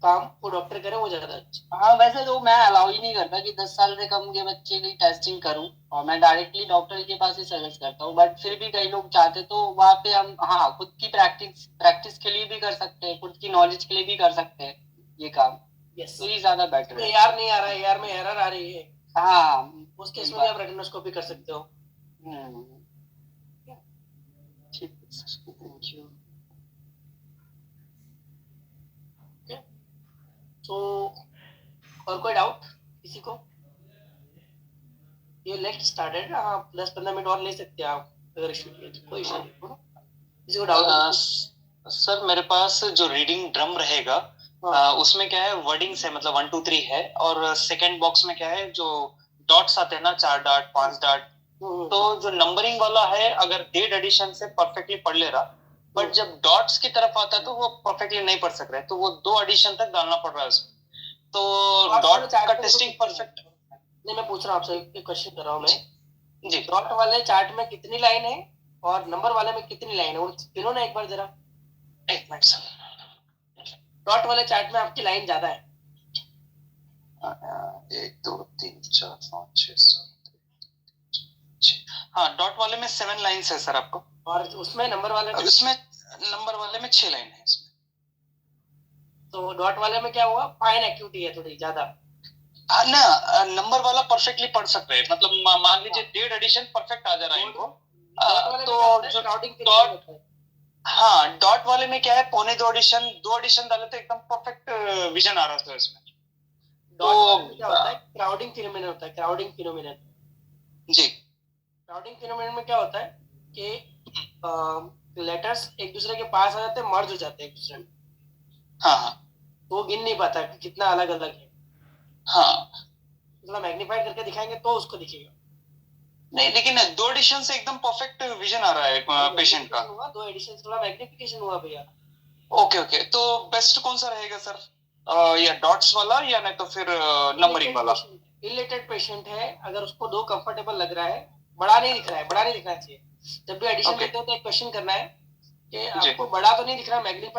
Speaker 1: काम वो डॉक्टर करे, वो ज्यादा अच्छा।
Speaker 5: हाँ वैसे तो मैं अलाउ ही नहीं करता कि 10 साल से कम के बच्चे की टेस्टिंग करूं, और मैं डायरेक्टली डॉक्टर के पास ही सजेस्ट करता हूँ। बट फिर भी कई लोग चाहते तो वहाँ पे हम हाँ खुद की प्रैक्टिस के लिए भी कर सकते हैं, खुद की नॉलेज के लिए भी कर सकते हैं ये काम।
Speaker 1: यस,
Speaker 5: तो ये ज्यादा बेटर है।
Speaker 1: एआर नहीं आ रहा है, एआर में एरर आ रही है,
Speaker 5: हाँ
Speaker 1: उस केस में भी आप रेटिनोस्कोपी कर सकते हो।
Speaker 5: ठीक है, थैंक यू।
Speaker 1: तो और कोई डाउट किसी को? ये लेट स्टार्टेड, हाँ 10-15 मिनट और ले सकते हैं आप अगर इशू है तो, कोई इशू नहीं। किसी को डाउट?
Speaker 4: सर मेरे पास जो रीडिंग ड्रम रहेगा उसमें क्या है, वर्डिंग्स है, मतलब 1 2 3 है, और सेकंड बॉक्स में क्या है, जो डॉट्स आते हैं ना, 4 डॉट 5 डॉट, तो जो नंबरिंग वाला है अगर डेड एडिशन से परफेक्टली पढ़ ले रहा, बट जब डॉट्स की तरफ आता है तो वो परफेक्टली नहीं पढ़ सक रहा है, तो वो 2 एडिशन तक डालना पड़ रहा है उसमें। तो डॉट का टेस्टिंग परफेक्ट
Speaker 1: नहीं, मैं पूछ रहा हूँ आपसे एक क्वेश्चन कर रहा हूँ मैं
Speaker 4: जी।
Speaker 1: डॉट वाले चार्ट में कितनी लाइन है और नंबर वाले में कितनी लाइन है, वो गिनो ना एक बार जरा।
Speaker 4: एक मिनट सर,
Speaker 1: डॉट वाले चार्ट में आपकी लाइन ज्यादा है।
Speaker 4: 1 2 3 4 5 6 7। हाँ, डॉट वाले में 7 लाइन्स है सर आपको,
Speaker 1: और उसमें नंबर वाले में,
Speaker 4: उसमें नंबर वाले में 6 लाइन है इसमें।
Speaker 1: तो डॉट वाले में क्या हुआ, फाइन एक्यूटी है थोड़ी ज्यादा
Speaker 4: ना, नंबर वाला परफेक्टली पढ़ सकते हैं, मतलब मान लीजिए डेढ़ एडिशन परफेक्ट आ जा रहा है इनको, तो जो डॉट, हाँ डॉट वाले में क्या है, पौने 2 एडिशन डाले तो एकदम परफेक्ट विजन आ रहा था इसमें।
Speaker 1: तो क्या होता है, क्राउडिंग फिनोमेनन होता है, क्राउडिंग फिनोमेनन।
Speaker 4: जी,
Speaker 1: क्राउडिंग फिनोमेनन में क्या होता है कि लेटर्स एक दूसरे के पास आ जाते हैं, मर्ज हो जाते हैं एक दूसरे में।
Speaker 4: हाँ,
Speaker 1: तो वो गिन नहीं पाता कि कितना अलग अलग है।
Speaker 4: हाँ
Speaker 1: थोड़ा मैग्नीफाइड करके दिखाएंगे तो उसको दिखेगा।
Speaker 4: नहीं, लेकिन 2 एडिशन से एकदम परफेक्ट विजन आ रहा है पेशेंट का।
Speaker 1: हुआ 2 एडिशन, थोड़ा मैग्निफिकेशन हुआ भैया।
Speaker 4: ओके ओके, तो बेस्ट कौन सा रहेगा सर? या डॉट्स वाला या नहीं तो फिर नंबरिंग वाला?
Speaker 1: इलेटेड पेशेंट है, अगर उसको 2 कंफर्टेबल लग रहा है, बड़ा नहीं दिख रहा है, बड़ा नहीं दिखना चाहिए। जब भी एडिशन
Speaker 4: Okay.
Speaker 1: देते हो तो एक क्वेश्चन करना है कि
Speaker 4: जी।
Speaker 1: आपको बड़ा तो नहीं दिख रहा, मैग्नीफाइड